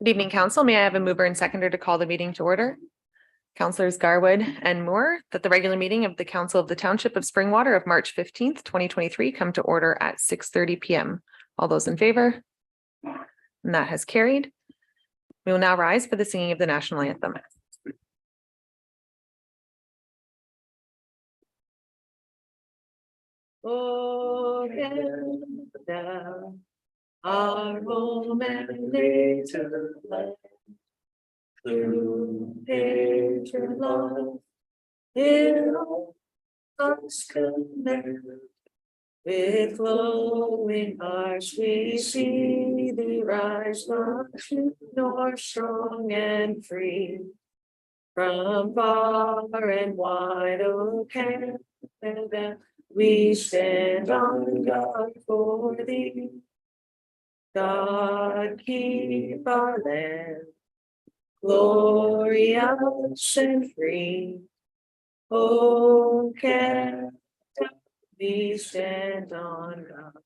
Good evening, council. May I have a mover and seconder to call the meeting to order? Councilors Garwood and Moore, that the regular meeting of the Council of the Township of Springwater of March 15th, 2023 come to order at 6:30 p.m. All those in favor? And that has carried. We will now rise for the singing of the national anthem. Oh, Canada, our home and native land, through nature love, in all us connect. With flowing hearts we see thee rise, not nor strong and free. From far and wide, O Canada, we stand on guard for thee. God keep our land glorious and free. O Canada, we stand on God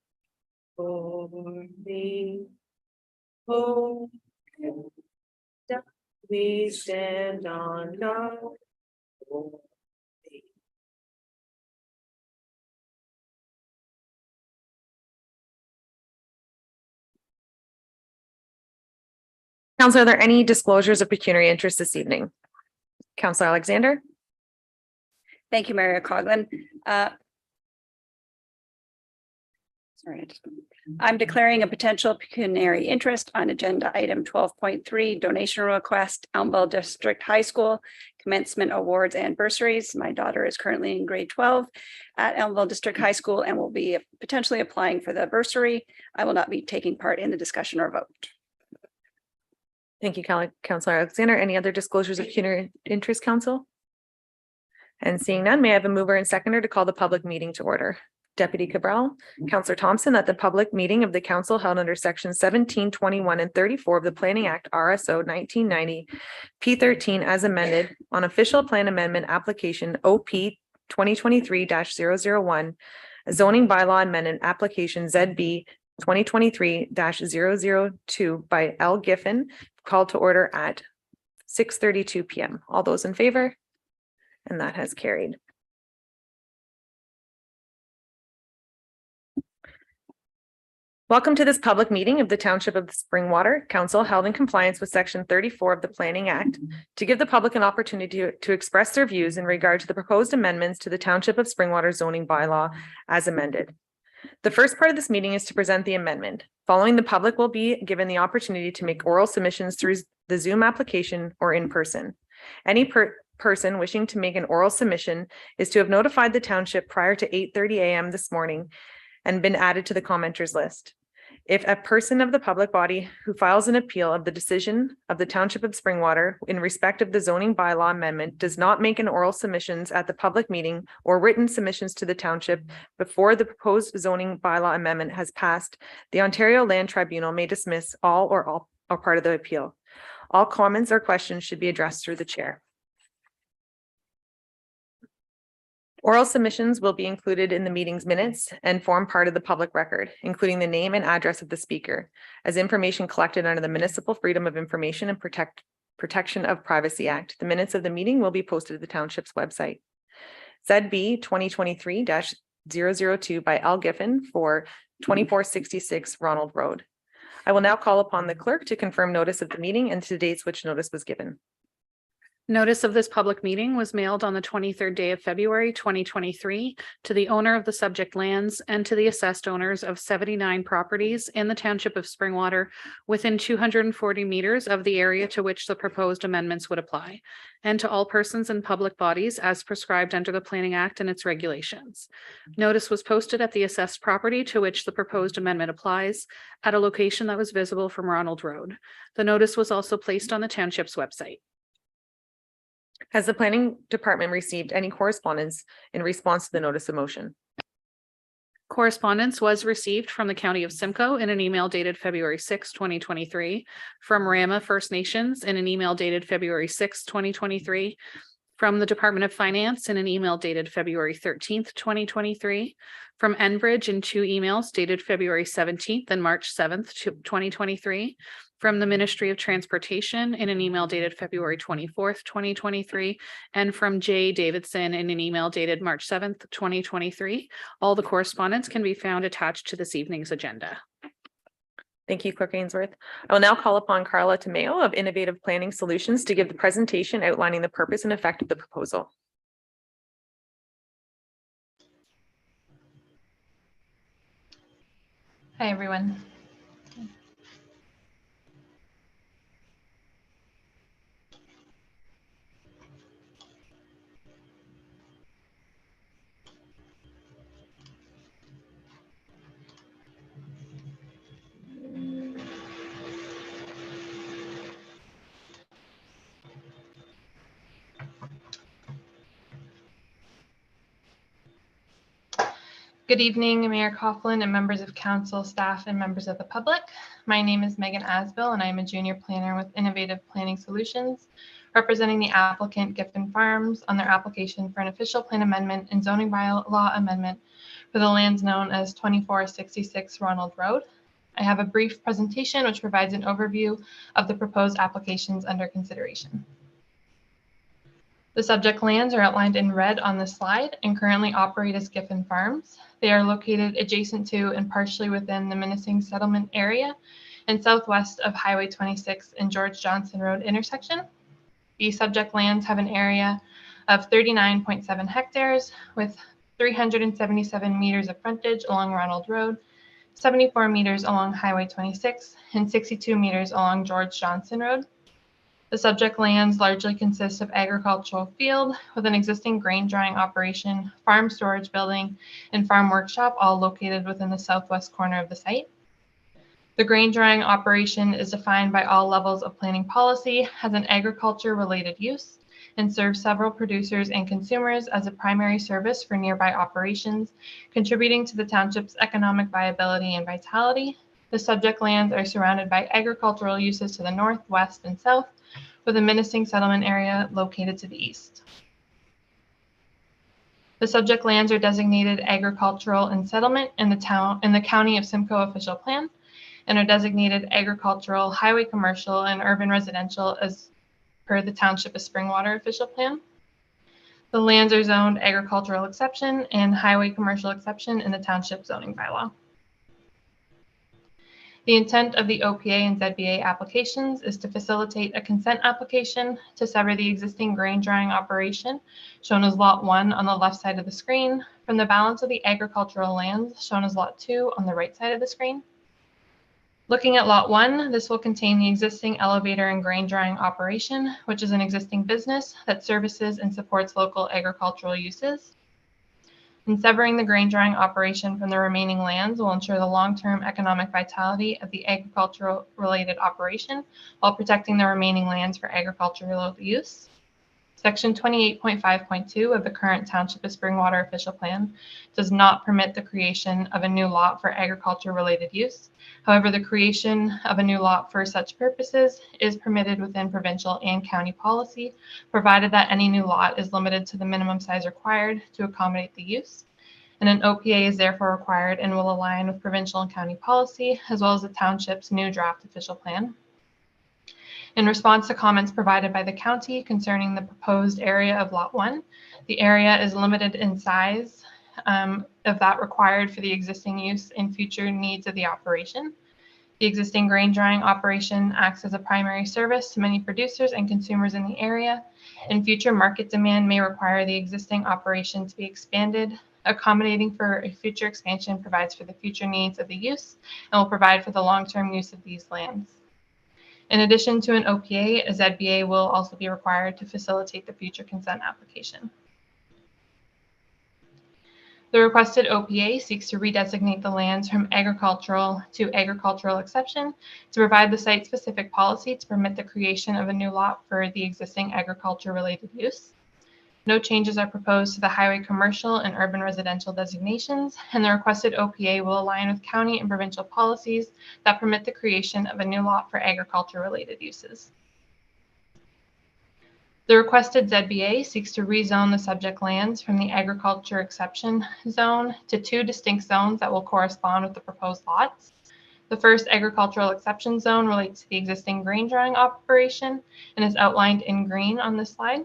for thee. O Canada, we stand on God for thee. Council, are there any disclosures of pecuniary interest this evening? Councilor Alexander. Thank you, Mayor Coughlin. I'm declaring a potential pecuniary interest on agenda item 12.3 donation request, Elmville District High School commencement awards and bursaries. My daughter is currently in grade 12 at Elmville District High School and will be potentially applying for the bursary. I will not be taking part in the discussion or vote. Thank you, Councilor Alexander. Any other disclosures of pecuniary interest, council? And seeing none, may I have a mover and seconder to call the public meeting to order? Deputy Cabral, Councilor Thompson, that the public meeting of the council held under section 17, 21, and 34 of the Planning Act RSO 1990 P13 as amended on official plan amendment application OP 2023-001, zoning bylaw amendment application ZB 2023-002 by L. Giffen, called to order at 6:32 p.m. All those in favor? And that has carried. Welcome to this public meeting of the Township of Springwater Council held in compliance with section 34 of the Planning Act to give the public an opportunity to express their views in regard to the proposed amendments to the Township of Springwater zoning bylaw as amended. The first part of this meeting is to present the amendment. Following, the public will be given the opportunity to make oral submissions through the Zoom application or in person. Any person wishing to make an oral submission is to have notified the township prior to 8:30 a.m. this morning and been added to the commenters list. If a person of the public body who files an appeal of the decision of the Township of Springwater in respect of the zoning bylaw amendment does not make an oral submissions at the public meeting or written submissions to the township before the proposed zoning bylaw amendment has passed, the Ontario Land Tribunal may dismiss all or part of the appeal. All comments or questions should be addressed through the chair. Oral submissions will be included in the meeting's minutes and form part of the public record, including the name and address of the speaker, as information collected under the Municipal Freedom of Information and Protection of Privacy Act. The minutes of the meeting will be posted to the township's website. ZB 2023-002 by L. Giffen for 2466 Ronald Road. I will now call upon the clerk to confirm notice of the meeting and to dates which notice was given. Notice of this public meeting was mailed on the 23rd day of February, 2023 to the owner of the subject lands and to the assessed owners of 79 properties in the Township of Springwater within 240 meters of the area to which the proposed amendments would apply, and to all persons and public bodies as prescribed under the Planning Act and its regulations. Notice was posted at the assessed property to which the proposed amendment applies at a location that was visible from Ronald Road. The notice was also placed on the township's website. Has the planning department received any correspondence in response to the notice of motion? Correspondence was received from the County of Simcoe in an email dated February 6, 2023, from Rama First Nations in an email dated February 6, 2023, From the Department of Finance in an email dated February 13th, 2023. From Enbridge in 2 emails dated February 17th and March 7th, 2023. From the Ministry of Transportation in an email dated February 24th, 2023. And from Jay Davidson in an email dated March 7th, 2023. All the correspondence can be found attached to this evening's agenda. Thank you, Clerk Ainsworth. I will now call upon Carla Tomeo of Innovative Planning Solutions to give the presentation outlining the purpose and effect of the proposal. Hi, everyone. Good evening, Mayor Coughlin and members of council, staff, and members of the public. My name is Megan Asbill, and I am a junior planner with Innovative Planning Solutions, representing the applicant Giffen Farms on their application for an official plan amendment and zoning bylaw amendment for the lands known as 2466 Ronald Road. I have a brief presentation which provides an overview of the proposed applications under consideration. The subject lands are outlined in red on the slide and currently operate as Giffen Farms. They are located adjacent to and partially within the Minising Settlement area and southwest of Highway 26 and George Johnson Road intersection. The subject lands have an area of 39.7 hectares with 377 meters of frontage along Ronald Road, 74 meters along Highway 26, and 62 meters along George Johnson Road. The subject lands largely consist of agricultural field with an existing grain drying operation, farm storage building, and farm workshop, all located within the southwest corner of the site. The grain drying operation is defined by all levels of planning policy as an agriculture-related use and serves several producers and consumers as a primary service for nearby operations, contributing to the township's economic viability and vitality. The subject lands are surrounded by agricultural uses to the north, west, and south, with a Minising settlement area located to the east. The subject lands are designated agricultural and settlement in the County of Simcoe official plan and are designated agricultural, highway commercial, and urban residential as per the Township of Springwater official plan. The lands are zoned agricultural exception and highway commercial exception in the township zoning bylaw. The intent of the OPA and ZBA applications is to facilitate a consent application to sever the existing grain drying operation, shown as Lot 1 on the left side of the screen, from the balance of the agricultural lands, shown as Lot 2 on the right side of the screen. Looking at Lot 1, this will contain the existing elevator and grain drying operation, which is an existing business that services and supports local agricultural uses. And severing the grain drying operation from the remaining lands will ensure the long-term economic vitality of the agricultural related operation while protecting the remaining lands for agricultural use. Section 28.5.2 of the current Township of Springwater official plan does not permit the creation of a new lot for agriculture related use. However, the creation of a new lot for such purposes is permitted within provincial and county policy, provided that any new lot is limited to the minimum size required to accommodate the use. And an OPA is therefore required and will align with provincial and county policy, as well as the township's new draft official plan. In response to comments provided by the county concerning the proposed area of Lot 1, the area is limited in size of that required for the existing use and future needs of the operation. The existing grain drying operation acts as a primary service to many producers and consumers in the area, and future market demand may require the existing operation to be expanded. Accommodating for a future expansion provides for the future needs of the use and will provide for the long-term use of these lands. In addition to an OPA, a ZBA will also be required to facilitate the future consent application. The requested OPA seeks to redesignate the lands from agricultural to agricultural exception to provide the site-specific policy to permit the creation of a new lot for the existing agriculture-related use. No changes are proposed to the highway commercial and urban residential designations, and the requested OPA will align with county and provincial policies that permit the creation of a new lot for agriculture-related uses. The requested ZBA seeks to rezone the subject lands from the agriculture exception zone to two distinct zones that will correspond with the proposed lots. The first agricultural exception zone relates to the existing grain drying operation and is outlined in green on this slide.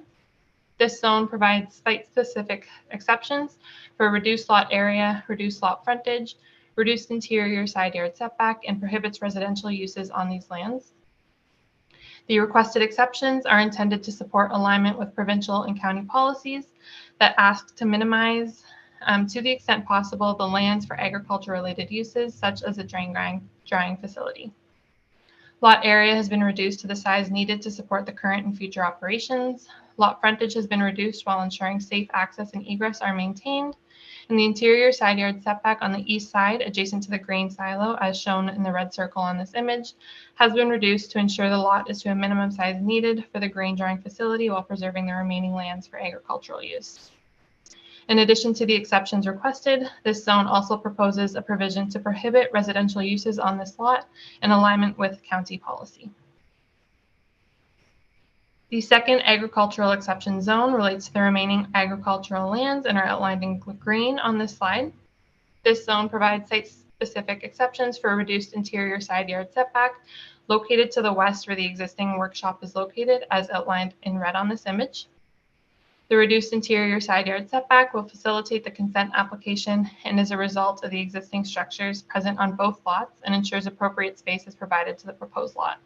This zone provides site-specific exceptions for reduced lot area, reduced lot frontage, reduced interior side yard setback, and prohibits residential uses on these lands. The requested exceptions are intended to support alignment with provincial and county policies that ask to minimize, to the extent possible, the lands for agriculture-related uses, such as a drying facility. Lot area has been reduced to the size needed to support the current and future operations. Lot frontage has been reduced while ensuring safe access and egress are maintained. And the interior side yard setback on the east side, adjacent to the grain silo, as shown in the red circle on this image, has been reduced to ensure the lot is to a minimum size needed for the grain drying facility while preserving the remaining lands for agricultural use. In addition to the exceptions requested, this zone also proposes a provision to prohibit residential uses on this lot in alignment with county policy. The second agricultural exception zone relates to the remaining agricultural lands and are outlined in green on this slide. This zone provides site-specific exceptions for a reduced interior side yard setback located to the west where the existing workshop is located, as outlined in red on this image. The reduced interior side yard setback will facilitate the consent application and is a result of the existing structures present on both lots and ensures appropriate space is provided to the proposed lot.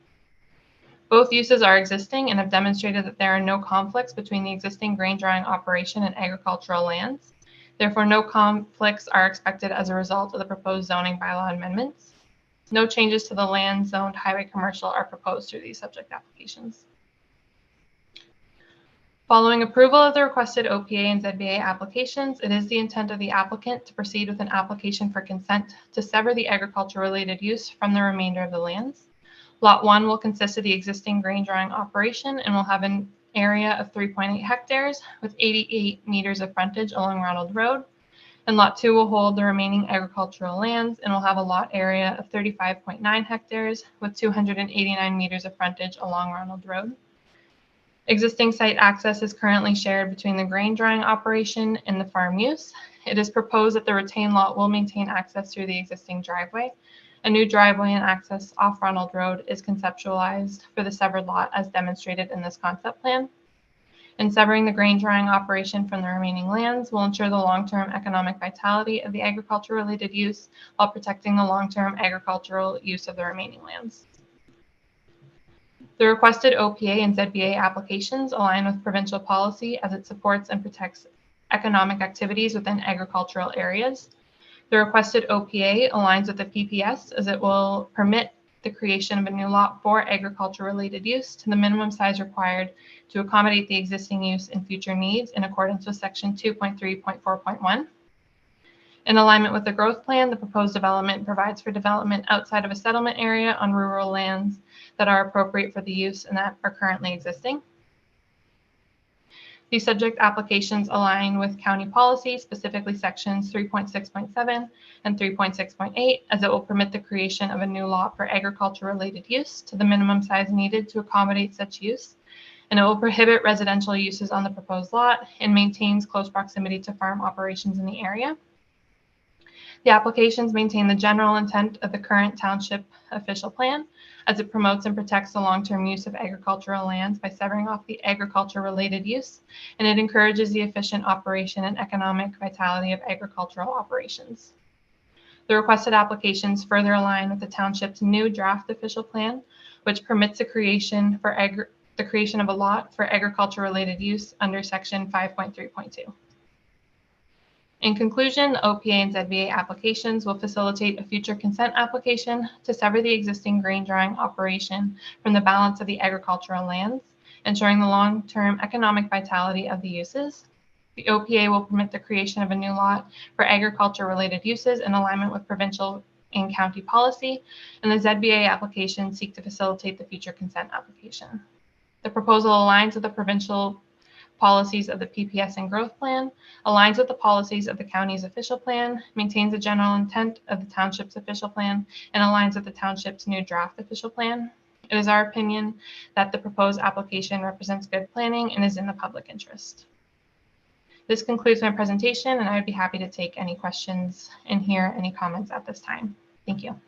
Both uses are existing and have demonstrated that there are no conflicts between the existing grain drying operation and agricultural lands. Therefore, no conflicts are expected as a result of the proposed zoning bylaw amendments. No changes to the land zoned highway commercial are proposed through these subject applications. Following approval of the requested OPA and ZBA applications, it is the intent of the applicant to proceed with an application for consent to sever the agriculture-related use from the remainder of the lands. Lot 1 will consist of the existing grain drying operation and will have an area of 3.8 hectares with 88 meters of frontage along Ronald Road. And Lot 2 will hold the remaining agricultural lands and will have a lot area of 35.9 hectares with 289 meters of frontage along Ronald Road. Existing site access is currently shared between the grain drying operation and the farm use. It is proposed that the retained lot will maintain access through the existing driveway. A new driveway and access off Ronald Road is conceptualized for the severed lot as demonstrated in this concept plan. And severing the grain drying operation from the remaining lands will ensure the long-term economic vitality of the agriculture-related use while protecting the long-term agricultural use of the remaining lands. The requested OPA and ZBA applications align with provincial policy as it supports and protects economic activities within agricultural areas. The requested OPA aligns with the PPS as it will permit the creation of a new lot for agriculture-related use to the minimum size required to accommodate the existing use and future needs in accordance with Section 2.3.4.1. In alignment with the growth plan, the proposed development provides for development outside of a settlement area on rural lands that are appropriate for the use and that are currently existing. These subject applications align with county policy, specifically sections 3.6.7 and 3.6.8, as it will permit the creation of a new lot for agriculture-related use to the minimum size needed to accommodate such use. And it will prohibit residential uses on the proposed lot and maintains close proximity to farm operations in the area. The applications maintain the general intent of the current township official plan, as it promotes and protects the long-term use of agricultural lands by severing off the agriculture-related use, and it encourages the efficient operation and economic vitality of agricultural operations. The requested applications further align with the township's new draft official plan, which permits the creation of a lot for agriculture-related use under Section 5.3.2. In conclusion, the OPA and ZBA applications will facilitate a future consent application to sever the existing grain drying operation from the balance of the agricultural lands, ensuring the long-term economic vitality of the uses. The OPA will permit the creation of a new lot for agriculture-related uses in alignment with provincial and county policy, and the ZBA applications seek to facilitate the future consent application. The proposal aligns with the provincial policies of the PPS and growth plan, aligns with the policies of the county's official plan, maintains the general intent of the township's official plan, and aligns with the township's new draft official plan. It is our opinion that the proposed application represents good planning and is in the public interest. This concludes my presentation, and I would be happy to take any questions and hear any comments at this time. Thank you.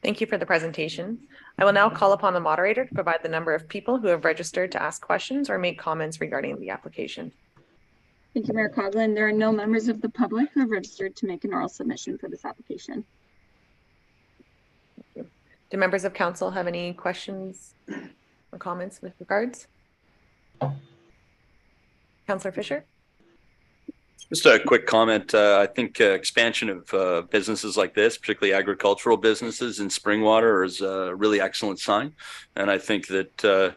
Thank you for the presentation. I will now call upon the moderator to provide the number of people who have registered to ask questions or make comments regarding the application. Thank you, Mayor Coughlin. There are no members of the public who have registered to make an oral submission for this application. Do members of council have any questions or comments with regards? Councillor Fisher? Just a quick comment. I think expansion of businesses like this, particularly agricultural businesses in Springwater, is a really excellent sign. And I think that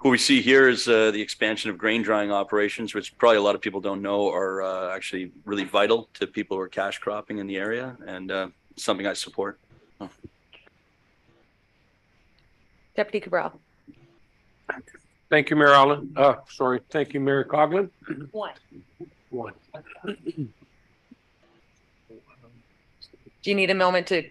what we see here is the expansion of grain drying operations, which probably a lot of people don't know are actually really vital to people who are cash cropping in the area, and something I support. Oh. Deputy Cabral? Thank you, Mayor Allen. Thank you, Mayor Coughlin. One. Do you need a moment to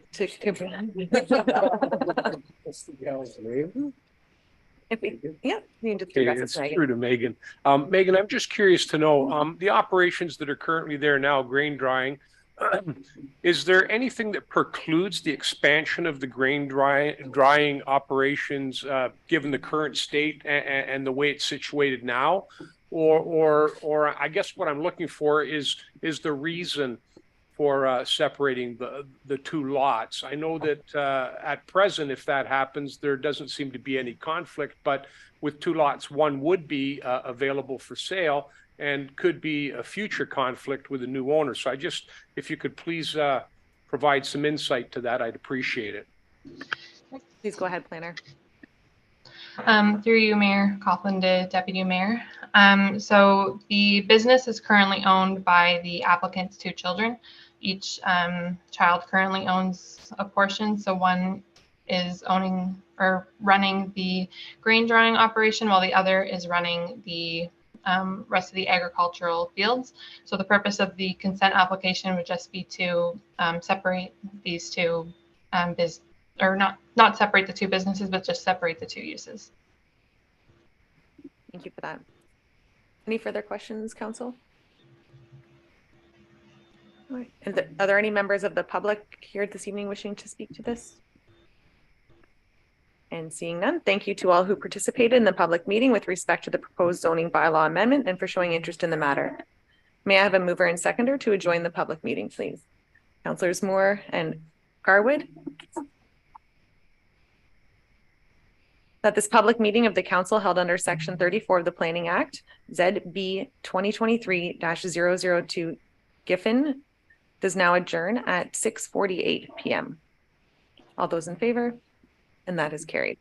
If we, yeah, you can just Okay, address it's it, Megan. through to Megan. Megan, I'm just curious to know, the operations that are currently there now, grain drying, is there anything that precludes the expansion of the grain drying operations, given the current state and the way it's situated now? Or I guess what I'm looking for is the reason for separating the two lots. I know that at present, if that happens, there doesn't seem to be any conflict, but with two lots, one would be available for sale and could be a future conflict with a new owner. So if you could please provide some insight to that, I'd appreciate it. Please go ahead, planner. Through you, Mayor Coughlin, to Deputy Mayor. So the business is currently owned by the applicant's two children. Each child currently owns a portion. So one is owning or running the grain drying operation, while the other is running the rest of the agricultural fields. So the purpose of the consent application would just be to separate these two not separate the two businesses, but just separate the two uses. Thank you for that. Any further questions, council? All right. Are there any members of the public here this evening wishing to speak to this? And seeing none, thank you to all who participated in the public meeting with respect to the proposed zoning bylaw amendment and for showing interest in the matter. May I have a mover and seconder to adjourn the public meeting, please? Councillors Moore and Garwood. That this public meeting of the council held under section 34 of the Planning Act, ZB 2023-002 Giffen, does now adjourn at 6:48 p.m. All those in favor? And that is carried.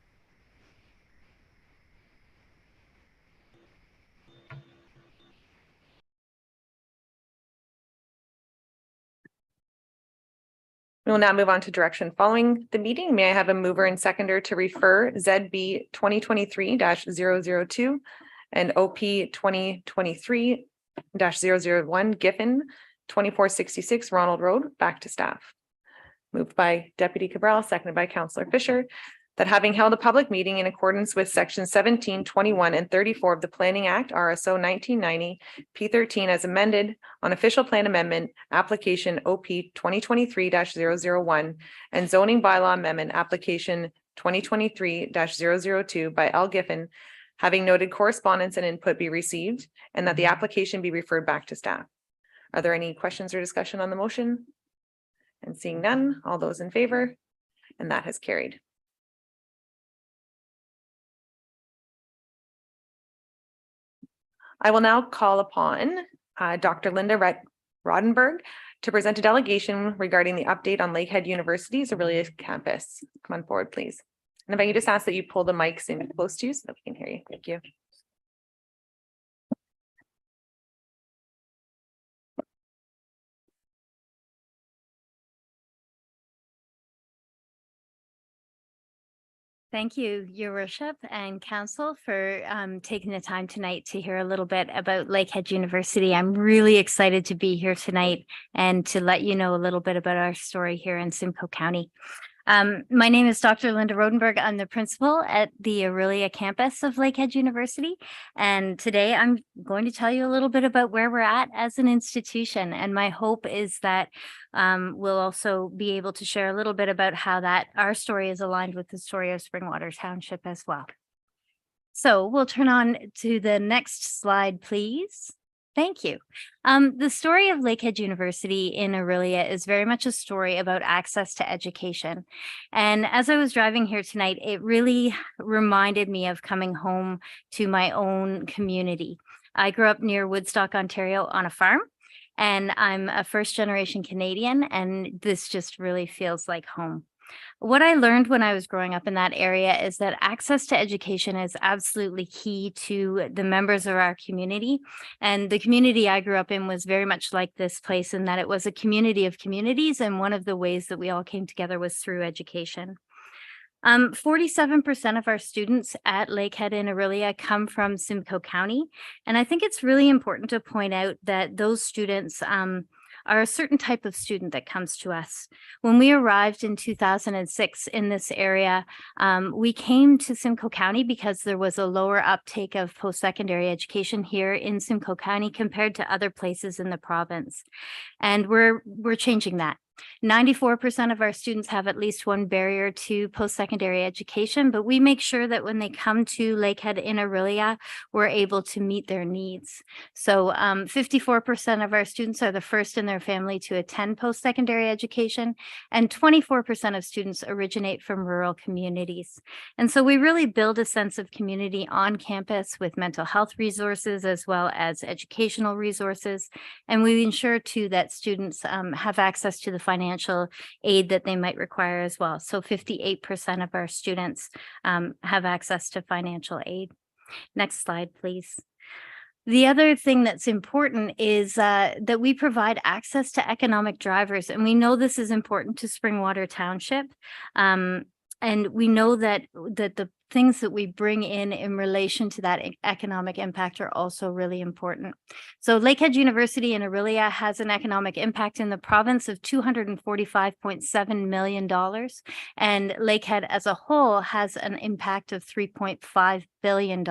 We will now move on to direction following the meeting. May I have a mover and seconder to refer ZB 2023-002 and OP 2023-001 Giffen 2466 Ronald Road back to staff. Moved by Deputy Cabral, seconded by Councillor Fisher, that having held a public meeting in accordance with section 17, 21, and 34 of the Planning Act, RSO 1990, P13 as amended on official plan amendment application OP 2023-001 and zoning bylaw amendment application 2023-002 by L. Giffen, having noted correspondence and input be received and that the application be referred back to staff. Are there any questions or discussion on the motion? And seeing none, all those in favor, and that has carried. I will now call upon Dr. Linda Rodenberg to present a delegation regarding the update on Lakehead University's Aurelia campus. Come on forward, please. And if I can just ask that you pull the mics in close to you so that we can hear you. Thank you. Thank you, Your Worship and Council, for taking the time tonight to hear a little bit about Lakehead University. I'm really excited to be here tonight and to let you know a little bit about our story here in Simcoe County. My name is Dr. Linda Rodenberg. I'm the principal at the Aurelia campus of Lakehead University. And today I'm going to tell you a little bit about where we're at as an institution. And my hope is that we'll also be able to share a little bit about how that our story is aligned with the story of Springwater Township as well. So we'll turn on to the next slide, please. Thank you. The story of Lakehead University in Aurelia is very much a story about access to education. And as I was driving here tonight, it really reminded me of coming home to my own community. I grew up near Woodstock, Ontario on a farm, and I'm a first-generation Canadian, and this just really feels like home. What I learned when I was growing up in that area is that access to education is absolutely key to the members of our community. And the community I grew up in was very much like this place in that it was a community of communities. And one of the ways that we all came together was through education. 47% of our students at Lakehead in Aurelia come from Simcoe County. And I think it's really important to point out that those students are a certain type of student that comes to us. When we arrived in 2006 in this area, we came to Simcoe County because there was a lower uptake of post-secondary education here in Simcoe County compared to other places in the province. And we're changing that. 94% of our students have at least one barrier to post-secondary education, but we make sure that when they come to Lakehead in Aurelia, we're able to meet their needs. So 54% of our students are the first in their family to attend post-secondary education, and 24% of students originate from rural communities. And so we really build a sense of community on campus with mental health resources as well as educational resources. And we ensure too that students have access to the financial aid that they might require as well. So 58% of our students have access to financial aid. Next slide, please. The other thing that's important is that we provide access to economic drivers, and we know this is important to Springwater Township. And we know that the things that we bring in relation to that economic impact are also really important. So Lakehead University in Aurelia has an economic impact in the province of $245.7 million. And Lakehead as a whole has an impact of $3.5 billion.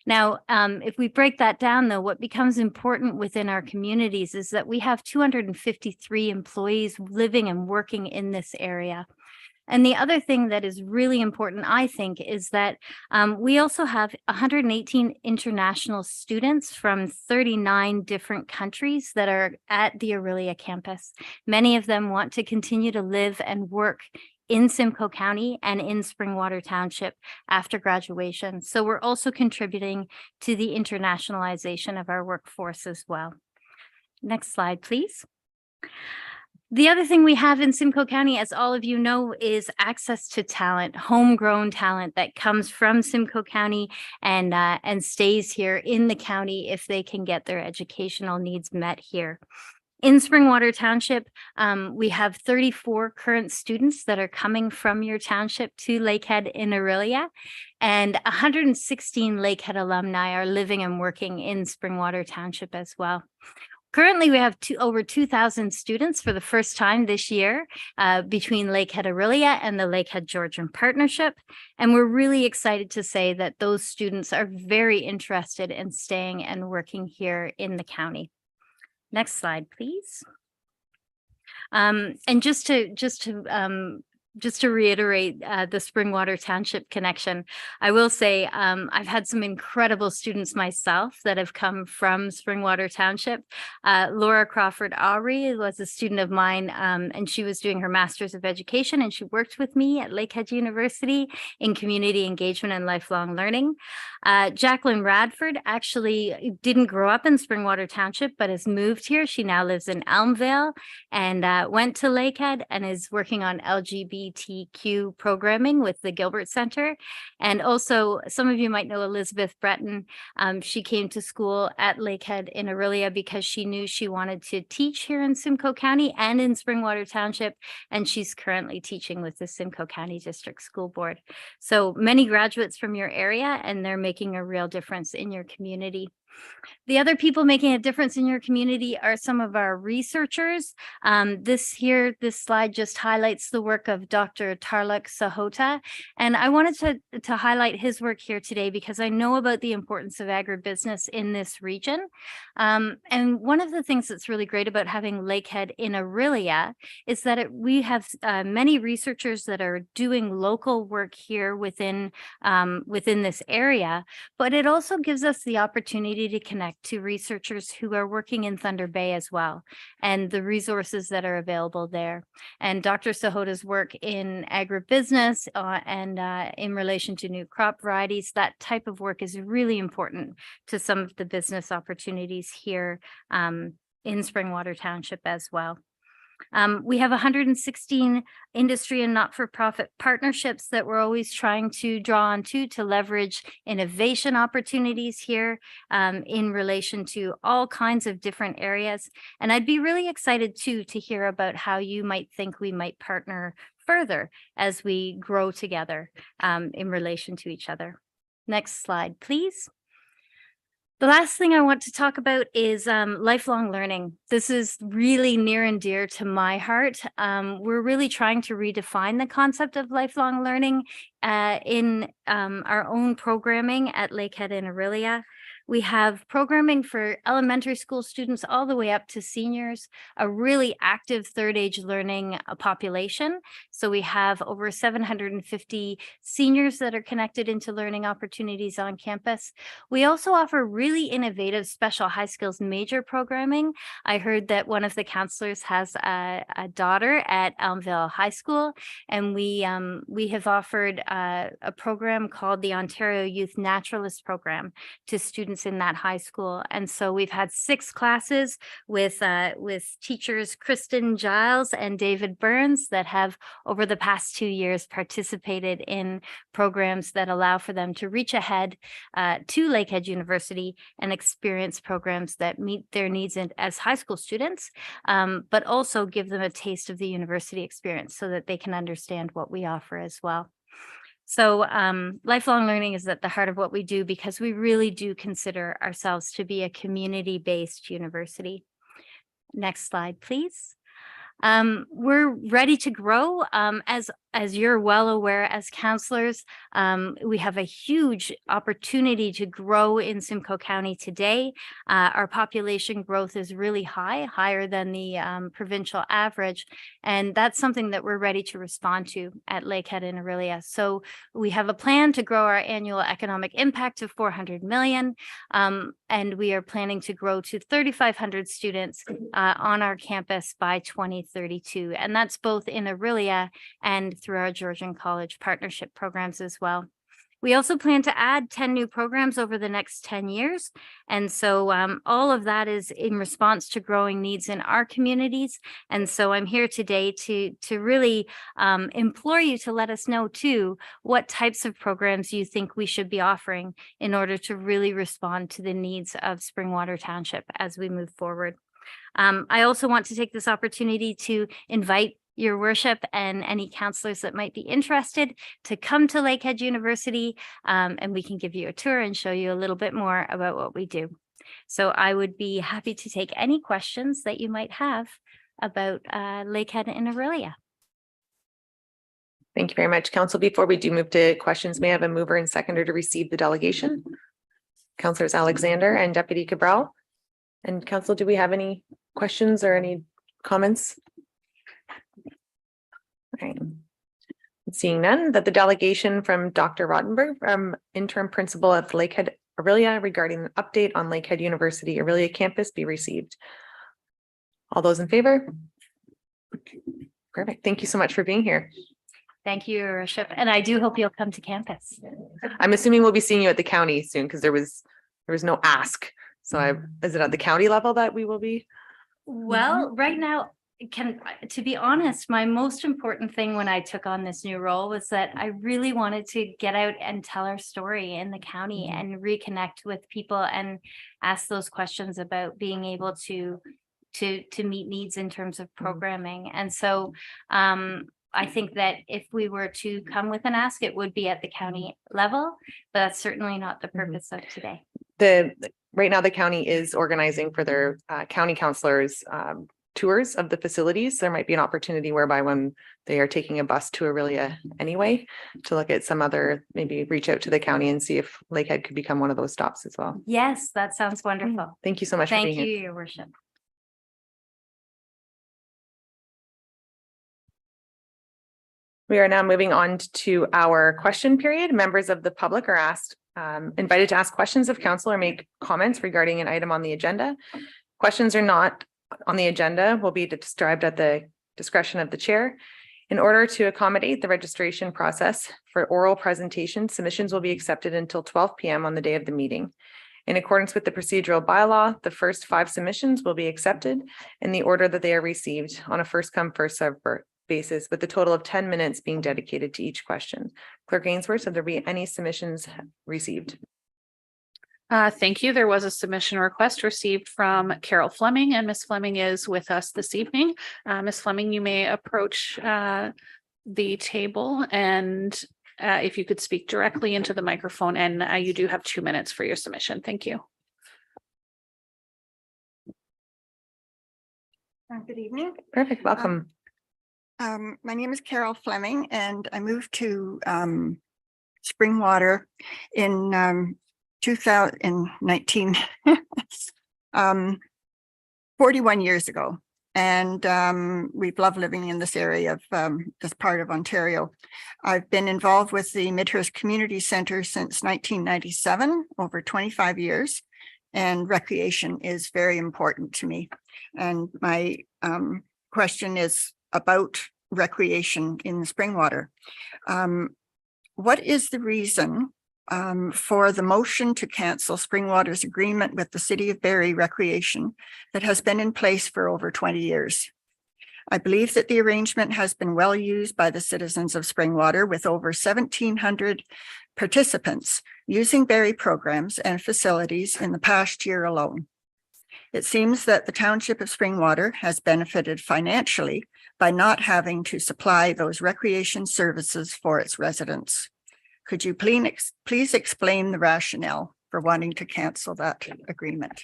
Now, if we break that down, though, what becomes important within our communities is that we have 253 employees living and working in this area. And the other thing that is really important, I think, is that we also have 118 international students from 39 different countries that are at the Aurelia campus. Many of them want to continue to live and work in Simcoe County and in Springwater Township after graduation. So we're also contributing to the internationalization of our workforce as well. Next slide, please. The other thing we have in Simcoe County, as all of you know, is access to talent, homegrown talent that comes from Simcoe County and stays here in the county if they can get their educational needs met here. In Springwater Township, we have 34 current students that are coming from your township to Lakehead in Aurelia, and 116 Lakehead alumni are living and working in Springwater Township as well. Currently, we have over 2,000 students for the first time this year between Lakehead Aurelia and the Lakehead Georgian Partnership. And we're really excited to say that those students are very interested in staying and working here in the county. Next slide, please. And just to reiterate the Springwater Township connection, I will say I've had some incredible students myself that have come from Springwater Township. Laura Crawford Aubrey was a student of mine, and she was doing her Master's of Education, and she worked with me at Lakehead University in community engagement and lifelong learning. Jacqueline Radford actually didn't grow up in Springwater Township, but has moved here. She now lives in Elmvale and went to Lakehead and is working on LGBTQ programming with the Gilbert Center. And also, some of you might know Elizabeth Breton. She came to school at Lakehead in Aurelia because she knew she wanted to teach here in Simcoe County and in Springwater Township, and she's currently teaching with the Simcoe County District School Board. So many graduates from your area, and they're making a real difference in your community. The other people making a difference in your community are some of our researchers. This slide just highlights the work of Dr. Tarlak Sahota. And I wanted to highlight his work here today because I know about the importance of agribusiness in this region. And one of the things that's really great about having Lakehead in Orillia is that we have many researchers that are doing local work here within this area, but it also gives us the opportunity to connect to researchers who are working in Thunder Bay as well, and the resources that are available there. And Dr. Sahota's work in agribusiness and in relation to new crop varieties, that type of work is really important to some of the business opportunities here in Springwater Township as well. We have 116 industry and not-for-profit partnerships that we're always trying to draw on to leverage innovation opportunities here in relation to all kinds of different areas. And I'd be really excited too to hear about how you might think we might partner further as we grow together in relation to each other. Next slide, please. The last thing I want to talk about is lifelong learning. This is really near and dear to my heart. We're really trying to redefine the concept of lifelong learning in our own programming at Lakehead and Orillia. We have programming for elementary school students all the way up to seniors, a really active third age learning population. So we have over 750 seniors that are connected into learning opportunities on campus. We also offer really innovative special high skills major programming. I heard that one of the counselors has a daughter at Elmville High School, and we have offered a program called the Ontario Youth Naturalist Program to students in that high school. And so we've had 6 classes with teachers Kristen Giles and David Burns that have over the past 2 years participated in programs that allow for them to reach ahead to Lakehead University and experience programs that meet their needs as high school students, but also give them a taste of the university experience so that they can understand what we offer as well. So lifelong learning is at the heart of what we do because we really do consider ourselves to be a community-based university. Next slide, please. We're ready to grow. As you're well aware, as counselors, we have a huge opportunity to grow in Simcoe County today. Our population growth is really high, higher than the provincial average. And that's something that we're ready to respond to at Lakehead and Orillia. So we have a plan to grow our annual economic impact to 400 million. And we are planning to grow to 3,500 students on our campus by 2032. And that's both in Orillia and through our Georgian College partnership programs as well. We also plan to add 10 new programs over the next 10 years. And so all of that is in response to growing needs in our communities. And so I'm here today to really implore you to let us know too, what types of programs you think we should be offering in order to really respond to the needs of Springwater Township as we move forward. I also want to take this opportunity to invite your worship and any counselors that might be interested to come to Lakehead University, and we can give you a tour and show you a little bit more about what we do. So I would be happy to take any questions that you might have about Lakehead and Orillia. Thank you very much, Council. Before we do move to questions, may I have a mover and seconder to receive the delegation? Councillors Alexander and Deputy Cabral. And Council, do we have any questions or any comments? Right. Seeing none, that the delegation from Dr. Rottenberg, interim principal of Lakehead Orillia, regarding an update on Lakehead University Orillia campus be received. All those in favor? Perfect. Thank you so much for being here. Thank you, Your Worship. And I do hope you'll come to campus. I'm assuming we'll be seeing you at the county soon because there was no ask. So is it at the county level that we will be? Well, right now, to be honest, my most important thing when I took on this new role was that I really wanted to get out and tell our story in the county and reconnect with people and ask those questions about being able to meet needs in terms of programming. And so I think that if we were to come with an ask, it would be at the county level, but that's certainly not the purpose of today. right now the county is organizing for their county counselors tours of the facilities. There might be an opportunity whereby when they are taking a bus to Aurelia anyway, to look at some other, maybe reach out to the county and see if Lakehead could become one of those stops as well. Yes, that sounds wonderful. Thank you so much for Thank being you, here. Your Worship. We are now moving on to our question period. Members of the public are asked, invited to ask questions of council or make comments regarding an item on the agenda. Questions are not on the agenda will be described at the discretion of the chair. In order to accommodate the registration process for oral presentation, submissions will be accepted until 12 p.m. on the day of the meeting. In accordance with the procedural bylaw, the first 5 submissions will be accepted in the order that they are received on a first come, first served basis, with a total of 10 minutes being dedicated to each question. Clerk Ainsworth, have there be any submissions received? Thank you. There was a submission request received from Carol Fleming, and Ms. Fleming is with us this evening. Ms. Fleming, you may approach the table, and if you could speak directly into the microphone, and you do have 2 minutes for your submission. Thank you. Good evening. Perfect. Welcome. My name is Carol Fleming, and I moved to Springwater in 2019, 41 years ago. And we've loved living in this area of this part of Ontario. I've been involved with the Midhurst Community Centre since 1997, over 25 years. And recreation is very important to me. And my question is about recreation in Springwater. What is the reason for the motion to cancel Springwater's agreement with the City of Barrie Recreation that has been in place for over 20 years? I believe that the arrangement has been well used by the citizens of Springwater, with over 1,700 participants using Barrie programs and facilities in the past year alone. It seems that the Township of Springwater has benefited financially by not having to supply those recreation services for its residents. Could you please explain the rationale for wanting to cancel that agreement?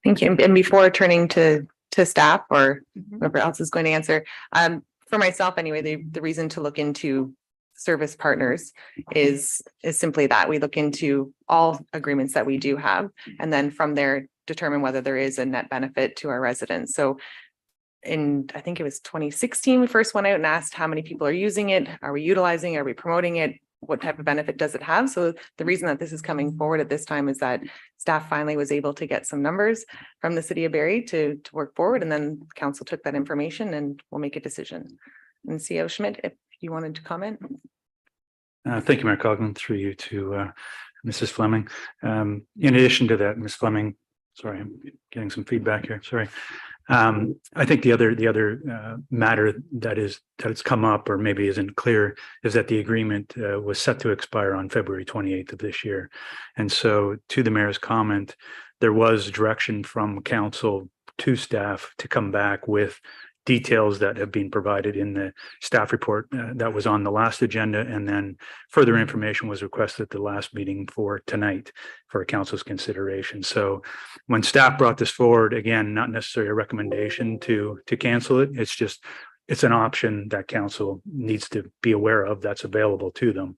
Thank you. And before turning to staff or whoever else is going to answer, for myself anyway, the reason to look into service partners is simply that we look into all agreements that we do have, and then from there determine whether there is a net benefit to our residents. So I think it was 2016, we first went out and asked how many people are using it. Are we utilizing it? Are we promoting it? What type of benefit does it have? So the reason that this is coming forward at this time is that staff finally was able to get some numbers from the City of Barrie to work forward, and then council took that information and will make a decision. And CEO Schmidt, if you wanted to comment. Thank you, Mayor Coughlin, through you to Mrs. Fleming. In addition to that, Ms. Fleming, sorry, I'm getting some feedback here. Sorry. I think the other matter that's come up, or maybe isn't clear, is that the agreement was set to expire on February 28th of this year. And so, to the mayor's comment, there was direction from council to staff to come back with details that have been provided in the staff report that was on the last agenda, and then further information was requested at the last meeting for tonight for council's consideration. So when staff brought this forward, again, not necessarily a recommendation to cancel it, it's an option that council needs to be aware of that's available to them.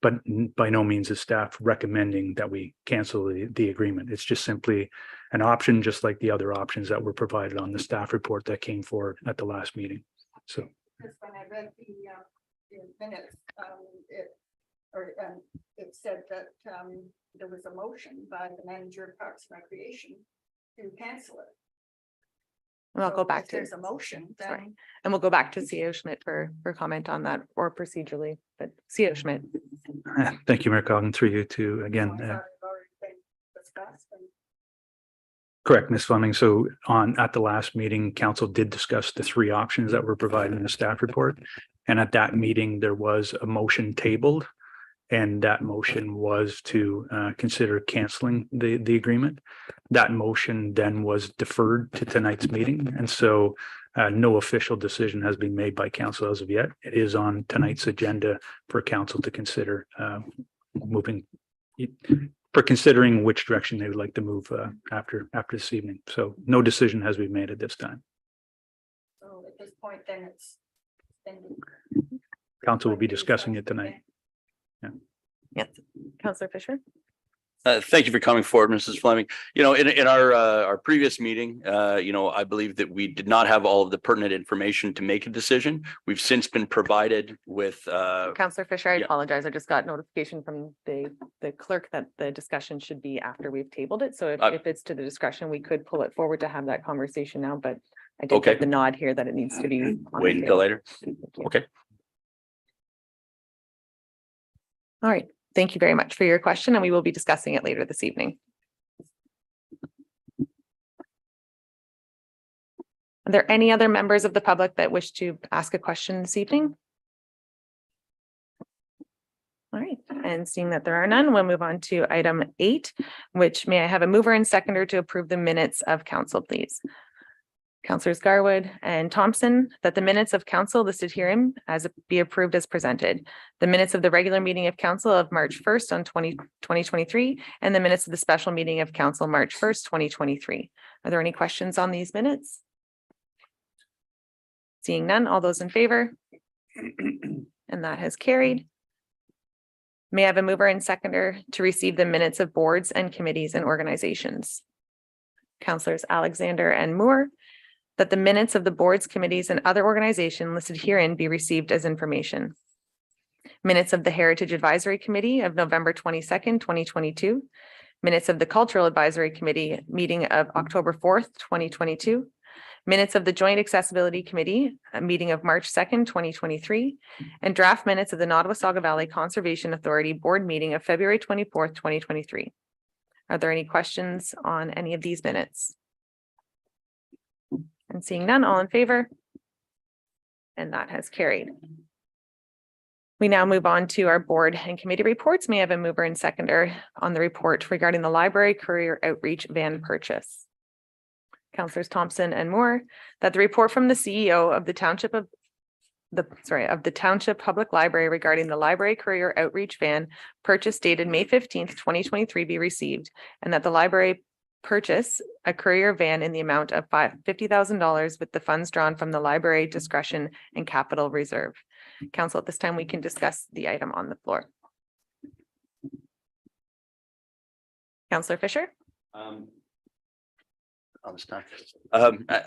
But by no means is staff recommending that we cancel the agreement. It's just simply an option, just like the other options that were provided on the staff report that came forward at the last meeting. So Because when I read the minutes, it said that there was a motion by the manager of Parks and Recreation to cancel it. And I'll go back to, There's a motion, then. sorry, and we'll go back to CEO Schmidt for comment on that, or procedurally, but CEO Schmidt. thank you, Mayor Coughlin, through you to, again, I thought it had already been discussed, and correct, Ms. Fleming. So at the last meeting, council did discuss the 3 options that were provided in the staff report. And at that meeting, there was a motion tabled, and that motion was to consider canceling the agreement. That motion then was deferred to tonight's meeting. And so no official decision has been made by council as of yet. It is on tonight's agenda for council to consider moving for considering which direction they would like to move after this evening. So no decision has been made at this time. So at this point, then it's Council will be discussing it tonight. Yes, Councillor Fisher. Thank you for coming forward, Mrs. Fleming. You know, in our previous meeting, you know, I believe that we did not have all of the pertinent information to make a decision. We've since been provided with Councillor Fisher, I yeah. apologize. I just got notification from the clerk that the discussion should be after we've tabled it. So if it's to the discussion, we could pull it forward to have that conversation now, but I did Okay. get the nod here that it needs to be. on the wait until table. later. Thank you. Okay. All right. Thank you very much for your question, and we will be discussing it later this evening. Are there any other members of the public that wish to ask a question this evening? All right, and seeing that there are none, we'll move on to item 8, which may I have a mover and seconder to approve the minutes of council, please? Councillors Garwood and Thompson, that the minutes of council listed herein as be approved as presented. The minutes of the regular meeting of council of March 1st on 2023, and the minutes of the special meeting of council March 1st, 2023. Are there any questions on these minutes? Seeing none, all those in favor? And that has carried. May I have a mover and seconder to receive the minutes of boards and committees and organizations? Councillors Alexander and Moore, that the minutes of the boards, committees, and other organization listed herein be received as information. Minutes of the Heritage Advisory Committee of November 22nd, 2022. Minutes of the Cultural Advisory Committee meeting of October 4th, 2022. Minutes of the Joint Accessibility Committee, a meeting of March 2nd, 2023, and draft minutes of the Nottawasaga Valley Conservation Authority Board meeting of February 24th, 2023. Are there any questions on any of these minutes? And seeing none, all in favor? And that has carried. We now move on to our board and committee reports. May I have a mover and seconder on the report regarding the library courier outreach van purchase? Councillors Thompson and Moore, that the report from the CEO of the Township of the Township Public Library regarding the library courier outreach van purchase dated May 15th, 2023 be received, and that the library purchase a courier van in the amount of $50,000 with the funds drawn from the library discretion and capital reserve. Council, at this time, we can discuss the item on the floor. Councillor Fisher? On this time.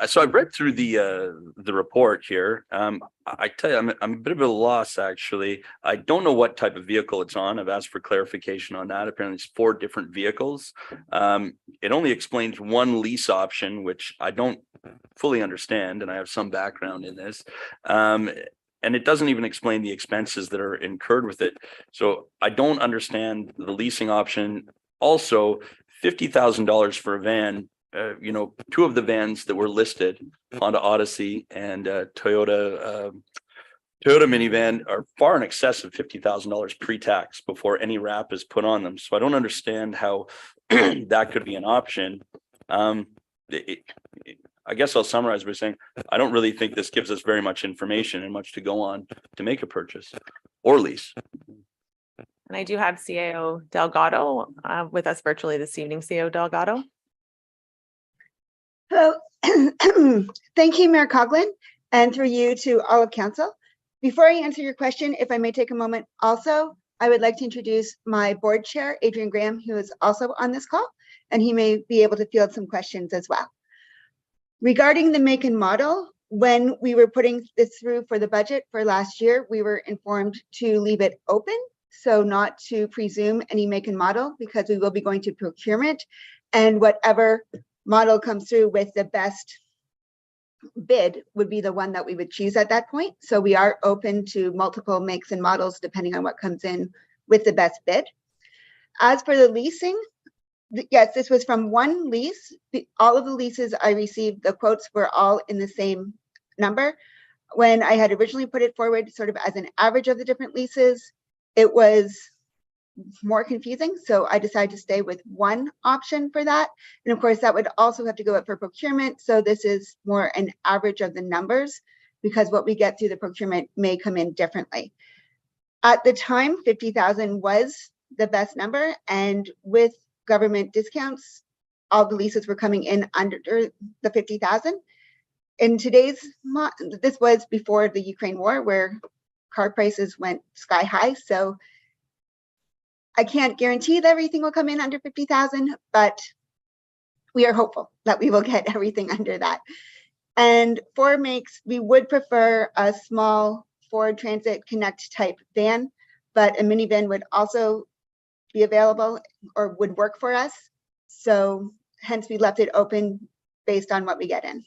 So I've read through the report here. I tell you, I'm a bit of a loss, actually. I don't know what type of vehicle it's on. I've asked for clarification on that. Apparently it's 4 different vehicles. It only explains one lease option, which I don't fully understand, and I have some background in this. And it doesn't even explain the expenses that are incurred with it. So I don't understand the leasing option. Also, $50,000 for a van. You know, 2 of the vans that were listed, Honda Odyssey and Toyota minivan, are far in excess of $50,000 pre-tax before any wrap is put on them. So I don't understand how that could be an option. I guess I'll summarize by saying I don't really think this gives us very much information and much to go on to make a purchase or lease. And I do have CAO Delgado with us virtually this evening. CAO Delgado. Hello. Thank you, Mayor Coughlin, and through you to all of council. Before I answer your question, if I may take a moment also, I would like to introduce my board chair, Adrian Graham, who is also on this call, and he may be able to field some questions as well. Regarding the make and model, when we were putting this through for the budget for last year, we were informed to leave it open, so not to presume any make and model, because we will be going to procurement, and whatever model comes through with the best bid would be the one that we would choose at that point. So we are open to multiple makes and models depending on what comes in with the best bid. As for the leasing, yes, this was from one lease. All of the leases I received, the quotes were all in the same number. When I had originally put it forward sort of as an average of the different leases, it was more confusing. So I decided to stay with one option for that. And of course, that would also have to go up for procurement. So this is more an average of the numbers, because what we get through the procurement may come in differently. At the time, $50,000 was the best number. And with government discounts, all the leases were coming in under the 50,000. In this was before the Ukraine war, where car prices went sky high. So I can't guarantee that everything will come in under 50,000, but we are hopeful that we will get everything under that. And for makes, we would prefer a small Ford Transit Connect type van, but a minivan would also be available or would work for us. So hence we left it open based on what we get in.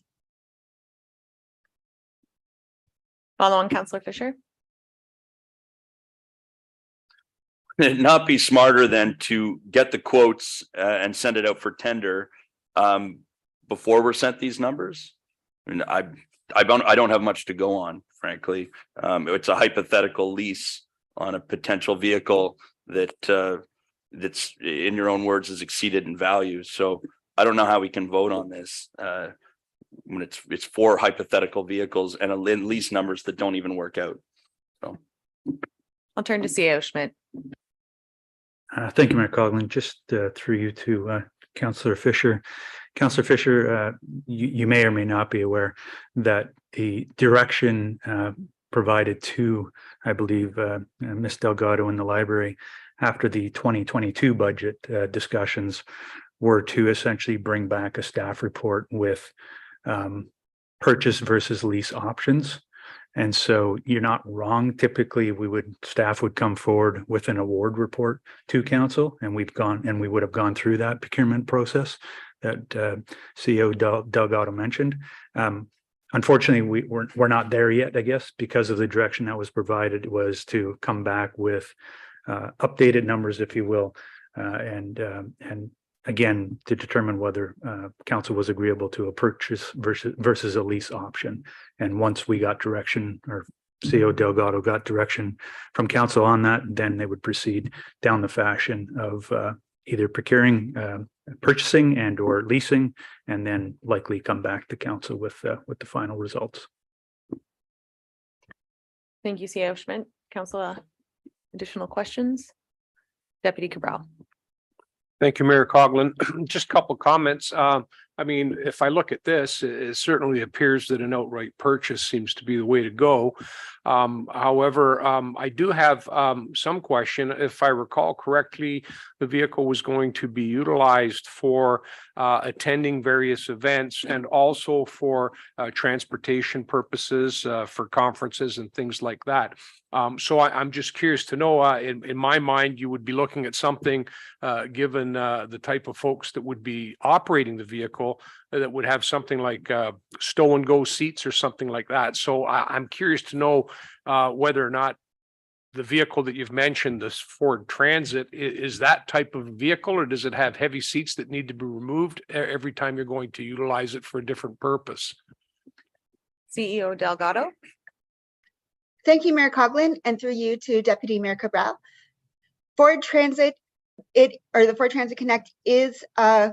Follow on, Councillor Fisher. Would it not be smarter than to get the quotes and send it out for tender before we're sent these numbers? I mean, I don't have much to go on, frankly. It's a hypothetical lease on a potential vehicle that that's, in your own words, is exceeded in value. So I don't know how we can vote on this when it's 4 hypothetical vehicles and lease numbers that don't even work out. So I'll turn to CAO Schmidt. Thank you, Mayor Coughlin. Just through you to Councillor Fisher. Councillor Fisher, you may or may not be aware that the direction provided to, I believe, Ms. Delgado in the library after the 2022 budget discussions were to essentially bring back a staff report with purchase versus lease options. And so you're not wrong. Typically, staff would come forward with an award report to council, and we would have gone through that procurement process that CEO Delgado mentioned. Unfortunately, we're not there yet, I guess, because of the direction that was provided was to come back with updated numbers, if you will, and again, to determine whether council was agreeable to a purchase versus a lease option. And once we got direction, or CEO Delgado got direction from council on that, then they would proceed down the fashion of either purchasing and or leasing, and then likely come back to council with the final results. Thank you, CAO Schmidt. Council, additional questions? Deputy Cabral. Thank you, Mayor Coughlin. Just a couple comments. I mean, if I look at this, it certainly appears that an outright purchase seems to be the way to go. However, I do have some question. If I recall correctly, the vehicle was going to be utilized for attending various events and also for transportation purposes, for conferences and things like that. So I'm just curious to know, in my mind, you would be looking at something, given the type of folks that would be operating the vehicle, that would have something like stow and go seats or something like that. So I'm curious to know whether or not the vehicle that you've mentioned, this Ford Transit, is that type of vehicle, or does it have heavy seats that need to be removed every time you're going to utilize it for a different purpose? CEO Delgado. Thank you, Mayor Coughlin, and through you to Deputy Mayor Cabral. Ford Transit, the Ford Transit Connect is a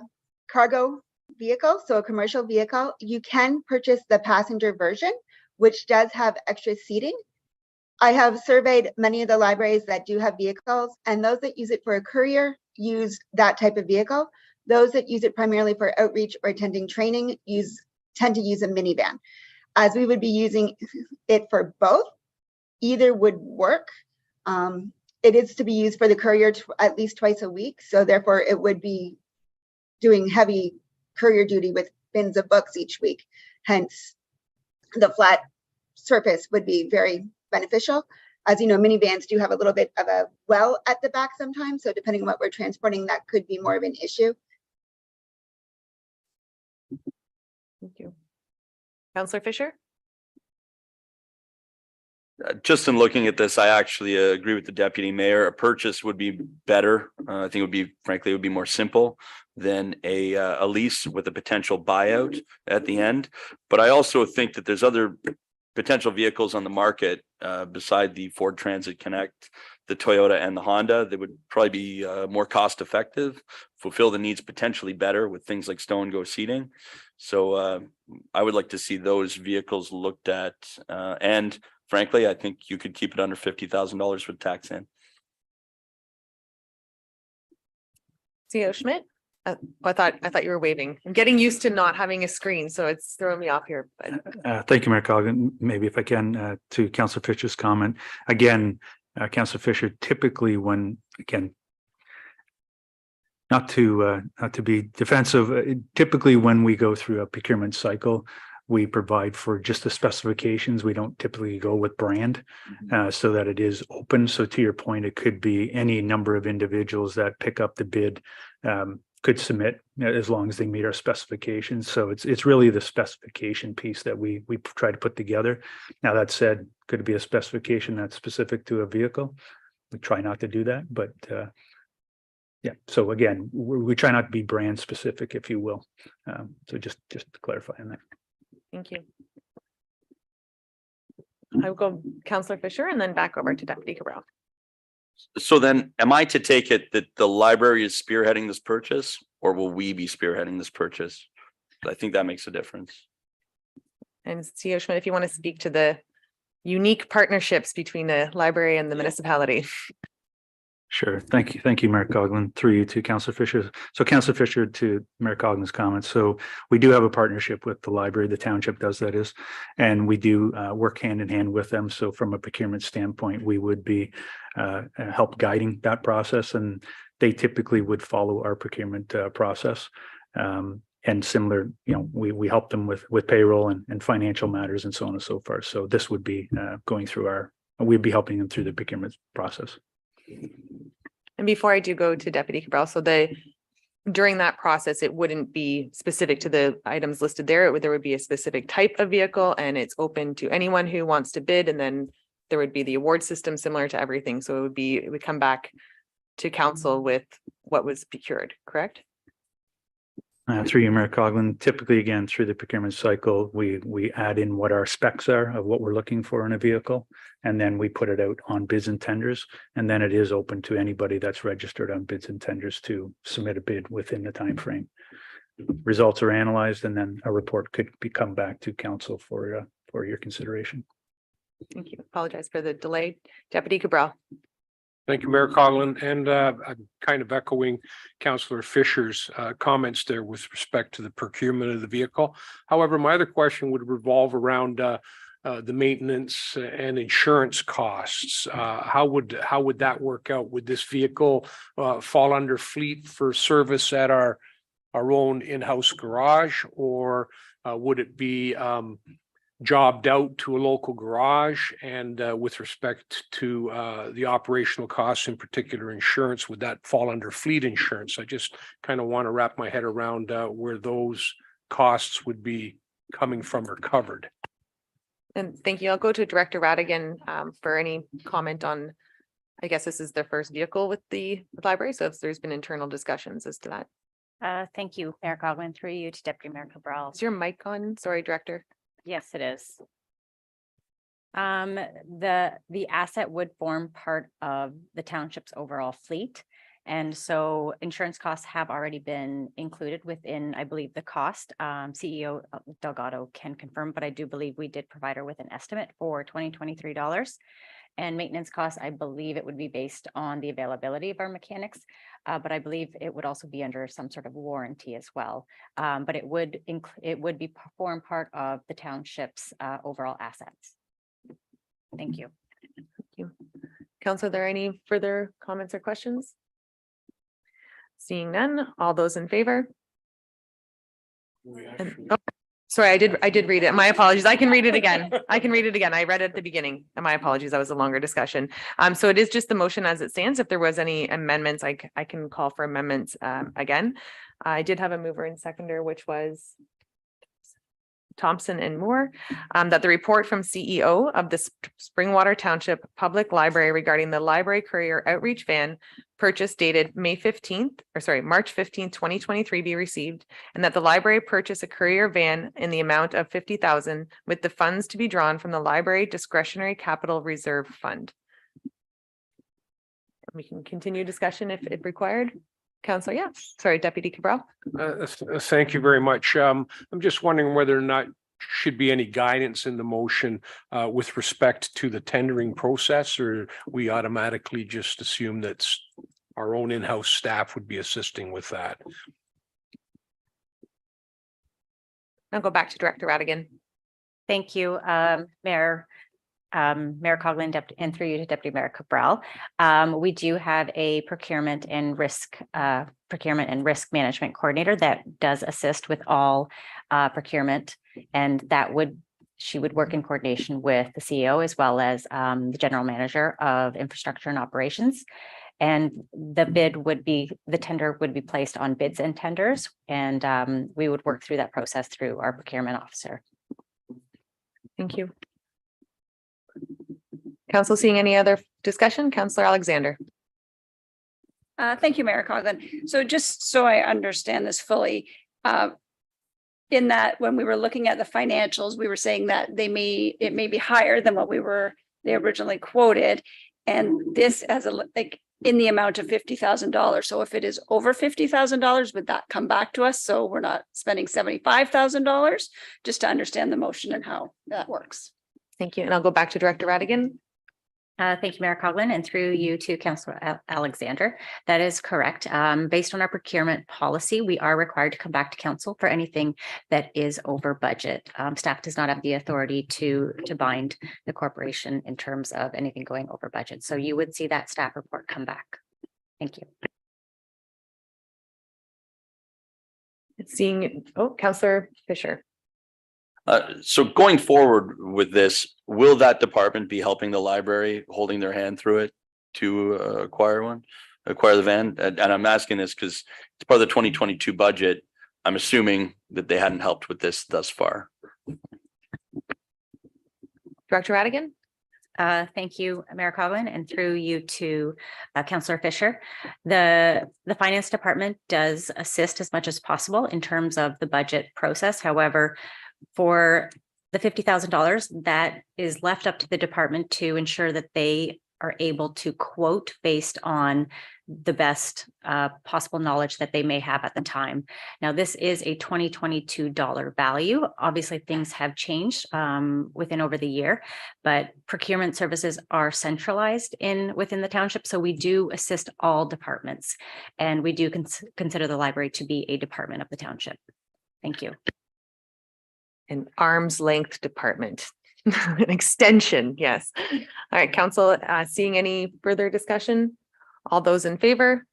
cargo vehicle, so a commercial vehicle. You can purchase the passenger version, which does have extra seating. I have surveyed many of the libraries that do have vehicles, and those that use it for a courier use that type of vehicle. Those that use it primarily for outreach or attending training tend to use a minivan. As we would be using it for both, either would work. It is to be used for the courier at least twice a week, so therefore it would be doing heavy courier duty with bins of books each week. Hence, the flat surface would be very beneficial. As you know, minivans do have a little bit of a well at the back sometimes, so depending on what we're transporting, that could be more of an issue. Thank you. Councillor Fisher. Just in looking at this, I actually agree with the deputy mayor. A purchase would be better. I think it would be, frankly, it would be more simple than a lease with a potential buyout at the end. But I also think that there's other potential vehicles on the market beside the Ford Transit Connect, the Toyota and the Honda that would probably be more cost effective, fulfill the needs potentially better with things like stow and go seating. So I would like to see those vehicles looked at, and frankly, I think you could keep it under $50,000 with tax in. CEO Schmidt? I thought you were waving. I'm getting used to not having a screen, so it's throwing me off here, but. Thank you, Mayor Coggan. Maybe if I can, to Councillor Fisher's comment, again, Councillor Fisher, typically when, again, not to be defensive, typically when we go through a procurement cycle, we provide for just the specifications. We don't typically go with brand, so that it is open. So to your point, it could be any number of individuals that pick up the bid, could submit as long as they meet our specifications. So it's really the specification piece that we try to put together. Now, that said, could it be a specification that's specific to a vehicle? We try not to do that, but yeah. So again, we try not to be brand specific, if you will. So just to clarify on that. Thank you. I will go Councillor Fisher and then back over to Deputy Cabral. So then am I to take it that the library is spearheading this purchase, or will we be spearheading this purchase? I think that makes a difference. And CEO Schmidt, if you want to speak to the unique partnerships between the library and the municipality. Sure. Thank you, Mayor Coughlin, through you to Councillor Fisher. So Councillor Fisher, to Mayor Coughlin's comments. So we do have a partnership with the library, the township does, that is, and we do work hand in hand with them. So from a procurement standpoint, we would be help guiding that process, and they typically would follow our procurement process. And similar, we help them with payroll and financial matters and so on and so forth. So this would be going through we'd be helping them through the procurement process. And before I do go to Deputy Cabral, so during that process, it wouldn't be specific to the items listed there. There would be a specific type of vehicle, and it's open to anyone who wants to bid. And then there would be the award system similar to everything. So it would come back to council with what was procured, correct? Through you, Mayor Coughlin, typically, again, through the procurement cycle, we add in what our specs are of what we're looking for in a vehicle, and then we put it out on bids and tenders, and then it is open to anybody that's registered on bids and tenders to submit a bid within the time frame. Results are analyzed, and then a report could come back to council for your consideration. Thank you. Apologize for the delay. Deputy Cabral. Thank you, Mayor Coughlin. And I'm kind of echoing Councillor Fisher's comments there with respect to the procurement of the vehicle. However, my other question would revolve around the maintenance and insurance costs. How would that work out? Would this vehicle fall under fleet for service at our own in-house garage, or would it be jobbed out to a local garage? And with respect to the operational costs, in particular insurance, would that fall under fleet insurance? I just kind of want to wrap my head around where those costs would be coming from or covered. And thank you. I'll go to Director Radigan for any comment on, I guess this is their first vehicle with the library. So if there's been internal discussions as to that. Thank you, Mayor Coughlin, through you to Deputy Mayor Cabral. Is your mic on? Sorry, Director. Yes, it is. The asset would form part of the township's overall fleet. And so insurance costs have already been included within, I believe, the cost. CEO Delgado can confirm, but I do believe we did provide her with an estimate for $2023. And maintenance costs, I believe it would be based on the availability of our mechanics, but I believe it would also be under some sort of warranty as well. But it would form part of the township's overall assets. Thank you. Thank you. Council, are there any further comments or questions? Seeing none, all those in favor? Sorry, I did read it. My apologies. I can read it again. I read it at the beginning. And my apologies. That was a longer discussion. So it is just the motion as it stands. If there was any amendments, I can call for amendments again. I did have a mover and seconder, which was Thompson and Moore, that the report from CEO of the Springwater Township Public Library regarding the library courier outreach van purchase dated March 15th, 2023 be received, and that the library purchase a courier van in the amount of $50,000 with the funds to be drawn from the library discretionary capital reserve fund. We can continue discussion if required. Councilor, yeah, sorry, Deputy Cabral. Thank you very much. I'm just wondering whether or not should be any guidance in the motion with respect to the tendering process, or we automatically just assume that's our own in-house staff would be assisting with that. I'll go back to Director Radigan. Thank you, Mayor. Mayor Coughlin, and through you to Deputy Mayor Cabral. We do have a procurement and risk management coordinator that does assist with all procurement, and she would work in coordination with the CEO as well as the general manager of infrastructure and operations. And the tender would be placed on bids and tenders, and we would work through that process through our procurement officer. Thank you. Council, seeing any other discussion? Councillor Alexander. Thank you, Mayor Coughlin. So just so I understand this fully, in that when we were looking at the financials, we were saying that it may be higher than what they originally quoted. And this as in the amount of $50,000. So if it is over $50,000, would that come back to us? So we're not spending $75,000, just to understand the motion and how that works. Thank you. And I'll go back to Director Radigan. Thank you, Mayor Coughlin, and through you to Councillor Alexander. That is correct. Based on our procurement policy, we are required to come back to council for anything that is over budget. Staff does not have the authority to bind the corporation in terms of anything going over budget. So you would see that staff report come back. Thank you. Councillor Fisher. So going forward with this, will that department be helping the library, holding their hand through it to acquire the van? And I'm asking this because it's part of the 2022 budget. I'm assuming that they hadn't helped with this thus far. Director Radigan. Thank you, Mayor Coughlin, and through you to Councillor Fisher. The finance department does assist as much as possible in terms of the budget process. However, for the $50,000, that is left up to the department to ensure that they are able to quote based on the best possible knowledge that they may have at the time. Now, this is a 2022 dollar value. Obviously, things have changed over the year, but procurement services are centralized within the township. So we do assist all departments, and we do consider the library to be a department of the township. Thank you. An arm's length department, an extension. Yes. All right, council, seeing any further discussion? All those in favor?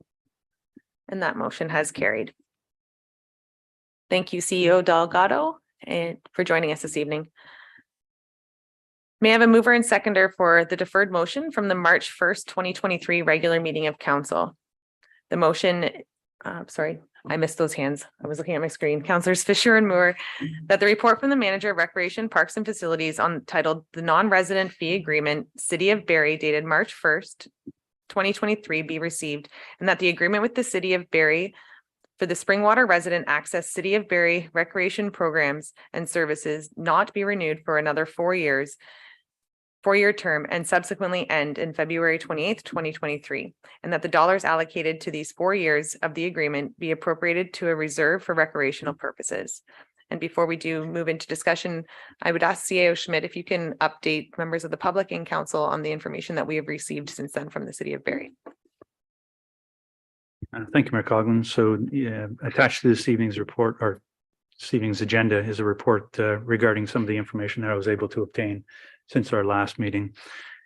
And that motion has carried. Thank you, CEO Delgado, for joining us this evening. May I have a mover and seconder for the deferred motion from the March 1st, 2023 regular meeting of council? The motion, sorry, I missed those hands. I was looking at my screen. Councillors Fisher and Moore, that the report from the manager of Recreation Parks and Facilities titled The Non-Resident Fee Agreement, City of Barrie, dated March 1st, 2023 be received, and that the agreement with the City of Barrie for the Springwater Resident Access City of Barrie recreation programs and services not be renewed for another 4-year term and subsequently end in February 28th, 2023, and that the dollars allocated to these 4 years of the agreement be appropriated to a reserve for recreational purposes. And before we do move into discussion, I would ask CAO Schmidt if you can update members of the public and council on the information that we have received since then from the City of Barrie. Thank you, Mayor Coughlin. So attached to this evening's report, or this evening's agenda, is a report regarding some of the information that I was able to obtain since our last meeting.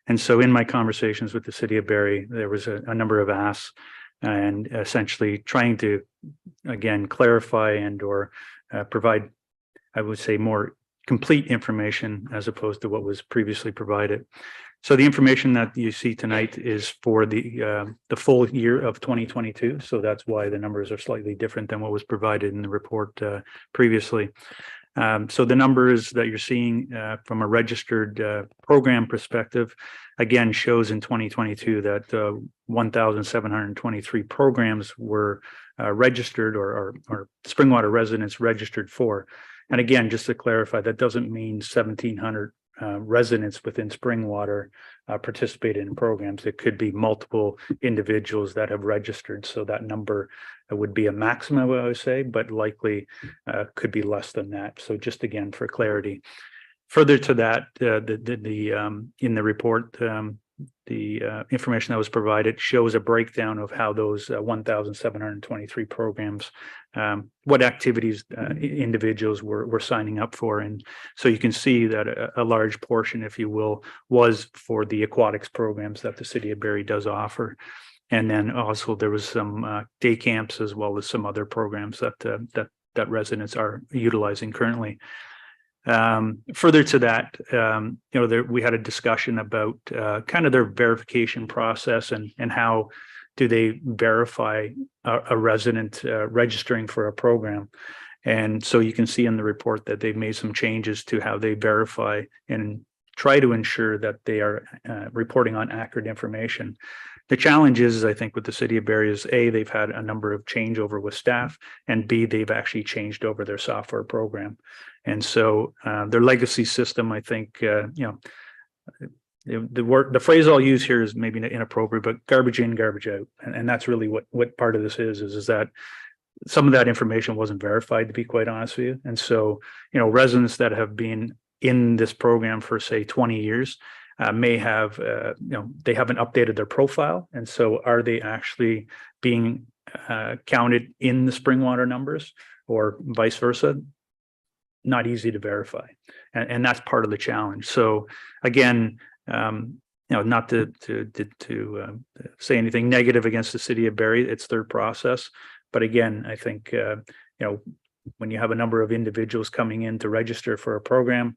And so in my conversations with the City of Barrie, there was a number of asks, and essentially trying to, again, clarify and or provide, I would say, more complete information as opposed to what was previously provided. So the information that you see tonight is for the full year of 2022. So that's why the numbers are slightly different than what was provided in the report previously. So the numbers that you're seeing from a registered program perspective, again, shows in 2022 that 1,723 programs were registered or Springwater residents registered for. And again, just to clarify, that doesn't mean 1,700 residents within Springwater participated in programs. It could be multiple individuals that have registered. So that number would be a maximum, I would say, but likely could be less than that. So just again, for clarity. Further to that, in the report, information that was provided shows a breakdown of how those 1,723 programs, what activities individuals were signing up for. And so you can see that a large portion, if you will, was for the aquatics programs that the city of Barrie does offer. And then also there was some day camps as well as some other programs that residents are utilizing currently. Further to that, we had a discussion about kind of their verification process and how do they verify a resident registering for a program. And so you can see in the report that they've made some changes to how they verify and try to ensure that they are reporting on accurate information. The challenge is, I think, with the city of Barrie is A, they've had a number of changeover with staff, and B, they've actually changed over their software program. And so their legacy system, I think, the phrase I'll use here is maybe inappropriate, but garbage in, garbage out. And that's really what part of this is that some of that information wasn't verified, to be quite honest with you. And so, residents that have been in this program for, say, 20 years, may have, they haven't updated their profile. And so are they actually being counted in the Springwater numbers or vice versa? Not easy to verify. And that's part of the challenge. So again, not to say anything negative against the city of Barrie, it's their process. But again, I think, when you have a number of individuals coming in to register for a program,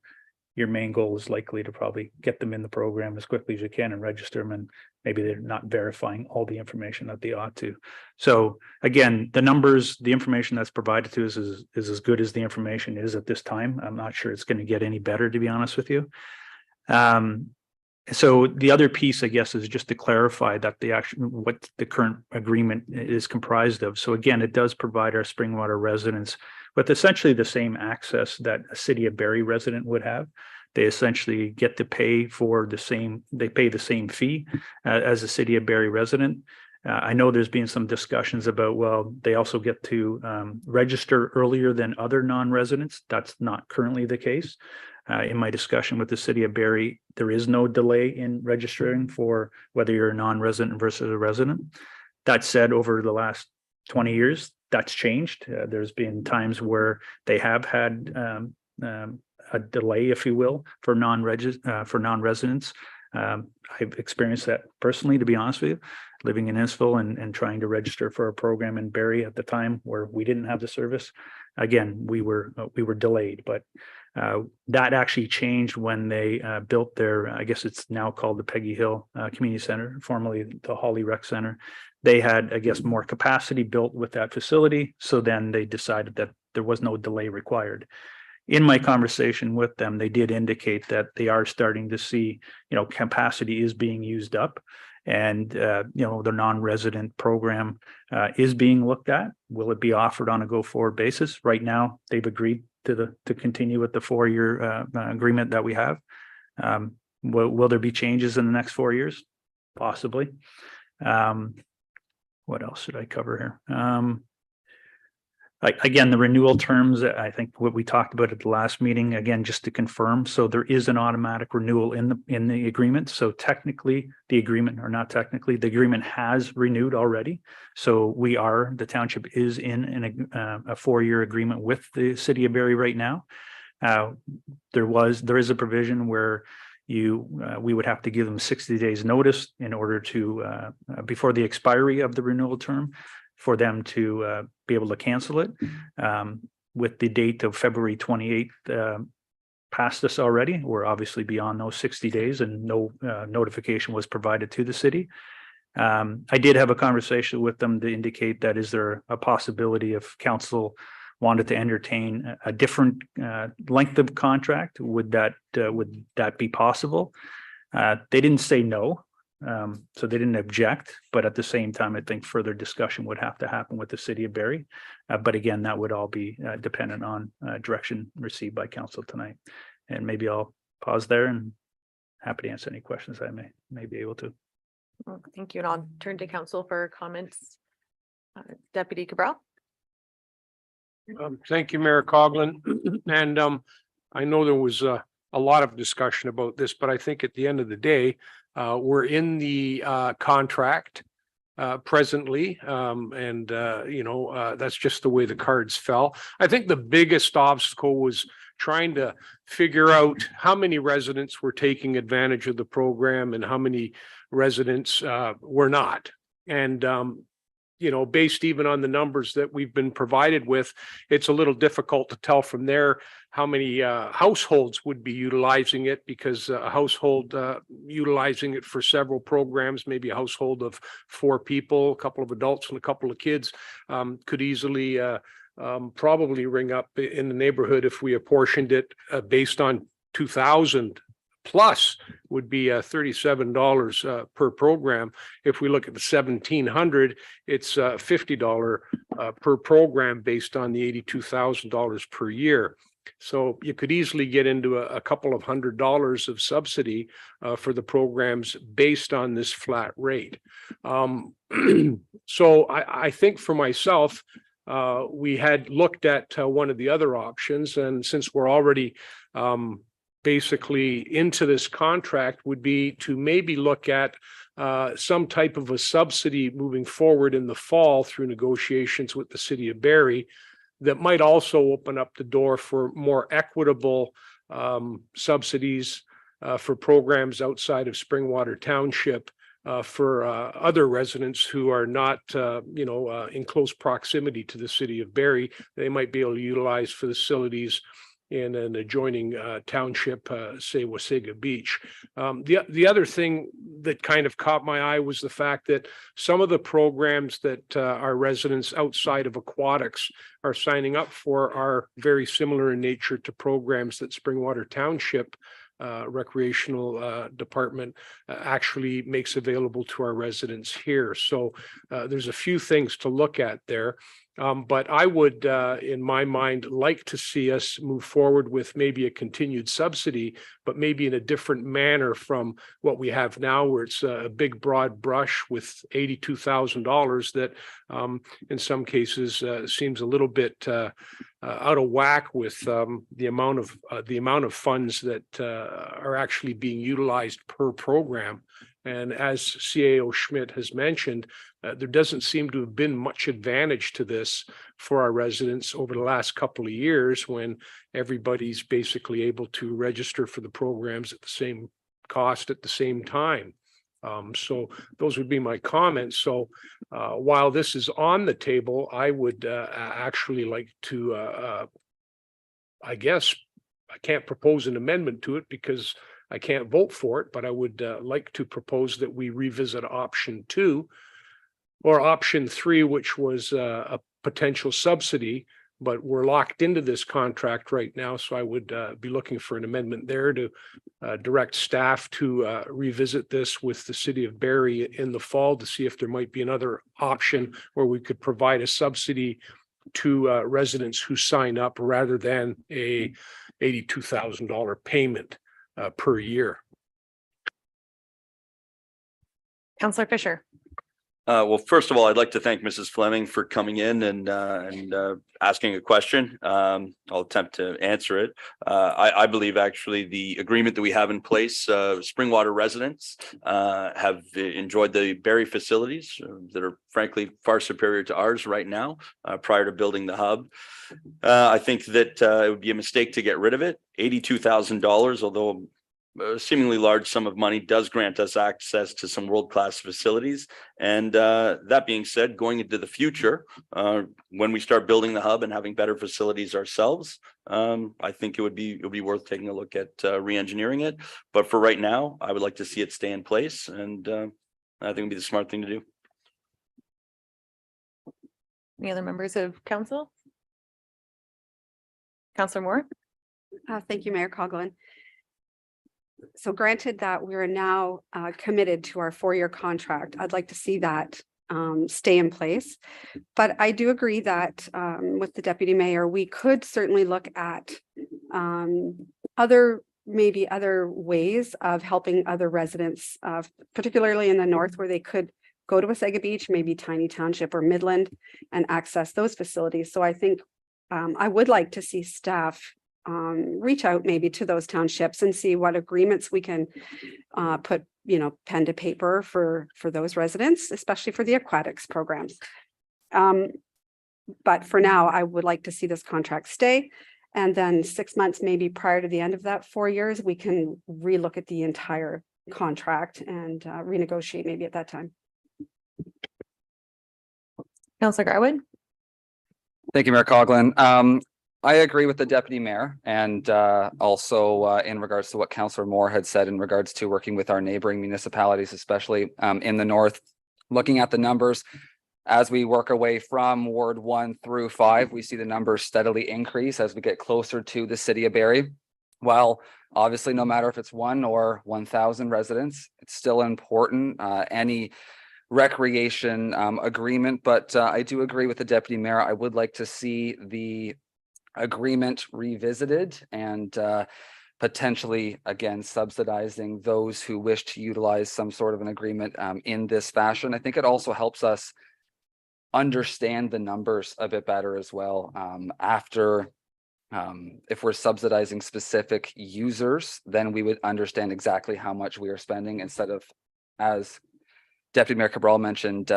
your main goal is likely to probably get them in the program as quickly as you can and register them, and maybe they're not verifying all the information that they ought to. So again, the numbers, the information that's provided to us is as good as the information is at this time. I'm not sure it's going to get any better, to be honest with you. So the other piece, I guess, is just to clarify that what the current agreement is comprised of. So again, it does provide our Springwater residents with essentially the same access that a city of Barrie resident would have. They essentially get to pay they pay the same fee as a city of Barrie resident. I know there's been some discussions about, well, they also get to register earlier than other non-residents. That's not currently the case. In my discussion with the city of Barrie, there is no delay in registering for whether you're a non-resident versus a resident. That said, over the last 20 years, that's changed. There's been times where they have had a delay, if you will, for non-residents. I've experienced that personally, to be honest with you, living in Innisfil and trying to register for a program in Barrie at the time where we didn't have the service. Again, we were delayed, but that actually changed when they built their, I guess it's now called the Peggy Hill Community Center, formerly the Holly Rec Center. They had, I guess, more capacity built with that facility. So then they decided that there was no delay required. In my conversation with them, they did indicate that they are starting to see, capacity is being used up, and the non-resident program is being looked at. Will it be offered on a go-forward basis? Right now, they've agreed to continue with the 4-year agreement that we have. Will there be changes in the next 4 years? Possibly. What else should I cover here? Again, the renewal terms, I think what we talked about at the last meeting, again, just to confirm. So there is an automatic renewal in the agreement. So technically the agreement, or not technically, the agreement has renewed already. So the township is in a 4-year agreement with the city of Barrie right now. There is a provision where we would have to give them 60 days notice in order to, before the expiry of the renewal term, for them to be able to cancel it. With the date of February 28th past us already, we're obviously beyond those 60 days and no notification was provided to the city. I did have a conversation with them to indicate that is there a possibility if council wanted to entertain a different length of contract, would that be possible? They didn't say no. So they didn't object, but at the same time, I think further discussion would have to happen with the city of Barrie. But again, that would all be dependent on direction received by council tonight. And maybe I'll pause there and happy to answer any questions I may be able to. Well, thank you. And I'll turn to council for comments. Deputy Cabral. Thank you, Mayor Coughlin. And I know there was a lot of discussion about this, but I think at the end of the day, we're in the contract presently. That's just the way the cards fell. I think the biggest obstacle was trying to figure out how many residents were taking advantage of the program and how many residents were not. And based even on the numbers that we've been provided with, it's a little difficult to tell from there how many households would be utilizing it, because a household utilizing it for several programs, maybe a household of 4 people, a couple of adults and a couple of kids, could easily probably ring up in the neighborhood if we apportioned it based on 2,000 plus would be $37 per program. If we look at the 1,700, it's $50 per program based on the $82,000 per year. So you could easily get into a couple of $100s of subsidy for the programs based on this flat rate. So I think for myself, we had looked at one of the other options, and since we're already basically into this contract, would be to maybe look at some type of a subsidy moving forward in the fall through negotiations with the city of Barrie that might also open up the door for more equitable subsidies for programs outside of Springwater Township for other residents who are not, in close proximity to the city of Barrie. They might be able to utilize facilities in an adjoining township, say Wasaga Beach. The other thing that kind of caught my eye was the fact that some of the programs that our residents outside of aquatics are signing up for are very similar in nature to programs that Springwater Township recreational department actually makes available to our residents here. So there's a few things to look at there. But I would, in my mind, like to see us move forward with maybe a continued subsidy, but maybe in a different manner from what we have now, where it's a big broad brush with $82,000 that in some cases seems a little bit out of whack with the amount of funds that are actually being utilized per program. And as CAO Schmidt has mentioned, there doesn't seem to have been much advantage to this for our residents over the last couple of years, when everybody's basically able to register for the programs at the same cost at the same time. So those would be my comments. So while this is on the table, I would actually like to, I guess I can't propose an amendment to it because I can't vote for it, but I would like to propose that we revisit option 2 or option 3, which was a potential subsidy, but we're locked into this contract right now. So I would be looking for an amendment there to direct staff to revisit this with the city of Barrie in the fall to see if there might be another option where we could provide a subsidy to residents who sign up rather than a $82,000 payment per year. Councillor Fisher. Well, first of all, I'd like to thank Mrs. Fleming for coming in and asking a question. I'll attempt to answer it. I believe actually the agreement that we have in place, Springwater residents have enjoyed the Barrie facilities that are frankly far superior to ours right now prior to building the hub. I think that it would be a mistake to get rid of it. $82,000, although a seemingly large sum of money, does grant us access to some world-class facilities. And that being said, going into the future, when we start building the hub and having better facilities ourselves, I think it would be worth taking a look at re-engineering it. But for right now, I would like to see it stay in place, and I think it'd be the smart thing to do. Any other members of council? Councillor Moore. Thank you, Mayor Coughlin. So granted that we're now committed to our 4-year contract, I'd like to see that stay in place. But I do agree that with the deputy mayor, we could certainly look at other ways of helping other residents, particularly in the north, where they could go to Wasaga Beach, maybe Tiny Township or Midland, and access those facilities. So I think I would like to see staff reach out maybe to those townships and see what agreements we can put, pen to paper for those residents, especially for the aquatics programs. But for now, I would like to see this contract stay. And then 6 months, maybe prior to the end of that 4 years, we can relook at the entire contract and renegotiate maybe at that time. Councillor Garwood. Thank you, Mayor Coughlin. I agree with the deputy mayor and also in regards to what Councillor Moore had said in regards to working with our neighboring municipalities, especially in the north, looking at the numbers. As we work our way from Ward 1 through 5, we see the numbers steadily increase as we get closer to the city of Barrie. While obviously, no matter if it's 1 or 1,000 residents, it's still important, any recreation agreement. But I do agree with the deputy mayor. I would like to see the agreement revisited and potentially, again, subsidizing those who wish to utilize some sort of an agreement in this fashion. I think it also helps us understand the numbers a bit better as well. If we're subsidizing specific users, then we would understand exactly how much we are spending instead of, as Deputy Mayor Cabral mentioned,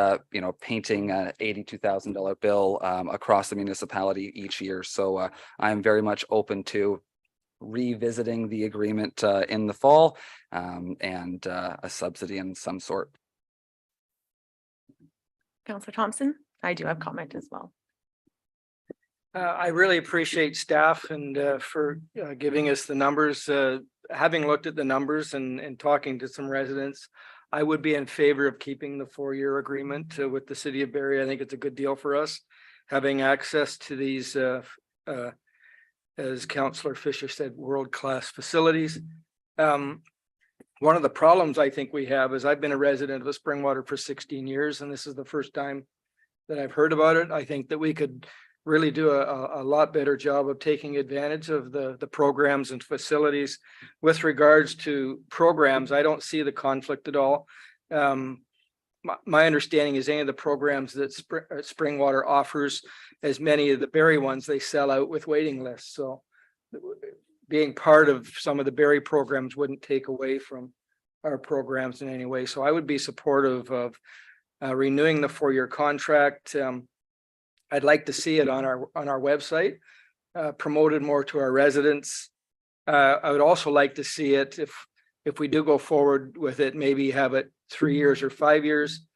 painting a $82,000 bill across the municipality each year. So I'm very much open to revisiting the agreement in the fall and a subsidy in some sort. Councillor Thompson. I do have comment as well. I really appreciate staff and for giving us the numbers. Having looked at the numbers and talking to some residents, I would be in favor of keeping the 4-year agreement with the city of Barrie. I think it's a good deal for us, having access to these, as Councillor Fisher said, world-class facilities. One of the problems I think we have is I've been a resident of Springwater for 16 years, and this is the first time that I've heard about it. I think that we could really do a lot better job of taking advantage of the programs and facilities. With regards to programs, I don't see the conflict at all. My understanding is any of the programs that Springwater offers, as many of the Barrie ones, they sell out with waiting lists. So being part of some of the Barrie programs wouldn't take away from our programs in any way. So I would be supportive of renewing the 4-year contract. I'd like to see it on our website, promoted more to our residents. I would also like to see it, if we do go forward with it, maybe have it 3 years or 5 years,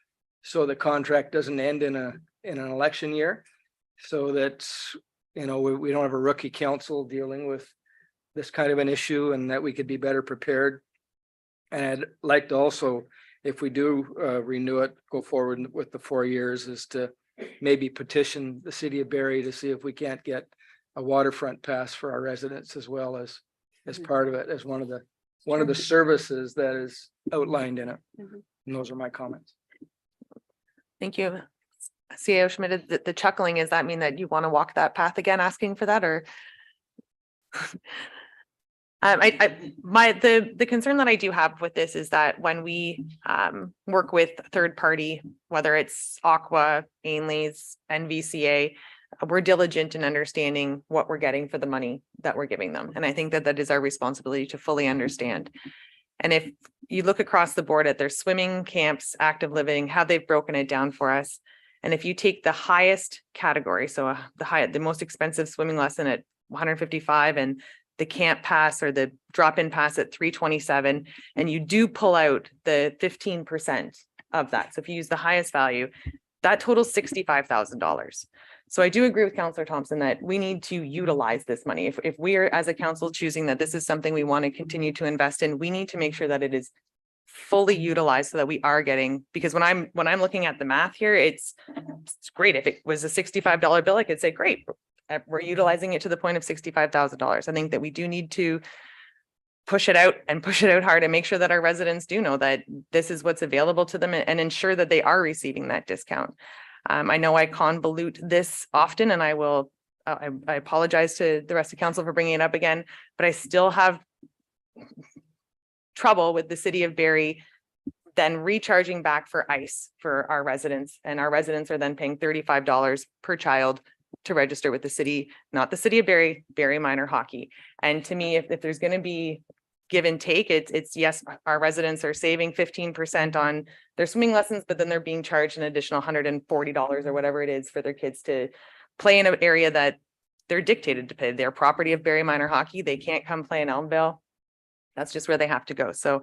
so the contract doesn't end in an election year, so that we don't have a rookie council dealing with this kind of an issue, and that we could be better prepared. And I'd like to also, if we do renew it, go forward with the 4 years, is to maybe petition the city of Barrie to see if we can't get a waterfront pass for our residents as well as part of it, as one of the services that is outlined in it. And those are my comments. Thank you. CAO Schmidt, the chuckling, does that mean that you want to walk that path again, asking for that, or? The concern that I do have with this is that when we work with third party, whether it's Aqua, Ainley's, NVCA, we're diligent in understanding what we're getting for the money that we're giving them. And I think that is our responsibility to fully understand. And if you look across the board at their swimming camps, active living, how they've broken it down for us. And if you take the highest category, so the most expensive swimming lesson at $155 and the camp pass or the drop-in pass at $327, and you do pull out the 15% of that. So if you use the highest value, that totals $65,000. So I do agree with Councillor Thompson that we need to utilize this money. If we are, as a council, choosing that this is something we want to continue to invest in, we need to make sure that it is fully utilized so that we are getting, because when I'm looking at the math here, it's great. If it was a $65 bill, I could say, great, we're utilizing it to the point of $65,000. I think that we do need to push it out and push it out hard and make sure that our residents do know that this is what's available to them and ensure that they are receiving that discount. I know I convolute this often, and I apologize to the rest of council for bringing it up again, but I still have trouble with the city of Barrie then recharging back for ice for our residents, and our residents are then paying $35 per child to register with the city, not the city of Barrie, Barrie Minor Hockey. And to me, if there's going to be give and take, it's yes, our residents are saving 15% on their swimming lessons, but then they're being charged an additional $140 or whatever it is for their kids to play in an area that they're dictated to play. Their property of Barrie Minor Hockey. They can't come play in Elmvale. That's just where they have to go. So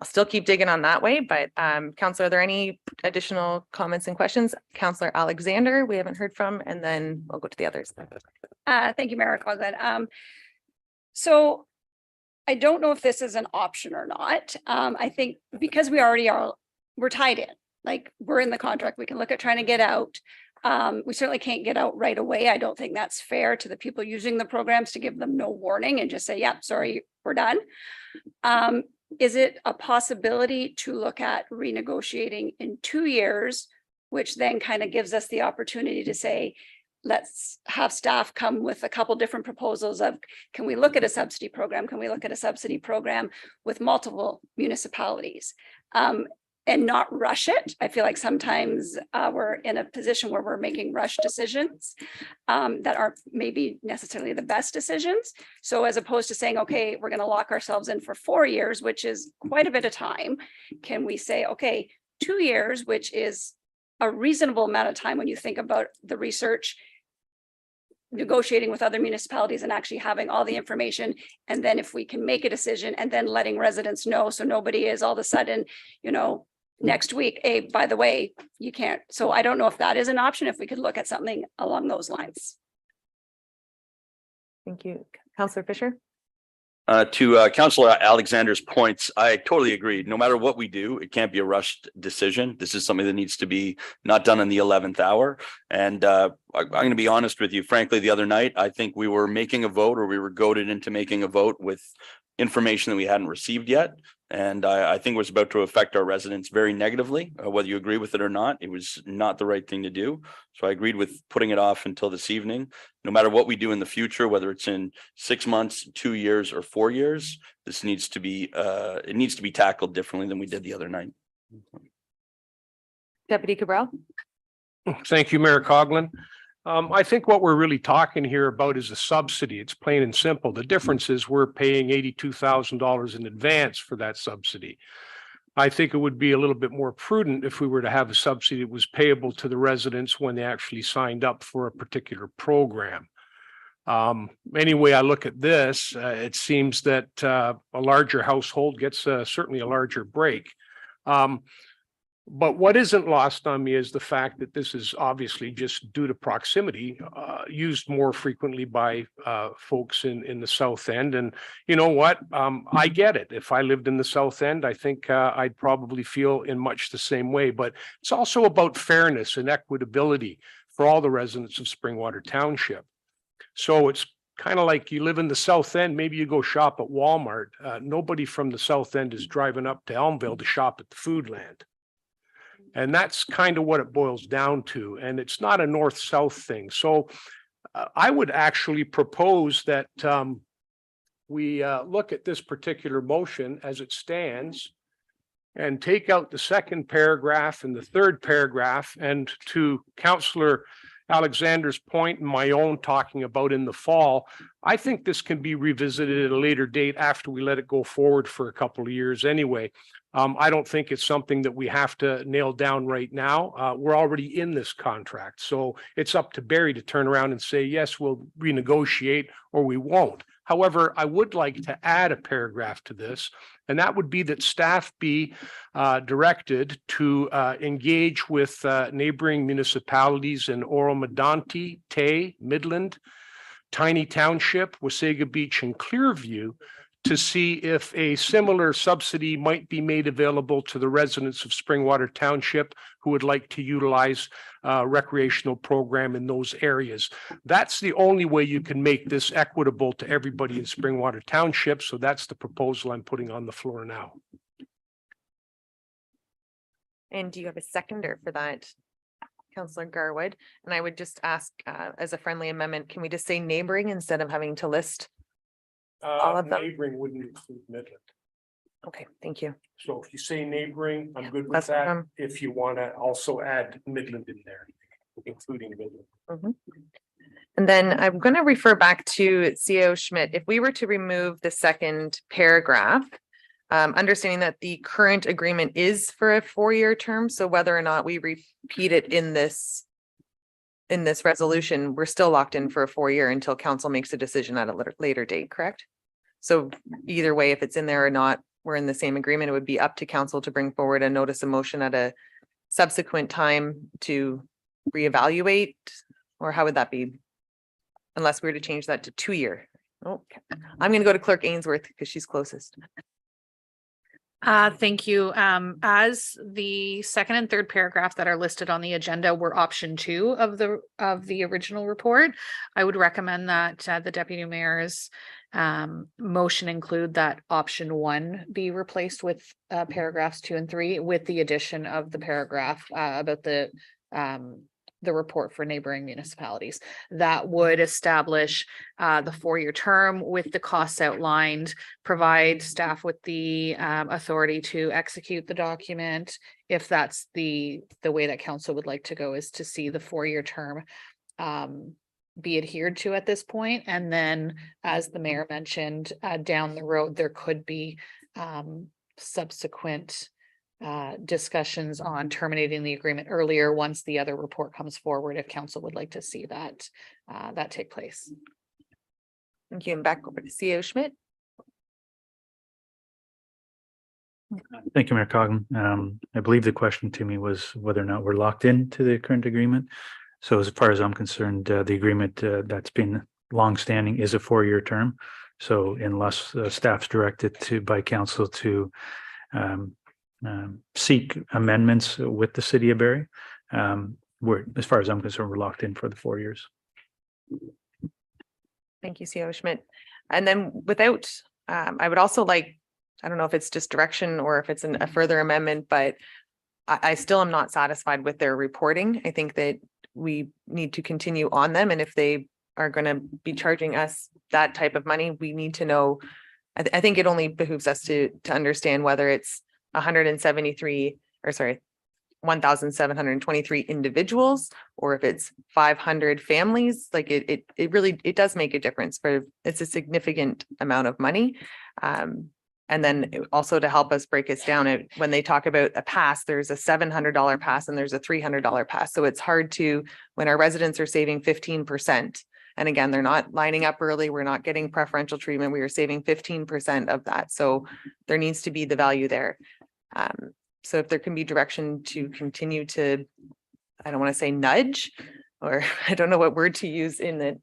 I'll still keep digging on that way, but Councillor, are there any additional comments and questions? Councillor Alexander, we haven't heard from, and then I'll go to the others. Thank you, Mayor Coughlin. So I don't know if this is an option or not. I think because we already are, we're tied in, like we're in the contract, we can look at trying to get out. We certainly can't get out right away. I don't think that's fair to the people using the programs to give them no warning and just say, yeah, sorry, we're done. Is it a possibility to look at renegotiating in 2 years, which then kind of gives us the opportunity to say, let's have staff come with a couple different proposals of, can we look at a subsidy program? Can we look at a subsidy program with multiple municipalities? And not rush it. I feel like sometimes we're in a position where we're making rush decisions that aren't maybe necessarily the best decisions. So as opposed to saying, okay, we're going to lock ourselves in for 4 years, which is quite a bit of time, can we say, okay, 2 years, which is a reasonable amount of time when you think about the research, negotiating with other municipalities and actually having all the information. And then if we can make a decision and then letting residents know, so nobody is all of a sudden, you know, next week, hey, by the way, you can't. So I don't know if that is an option, if we could look at something along those lines. Thank you. Councillor Fisher. To Councillor Alexander's points, I totally agree. No matter what we do, it can't be a rushed decision. This is something that needs to be not done in the 11th hour. And I'm going to be honest with you, frankly, the other night, I think we were making a vote, or we were goaded into making a vote with information that we hadn't received yet. And I think it was about to affect our residents very negatively, whether you agree with it or not. It was not the right thing to do. So I agreed with putting it off until this evening. No matter what we do in the future, whether it's in 6 months, 2 years, or 4 years, this needs to be it needs to be tackled differently than we did the other night. Deputy Cabral. Thank you, Mayor Coughlin. I think what we're really talking here about is a subsidy. It's plain and simple. The difference is we're paying $82,000 in advance for that subsidy. I think it would be a little bit more prudent if we were to have a subsidy that was payable to the residents when they actually signed up for a particular program. Anyway, I look at this, it seems that a larger household gets certainly a larger break. But what isn't lost on me is the fact that this is obviously just due to proximity, used more frequently by folks in the South End. And you know what? I get it. If I lived in the South End, I think I'd probably feel in much the same way. But it's also about fairness and equitability for all the residents of Springwater Township. So it's kind of like you live in the South End, maybe you go shop at Walmart. Nobody from the South End is driving up to Elmvale to shop at the Foodland. And that's kind of what it boils down to. And it's not a north-south thing. So I would actually propose that we look at this particular motion as it stands and take out the second paragraph and the third paragraph. And to Councillor Alexander's point and my own talking about in the fall, I think this can be revisited at a later date after we let it go forward for a couple of years anyway. I don't think it's something that we have to nail down right now. We're already in this contract. So it's up to Barrie to turn around and say, yes, we'll renegotiate or we won't. However, I would like to add a paragraph to this, and that would be that staff be directed to engage with neighboring municipalities in Oro-Medonte, Tay, Midland, Tiny Township, Wasaga Beach, and Clearview to see if a similar subsidy might be made available to the residents of Springwater Township who would like to utilize a recreational program in those areas. That's the only way you can make this equitable to everybody in Springwater Township. So that's the proposal I'm putting on the floor now. And do you have a seconder for that, Councillor Garwood? And I would just ask as a friendly amendment, can we just say neighboring instead of having to list all of them? Neighboring wouldn't include Midland. Okay, thank you. So if you say neighboring, I'm good with That's what that. If you want to also add Midland in there, including Midland. And then I'm going to refer back to CO Schmidt. If we were to remove the second paragraph, understanding that the current agreement is for a 4-year term, so whether or not we repeat it in this resolution, we're still locked in for a 4-year until council makes a decision at a later date, correct? So either way, if it's in there or not, we're in the same agreement. It would be up to council to bring forward a notice of motion at a subsequent time to reevaluate, or how would that be? Unless we were to change that to 2-year. Okay, I'm going to go to Clerk Ainsworth because she's closest. Thank you. As the second and third paragraph that are listed on the agenda were option 2 of the original report, I would recommend that the deputy mayor's motion include that option 1 be replaced with paragraphs 2 and 3 with the addition of the paragraph about the report for neighboring municipalities. That would establish the 4-year term with the costs outlined, provide staff with the authority to execute the document. If that's the way that council would like to go, is to see the 4-year term be adhered to at this point. And then, as the mayor mentioned, down the road, there could be subsequent discussions on terminating the agreement earlier once the other report comes forward, if council would like to see that take place. Thank you. And back over to CO Schmidt. Thank you, Mayor Coghlan. I believe the question to me was whether or not we're locked into the current agreement. So as far as I'm concerned, the agreement that's been longstanding is a 4-year term. So unless staff's directed by council to seek amendments with the city of Barrie, as far as I'm concerned, we're locked in for the 4 years. Thank you, CO Schmidt. And then without, I would also like, I don't know if it's just direction or if it's a further amendment, but I still am not satisfied with their reporting. I think that we need to continue on them. And if they are going to be charging us that type of money, we need to know. I think it only behooves us to understand whether it's 1,723 individuals, or if it's 500 families. Like it really does make a difference. It's a significant amount of money. And then also to help us break this down, when they talk about a pass, there's a $700 pass and there's a $300 pass. So it's hard to, when our residents are saving 15%, and again, they're not lining up early, we're not getting preferential treatment, we are saving 15% of that. So there needs to be the value there. So if there can be direction to continue to, I don't want to say nudge, or I don't know what word to use in the,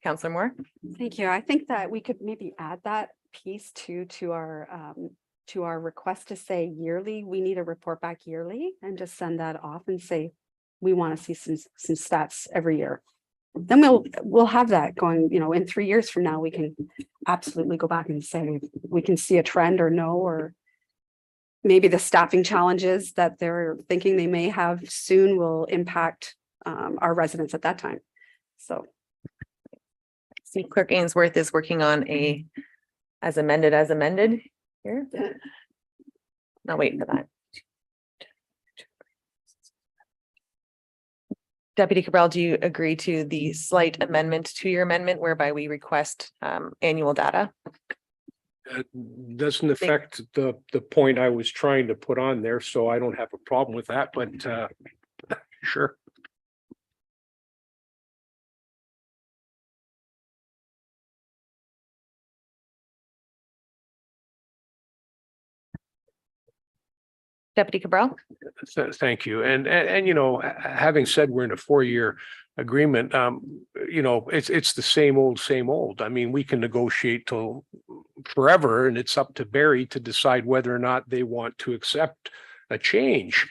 Councillor Moore. Thank you. I think that we could maybe add that piece to our request to say yearly, we need a report back yearly, and just send that off and say, we want to see some stats every year. Then we'll have that going, in 3 years from now, we can absolutely go back and say, we can see a trend or no, or maybe the staffing challenges that they're thinking they may have soon will impact our residents at that time. So. See, Clerk Ainsworth is working on a as amended here. Now wait for that. Deputy Cabral, do you agree to the slight amendment to your amendment whereby we request annual data? It doesn't affect the point I was trying to put on there, so I don't have a problem with that, but sure. Deputy Cabral. Thank you. And having said we're in a 4-year agreement, it's the same old. I mean, we can negotiate till forever, and it's up to Barrie to decide whether or not they want to accept a change.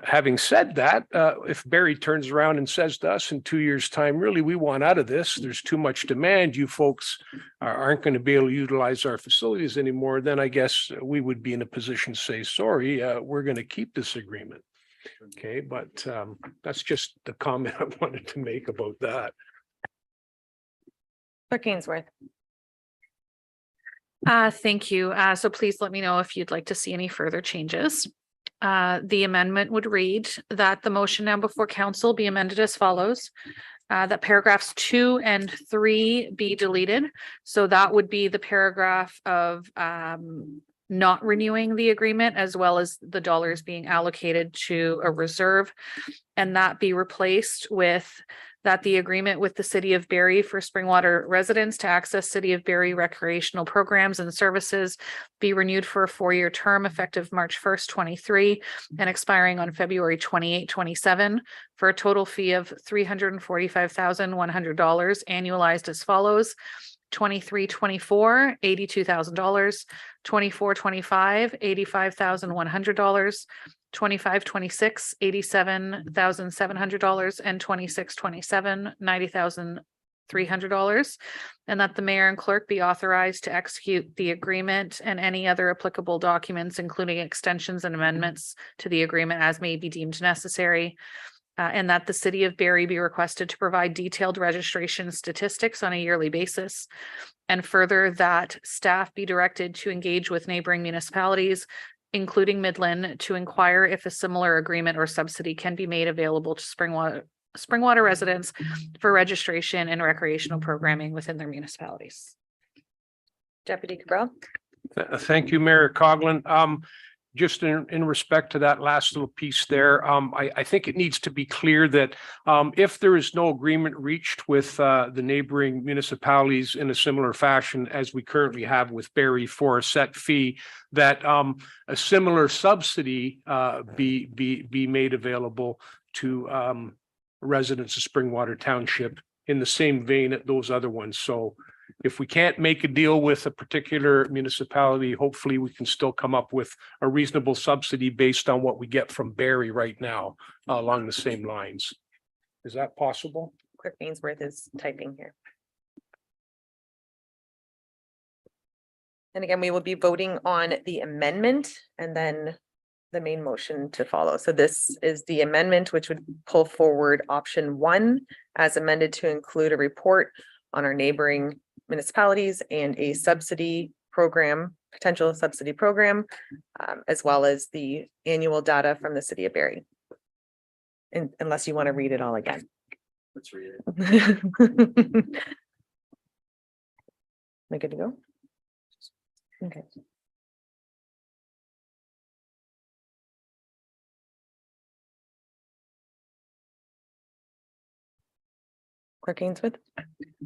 Having said that, if Barrie turns around and says to us in 2 years' time, really, we want out of this, there's too much demand, you folks aren't going to be able to utilize our facilities anymore, then I guess we would be in a position to say, sorry, we're going to keep this agreement. Okay, but that's just the comment I wanted to make about that. Clerk Ainsworth. Thank you. So please let me know if you'd like to see any further changes. The amendment would read that the motion now before council be amended as follows. that paragraphs 2 and 3 be deleted. So that would be the paragraph of not renewing the agreement, as well as the dollars being allocated to a reserve, and that be replaced with that the agreement with the city of Barrie for Springwater residents to access city of Barrie recreational programs and services be renewed for a 4-year term effective March 1st, 23 and expiring on February 28, 27 for a total fee of $345,100 annualized as follows: 23-24, $82,000, 24-25, $85,100, 25-26, $87,700, and 26-27, $90,300. And that the mayor and clerk be authorized to execute the agreement and any other applicable documents, including extensions and amendments to the agreement as may be deemed necessary. And that the city of Barrie be requested to provide detailed registration statistics on a yearly basis. And further, that staff be directed to engage with neighboring municipalities, including Midland, to inquire if a similar agreement or subsidy can be made available to Springwater residents for registration and recreational programming within their municipalities. Deputy Cabral. Thank you, Mayor Coughlin. Just in respect to that last little piece there, I think it needs to be clear that if there is no agreement reached with the neighboring municipalities in a similar fashion as we currently have with Barrie for a set fee, that a similar subsidy be made available to residents of Springwater Township in the same vein as those other ones. So if we can't make a deal with a particular municipality, hopefully we can still come up with a reasonable subsidy based on what we get from Barrie right now along the same lines. Is that possible? Clerk Ainsworth is typing here. And again, we will be voting on the amendment and then the main motion to follow. So this is the amendment, which would pull forward option 1 as amended to include a report on our neighboring municipalities and a subsidy program, potential subsidy program, as well as the annual data from the city of Barrie. And unless you want to read it all again. Let's read it. Am I good to go? Okay. Clerk Ainsworth.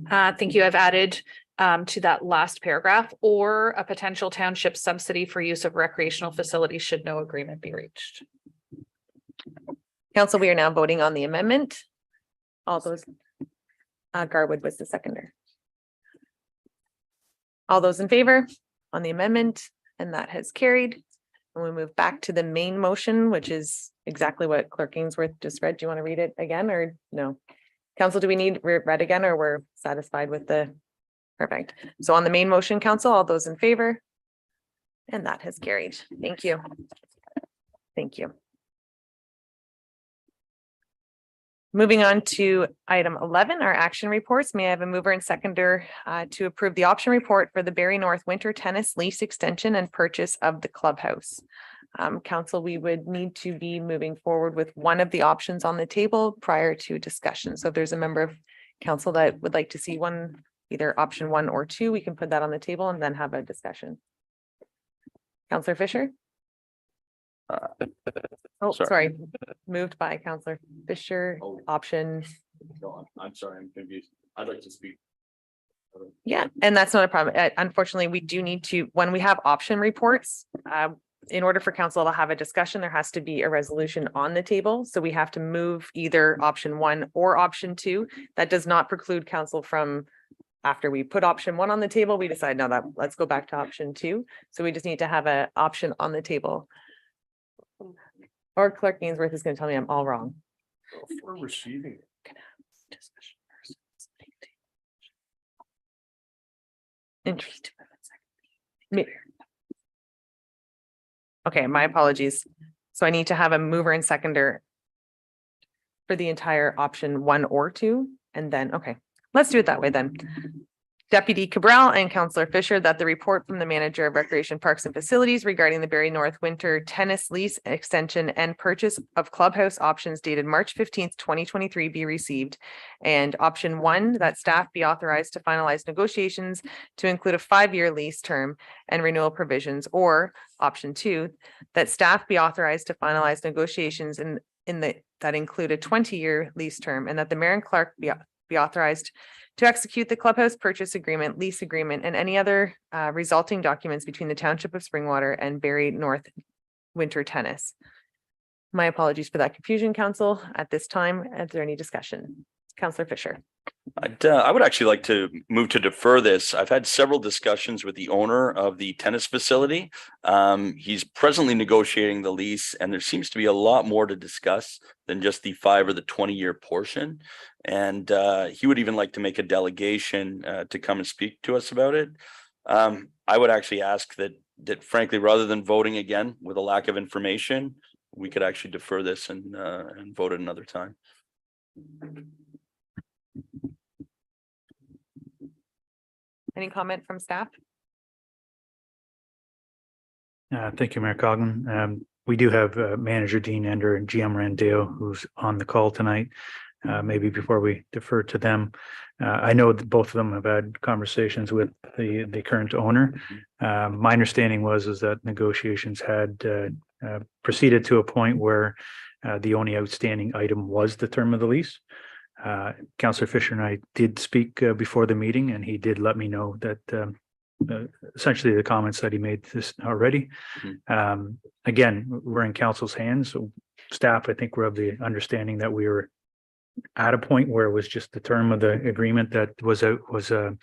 Thank you. I've added to that last paragraph, or a potential township subsidy for use of recreational facilities should no agreement be reached. Council, we are now voting on the amendment. All those, Garwood was the seconder. All those in favor on the amendment, and that has carried. And we move back to the main motion, which is exactly what Clerk Ainsworth just read. Do you want to read it again or no? Council, do we need read again, or we're satisfied with the? Perfect. So on the main motion, council, all those in favor? And that has carried. Thank you. Thank you. Moving on to item 11, our action reports. May I have a mover and seconder to approve the option report for the Barrie North Winter Tennis lease extension and purchase of the clubhouse. Council, we would need to be moving forward with one of the options on the table prior to discussion. So if there's a member of council that would like to see one, either option 1 or 2, we can put that on the table and then have a discussion. Councillor Fisher. Oh, sorry. Moved by Councillor Fisher. Option. I'm sorry, I'm confused. I'd like to speak. Yeah, and that's not a problem. Unfortunately, we do need to, when we have option reports, in order for council to have a discussion, there has to be a resolution on the table. So we have to move either option 1 or option 2. That does not preclude council from, after we put option 1 on the table, we decide, no, that let's go back to option 2. So we just need to have an option on the table. Or Clerk Ainsworth is going to tell me I'm all wrong. We're receiving it. Interesting. Okay, my apologies. So I need to have a mover and seconder for the entire option 1 or 2, and then, okay, let's do it that way then. Deputy Cabral and Counselor Fisher that the report from the manager of Recreation Parks and Facilities regarding the Barrie North Winter Tennis Lease Extension and Purchase of Clubhouse Options dated March 15th, 2023 be received. And option 1, that staff be authorized to finalize negotiations to include a 5-year lease term and renewal provisions, or option 2, that staff be authorized to finalize negotiations that include a 20-year lease term, and that the mayor and clerk be authorized to execute the clubhouse purchase agreement, lease agreement, and any other resulting documents between the Township of Springwater and Barrie North Winter Tennis. My apologies for that confusion, Council. At this time, is there any discussion? Councillor Fisher. I would actually like to move to defer this. I've had several discussions with the owner of the tennis facility. He's presently negotiating the lease, and there seems to be a lot more to discuss than just the 5 or the 20-year portion. And he would even like to make a delegation to come and speak to us about it. I would actually ask that frankly, rather than voting again with a lack of information, we could actually defer this and vote at another time. Any comment from staff? Thank you, Mayor Coughlin. We do have Manager Dean Ender and GM Randale who's on the call tonight. Maybe before we defer to them, I know that both of them have had conversations with the current owner. My understanding is that negotiations had proceeded to a point where the only outstanding item was the term of the lease. Councillor Fisher and I did speak before the meeting, and he did let me know that essentially the comments that he made this already. Again, we're in council's hands. So staff, I think, were of the understanding that we were at a point where it was just the term of the agreement that was the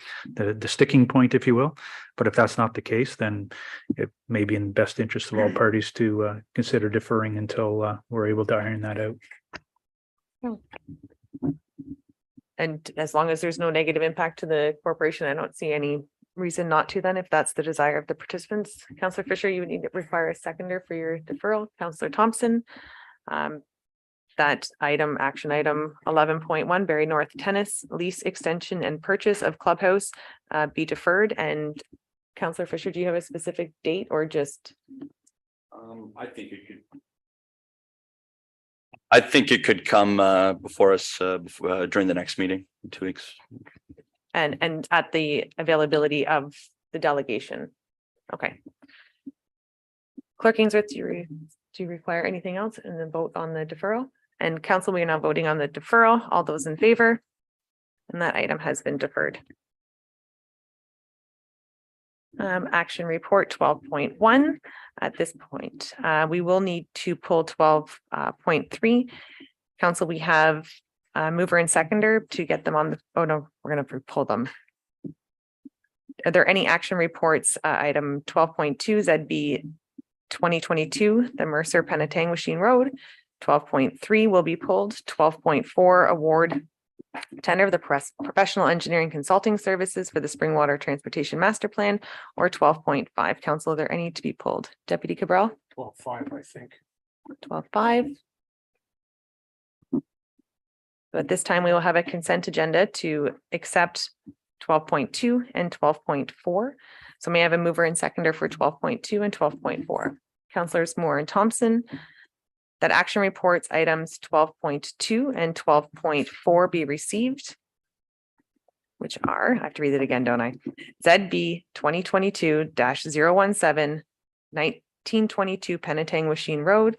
sticking point, if you will. But if that's not the case, then it may be in the best interest of all parties to consider deferring until we're able to iron that out. And as long as there's no negative impact to the corporation, I don't see any reason not to then, if that's the desire of the participants. Councillor Fisher, you would need to require a seconder for your deferral. Councillor Thompson. That item, action item 11.1, Barrie North Tennis Lease Extension and Purchase of Clubhouse be deferred. And Councillor Fisher, do you have a specific date or just? I think it could come before us during the next meeting in 2 weeks. And at the availability of the delegation. Okay. Clerk Ainsworth, do you require anything else in the vote on the deferral? And council, we are now voting on the deferral. All those in favor? And that item has been deferred. Action report 12.1. At this point, we will need to pull 12.3. Council, we have mover and seconder to get them on the, oh no, we're going to pull them. Are there any action reports? Item 12.2 ZB 2022, the Mercer Penetang Machine Road. 12.3 will be pulled. 12.4 award tender of the professional engineering consulting services for the Springwater Transportation Master Plan, or 12.5. Council, are there any to be pulled? Deputy Cabral? 12.5, I think. 12.5. So at this time, we will have a consent agenda to accept 12.2 and 12.4. So may I have a mover and seconder for 12.2 and 12.4? Councillors Moore and Thompson. That action reports items 12.2 and 12.4 be received, which are, I have to read it again, don't I? ZB 2022-017 1922 Penetang Machine Road,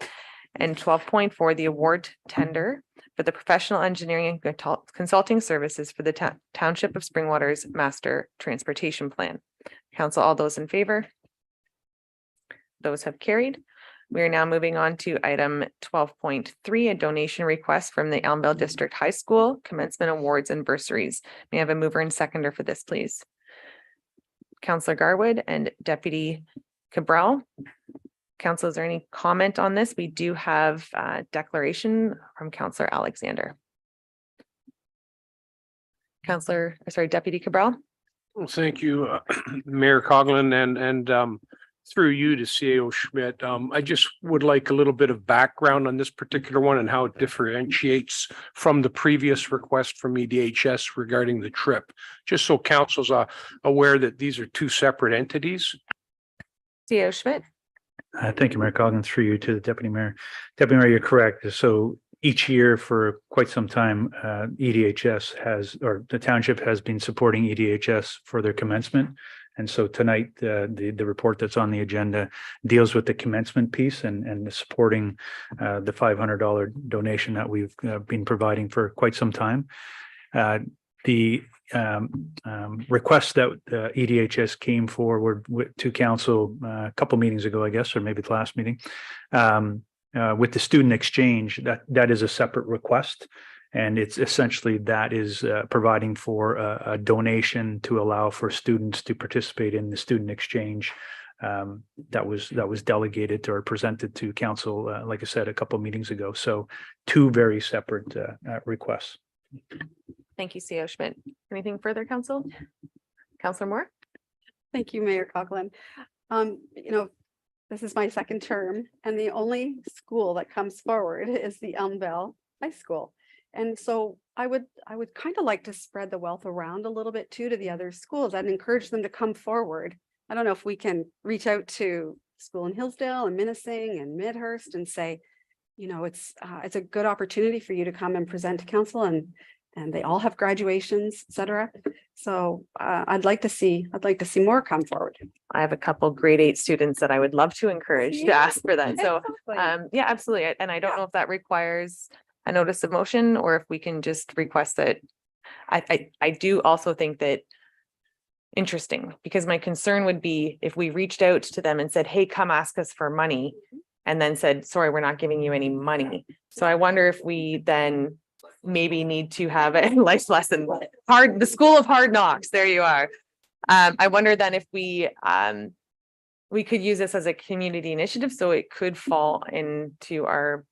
and 12.4, the award tender for the professional engineering and consulting services for the Township of Springwater's Master Transportation Plan. Council, all those in favor? Those have carried. We are now moving on to item 12.3, a donation request from the Elmvale District High School, commencement awards and bursaries. May I have a mover and seconder for this, please? Councillor Garwood and Deputy Cabral. Council, is there any comment on this? We do have a declaration from Councillor Alexander. Deputy Cabral. Well, thank you, Mayor Coughlin and through you to CAO Schmidt, I just would like a little bit of background on this particular one and how it differentiates from the previous request from EDHS regarding the trip, just so council's aware that these are two separate entities. CEO Schmidt. Thank you, Mayor Coggin, through you to the Deputy Mayor. Deputy Mayor, you're correct. So each year for quite some time, EDHS has, or the township has been supporting EDHS for their commencement. And so tonight, the report that's on the agenda deals with the commencement piece and supporting the $500 donation that we've been providing for quite some time. The request that EDHS came forward to council a couple meetings ago, I guess, or maybe the last meeting, with the student exchange, that is a separate request. And it's essentially that is providing for a donation to allow for students to participate in the student exchange that was delegated or presented to council, like I said, a couple of meetings ago. So two very separate requests. Thank you, CEO Schmidt. Anything further, Council? Councillor Moore? Thank you, Mayor Coughlin. This is my second term, and the only school that comes forward is the Elmvale High School. And so I would kind of like to spread the wealth around a little bit too to the other schools and encourage them to come forward. I don't know if we can reach out to school in Hillsdale and Minising and Midhurst and say, it's a good opportunity for you to come and present to council, and they all have graduations, et cetera. So I'd like to see more come forward. I have a couple grade 8 students that I would love to encourage to ask for that. So yeah, absolutely. And I don't know if that requires a notice of motion or if we can just request that. I do also think that interesting, because my concern would be if we reached out to them and said, hey, come ask us for money, and then said, sorry, we're not giving you any money. So I wonder if we then maybe need to have a life lesson, the school of hard knocks. There you are. I wonder then if we could use this as a community initiative, so it could fall into our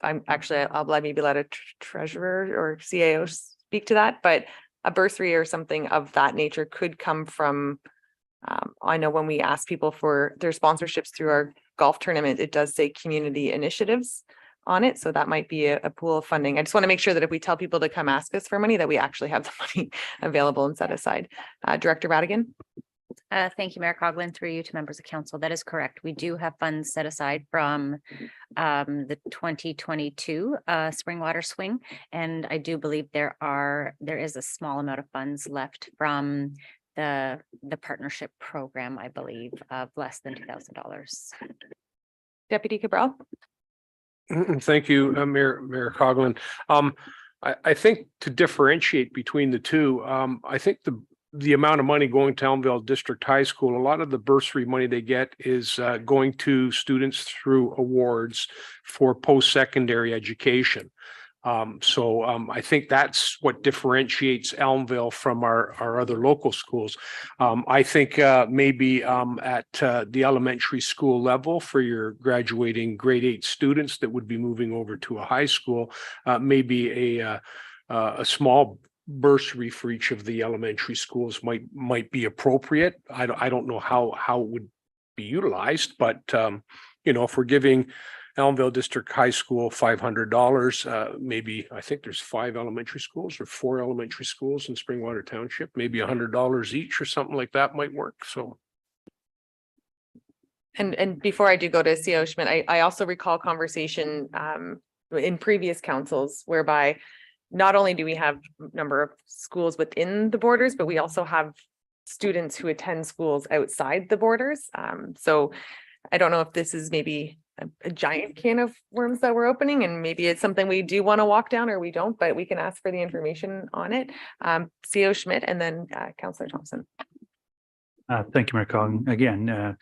I'll maybe let a treasurer or CAO speak to that, but a bursary or something of that nature could come from, I know when we ask people for their sponsorships through our golf tournament, it does say community initiatives on it. So that might be a pool of funding. I just want to make sure that if we tell people to come ask us for money, that we actually have the money available and set aside. Director Radigan. Thank you, Mayor Coughlin, through you to members of council. That is correct. We do have funds set aside from the 2022 spring water swing. And I do believe there is a small amount of funds left from the partnership program, I believe, of less than $2,000. Deputy Cabral. Thank you, Mayor Coughlin. I think to differentiate between the two, I think the amount of money going to Elmvale District High School, a lot of the bursary money they get is going to students through awards for post-secondary education. I think that's what differentiates Elmvale from our other local schools. I think maybe at the elementary school level for your graduating grade 8 students that would be moving over to a high school, maybe a small bursary for each of the elementary schools might be appropriate. I don't know how it would be utilized, but if we're giving Elmvale District High School $500, maybe I think there's 5 elementary schools or 4 elementary schools in Springwater Township, maybe $100 each or something like that might work. So. And before I do go to CEO Schmidt, I also recall conversation in previous councils whereby not only do we have a number of schools within the borders, but we also have students who attend schools outside the borders. So I don't know if this is maybe a giant can of worms that we're opening, and maybe it's something we do want to walk down or we don't, but we can ask for the information on it. CEO Schmidt and then Councillor Thompson. Thank you, Mayor Coggin. Again,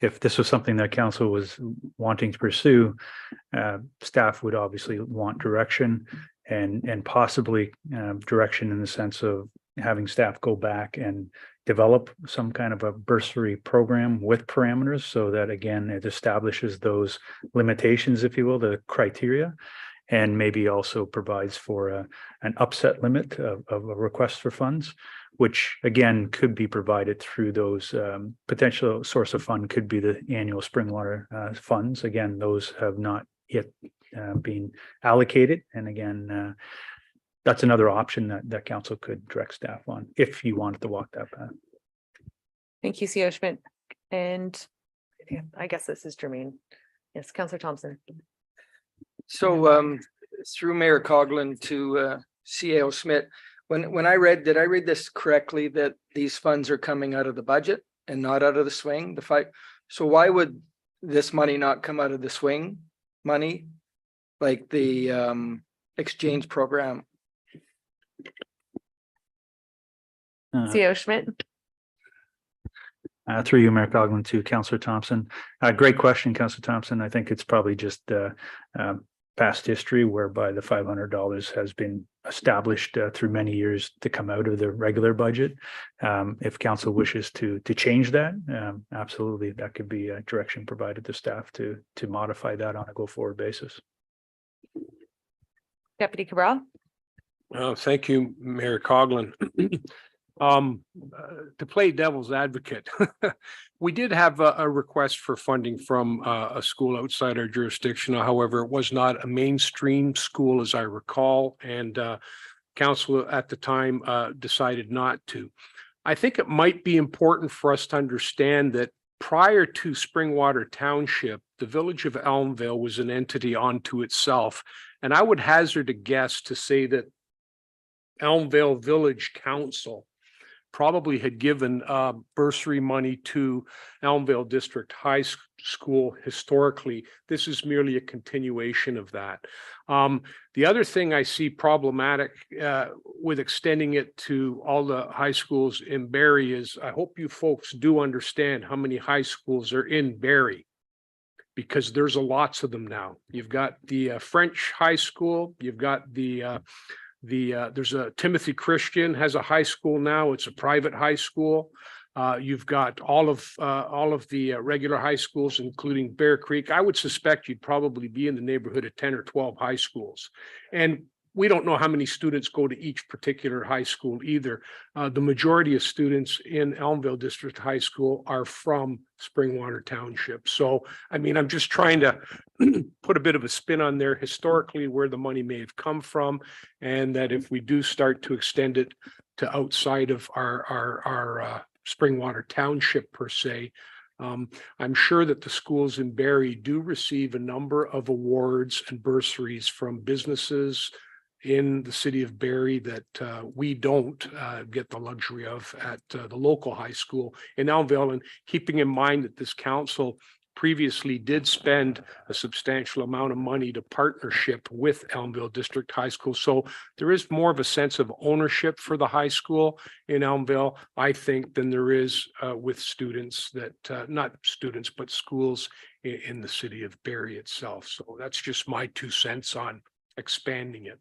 if this was something that council was wanting to pursue, staff would obviously want direction and possibly direction in the sense of having staff go back and develop some kind of a bursary program with parameters so that, again, it establishes those limitations, if you will, the criteria. and maybe also provides for an upset limit of a request for funds, which again could be provided through those potential source of fund could be the annual Springwater funds. Again, those have not yet been allocated, and again, that's another option that council could direct staff on if you wanted to walk that path. Thank you, CEO Schmidt. And yeah, I guess this is germane. Yes, Councillor Thompson. So through Mayor Coughlin to CAO Schmidt, when I read, did I read this correctly, that these funds are coming out of the budget and not out of the swing? So why would this money not come out of the swing money, like the exchange program? CEO Schmidt. Through you, Mayor Coughlin, to Councillor Thompson. Great question, Councillor Thompson. I think it's probably just past history whereby the $500 has been established through many years to come out of the regular budget. If council wishes to change that, absolutely, that could be a direction provided to staff to modify that on a go-forward basis. Deputy Cabral. Thank you, Mayor Coughlin. To play devil's advocate, we did have a request for funding from a school outside our jurisdiction. However, it was not a mainstream school, as I recall, and council at the time decided not to. I think it might be important for us to understand that prior to Springwater Township, the village of Elmvale was an entity unto itself. And I would hazard a guess to say that Elmvale Village Council probably had given bursary money to Elmvale District High School historically. This is merely a continuation of that. The other thing I see problematic with extending it to all the high schools in Barrie is I hope you folks do understand how many high schools are in Barrie, because there's lots of them now. You've got the French High School, you've got there's a Timothy Christian has a high school now. It's a private high school. You've got all of the regular high schools, including Bear Creek. I would suspect you'd probably be in the neighborhood of 10 or 12 high schools. And we don't know how many students go to each particular high school either. The majority of students in Elmvale District High School are from Springwater Township. So, I mean, I'm just trying to put a bit of a spin on there historically where the money may have come from, and that if we do start to extend it to outside of our Springwater Township per se, I'm sure that the schools in Barrie do receive a number of awards and bursaries from businesses in the city of Barrie that we don't get the luxury of at the local high school in Elmvale. And keeping in mind that this council previously did spend a substantial amount of money to partnership with Elmvale District High School. So there is more of a sense of ownership for the high school in Elmvale, I think, than there is with students that, not students, but schools in the city of Barrie itself. So that's just my 2 cents on expanding it.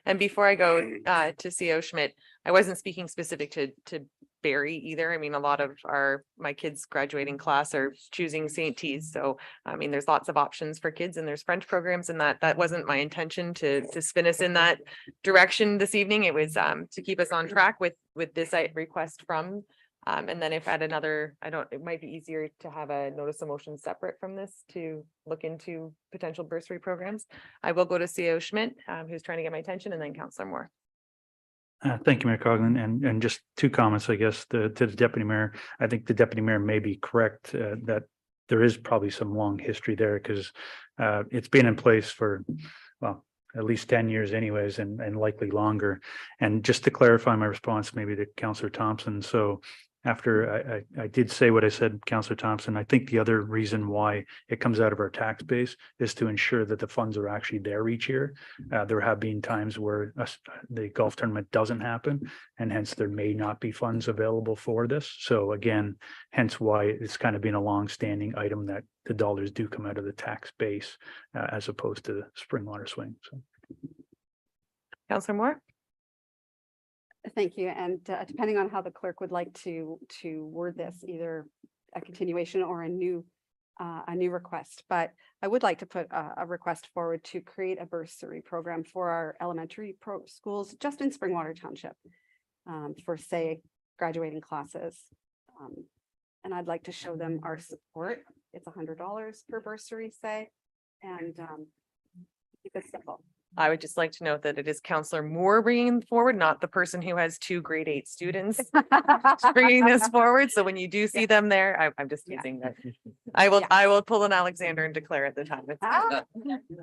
And before I go to CEO Schmidt, I wasn't speaking specific to Barrie either. I mean, a lot of my kids' graduating class are choosing St. T's. So, I mean, there's lots of options for kids and there's French programs, and that wasn't my intention to spin us in that direction this evening. It was to keep us on track with this request from and then if at another, it might be easier to have a notice of motion separate from this to look into potential bursary programs. I will go to CEO Schmidt, who's trying to get my attention, and then Councillor Moore. Thank you, Mayor Coughlin. And just 2 comments, I guess, to the Deputy Mayor. I think the Deputy Mayor may be correct that there is probably some long history there, because it's been in place for, well, at least 10 years anyways, and likely longer. And just to clarify my response maybe to Councillor Thompson. So after I did say what I said, Councillor Thompson, I think the other reason why it comes out of our tax base is to ensure that the funds are actually there each year. There have been times where the golf tournament doesn't happen, and hence there may not be funds available for this. So again, hence why it's kind of been a long-standing item that the dollars do come out of the tax base as opposed to the Springwater swing. So, Councillor Moore. Thank you. And depending on how the clerk would like to word this, either a continuation or a new a new request, but I would like to put a request forward to create a bursary program for our elementary schools just in Springwater Township for, say, graduating classes. And I'd like to show them our support. It's $100 per bursary, say, and keep it simple. I would just like to note that it is Counselor Moore bringing forward, not the person who has 2 grade 8 students bringing this forward. So when you do see them there, I'm just teasing that. I will pull an Alexander and declare at the time. All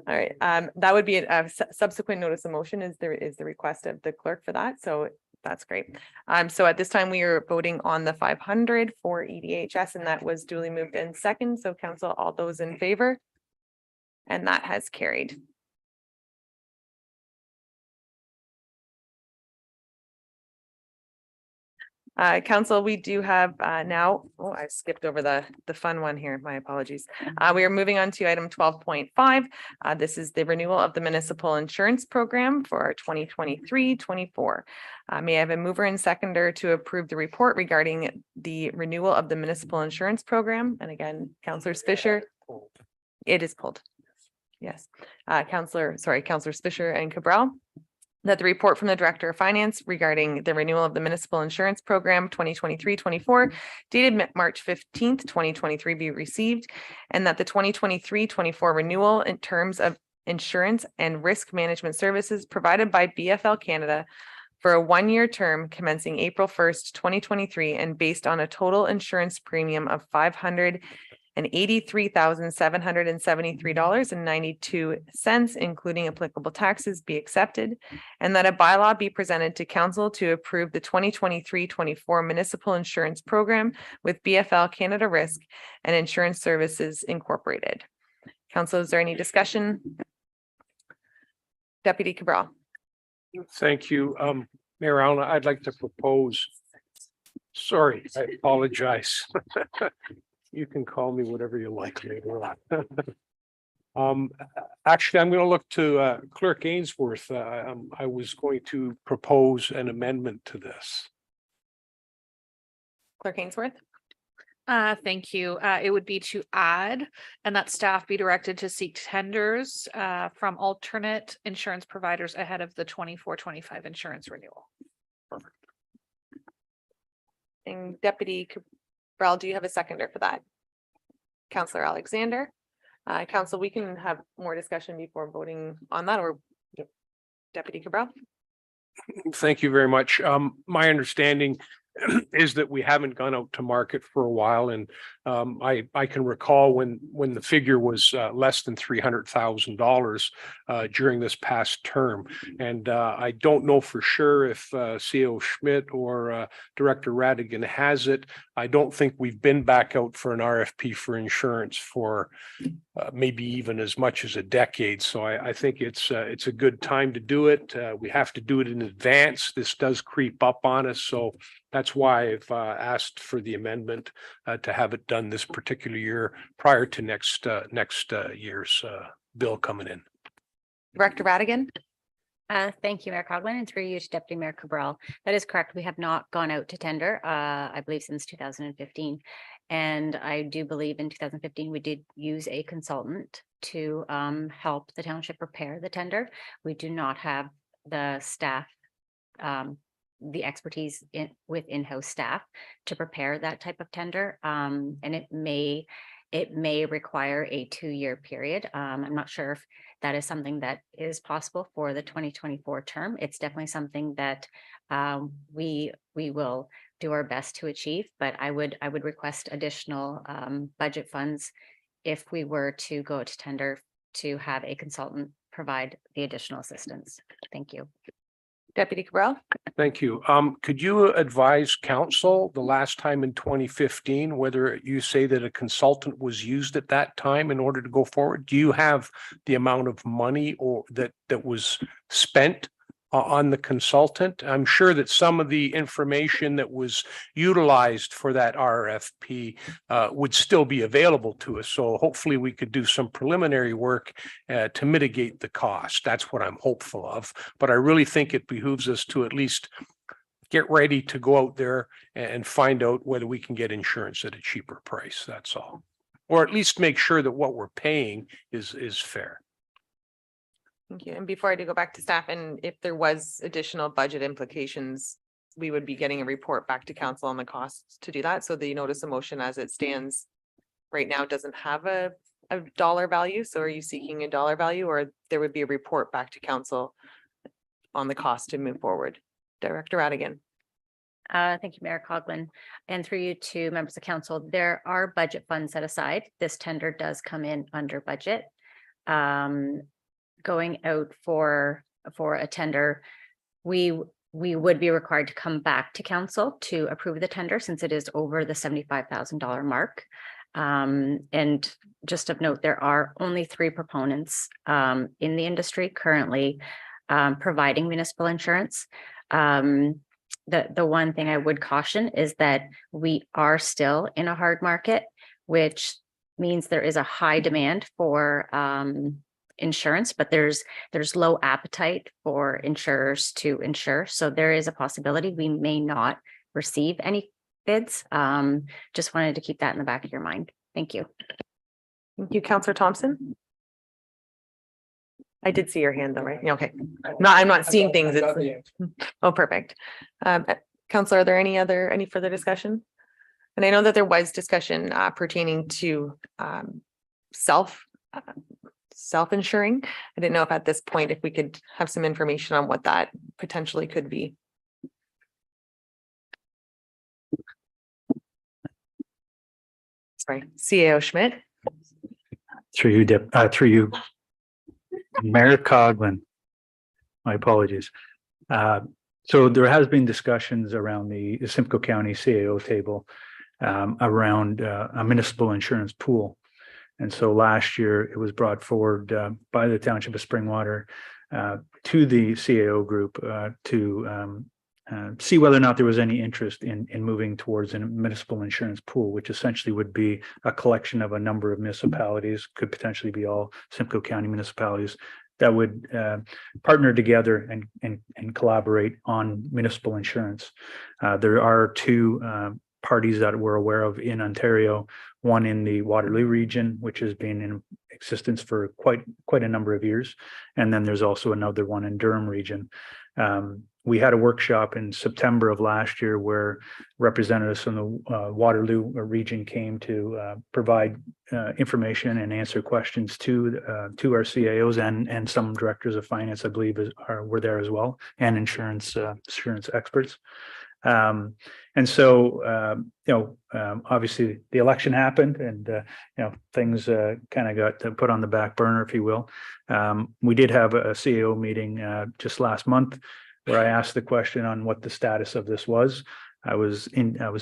right. That would be a subsequent notice of motion is the request of the clerk for that. So that's great. So at this time we are voting on the 500 for EDHS, and that was duly moved in second. So council, all those in favor? And that has carried. Council, we do have now, I skipped over the fun one here. My apologies. We are moving on to item 12.5. This is the renewal of the municipal insurance program for our 2023-24. May I have a mover and seconder to approve the report regarding the renewal of the municipal insurance program? And again, Councillors Fisher. It is pulled. Yes. Councillors Fisher and Cabral. That the report from the Director of Finance regarding the renewal of the municipal insurance program 2023-24 dated March 15th, 2023 be received, and that the 2023-24 renewal in terms of insurance and risk management services provided by BFL Canada for a 1-year term commencing April 1st, 2023, and based on a total insurance premium of $583,773.92, including applicable taxes, be accepted, and that a bylaw be presented to council to approve the 2023-24 municipal insurance program with BFL Canada Risk and Insurance Services Incorporated. Council, is there any discussion? Deputy Cabral. Thank you. Mayor Allen, I'd like to propose. Sorry, I apologize. You can call me whatever you like later on. Actually, I'm going to look to Clerk Ainsworth. I was going to propose an amendment to this. Clerk Ainsworth. Thank you. It would be to add, and that staff be directed to seek tenders from alternate insurance providers ahead of the 24-25 insurance renewal. Perfect. And Deputy Cabral, do you have a seconder for that? Councillor Alexander. Council, we can have more discussion before voting on that, or Deputy Cabral. Thank you very much. My understanding is that we haven't gone out to market for a while, and I can recall when the figure was less than $300,000 during this past term, and I don't know for sure if CO Schmidt or Director Radigan has it. I don't think we've been back out for an RFP for insurance for maybe even as much as a decade. So I think it's a good time to do it. We have to do it in advance. This does creep up on us, so that's why I've asked for the amendment to have it done this particular year prior to next year's bill coming in. Director Radigan. Thank you, Mayor Coughlin, and through you to Deputy Mayor Cabral. That is correct. We have not gone out to tender, I believe, since 2015. And I do believe in 2015, we did use a consultant to help the township prepare the tender. We do not have the staff, the expertise with in-house staff to prepare that type of tender. And it may require a 2-year period. I'm not sure if that is something that is possible for the 2024 term. It's definitely something that we will do our best to achieve, but I would request additional budget funds if we were to go to tender to have a consultant provide the additional assistance. Thank you. Deputy Cabral. Thank you. Could you advise council the last time in 2015, whether you say that a consultant was used at that time in order to go forward? Do you have the amount of money or that was spent on the consultant? I'm sure that some of the information that was utilized for that RFP would still be available to us. So hopefully we could do some preliminary work to mitigate the cost. That's what I'm hopeful of. But I really think it behooves us to at least get ready to go out there and find out whether we can get insurance at a cheaper price. That's all. or at least make sure that what we're paying is fair. Thank you. And before I do go back to staff, and if there was additional budget implications, we would be getting a report back to council on the costs to do that. So the notice of motion as it stands right now doesn't have a dollar value. So are you seeking a dollar value, or there would be a report back to council on the cost to move forward? Director Radigan. Thank you, Mayor Coughlin. And through you to members of council, there are budget funds set aside. This tender does come in under budget. Going out for a tender, we would be required to come back to council to approve the tender since it is over the $75,000 mark. And just of note, there are only 3 proponents in the industry currently providing municipal insurance. The one thing I would caution is that we are still in a hard market, which means there is a high demand for insurance, but there's low appetite for insurers to insure. So there is a possibility we may not receive any bids. Just wanted to keep that in the back of your mind. Thank you. Thank you, Councillor Thompson. I did see your hand though, right? Yeah, okay. No, I'm not seeing things. Oh, perfect. Councillor, are there any further discussion? And I know that there was discussion pertaining to self-insuring. I didn't know if at this point, if we could have some information on what that potentially could be. Sorry, CAO Schmidt. Through you, Mayor Coughlin. My apologies. So there has been discussions around the Simcoe County CAO table around a municipal insurance pool. And so last year it was brought forward by the Township of Springwater to the CAO group to see whether or not there was any interest in moving towards a municipal insurance pool, which essentially would be a collection of a number of municipalities, could potentially be all Simcoe County municipalities, that would partner together and collaborate on municipal insurance. There are 2 parties that we're aware of in Ontario, one in the Waterloo region, which has been in existence for quite a number of years. And then there's also another one in Durham region. We had a workshop in September of last year where representatives from the Waterloo region came to provide information and answer questions to our CAOs and some directors of finance, I believe, were there as well, and insurance experts. And so, obviously the election happened and, things kind of got put on the back burner, if you will. We did have a CAO meeting just last month where I asked the question on what the status of this was. I was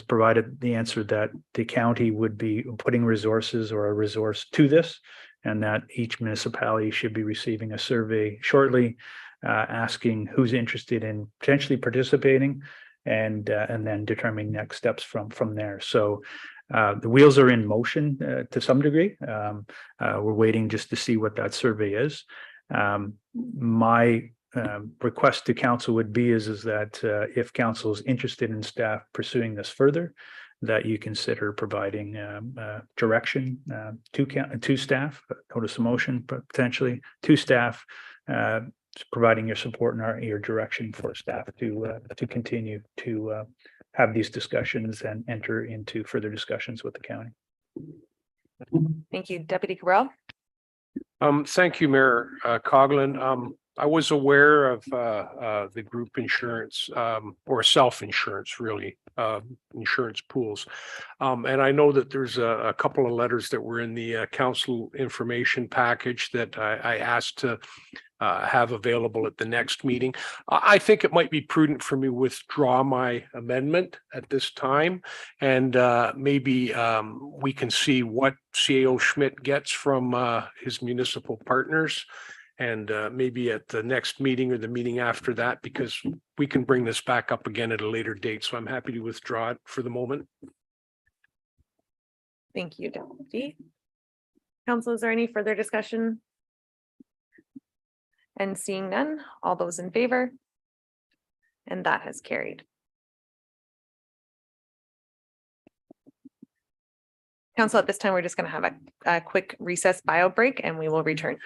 provided the answer that the county would be putting resources or a resource to this, and that each municipality should be receiving a survey shortly, asking who's interested in potentially participating, and then determining next steps from there. So the wheels are in motion to some degree. We're waiting just to see what that survey is. My request to council would be is that if council is interested in staff pursuing this further, that you consider providing direction to staff, notice of motion potentially to staff, providing your support and your direction for staff to continue to have these discussions and enter into further discussions with the county. Thank you, Deputy Cabral. Thank you, Mayor Coughlin. I was aware of the group insurance or self-insurance, really, insurance pools. And I know that there's a couple of letters that were in the council information package that I asked to have available at the next meeting. I think it might be prudent for me to withdraw my amendment at this time, and maybe we can see what CAO Schmidt gets from his municipal partners, and maybe at the next meeting or the meeting after that, because we can bring this back up again at a later date. So I'm happy to withdraw it for the moment. Thank you, Deputy. Council, is there any further discussion? And seeing none, all those in favor? And that has carried. Council, at this time, we're just going to have a quick recess bio break and we will return.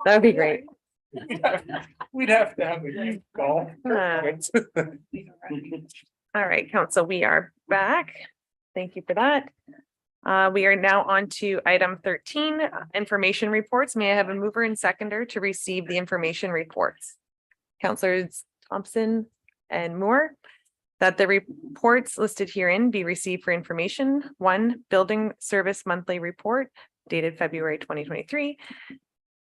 That'd be great. We'd have to have a youth golf. All right, council, we are back. Thank you for that. We are now on to item 13, information reports. May I have a mover and seconder to receive the information reports? Councilors Thompson and Moore, that the reports listed herein be received for information. 1, building service monthly report dated February 2023.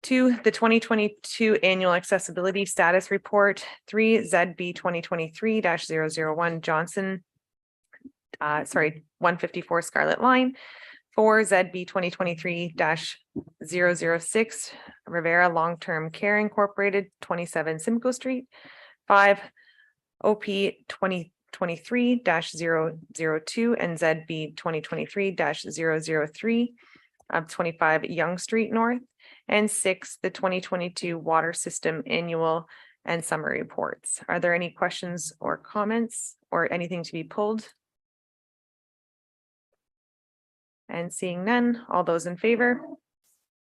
2, the 2022 annual accessibility status report. 3, ZB 2023-001 Johnson 154 Scarlet Line. 4, ZB 2023-006 Rivera Long-Term Care Incorporated, 27 Simcoe Street. 5, OP 2023-002 and ZB 2023-003 of 25 Young Street North. And 6, the 2022 Water System Annual and Summary Reports. Are there any questions or comments or anything to be pulled? And seeing none, all those in favor?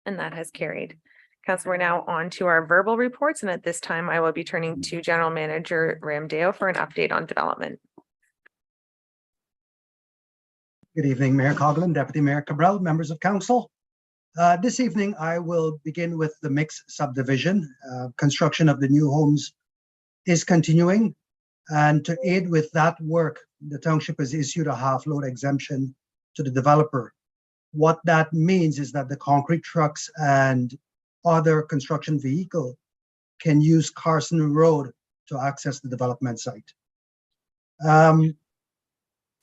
And that has carried. Council, we're now on to our verbal reports, and at this time I will be turning to General Manager Ramdeo for an update on development. Good evening, Mayor Coughlin, Deputy Mayor Cabral, members of council. This evening, I will begin with the mixed subdivision. Construction of the new homes is continuing, and to aid with that work, the township has issued a half-load exemption to the developer. What that means is that the concrete trucks and other construction vehicle can use Carson Road to access the development site.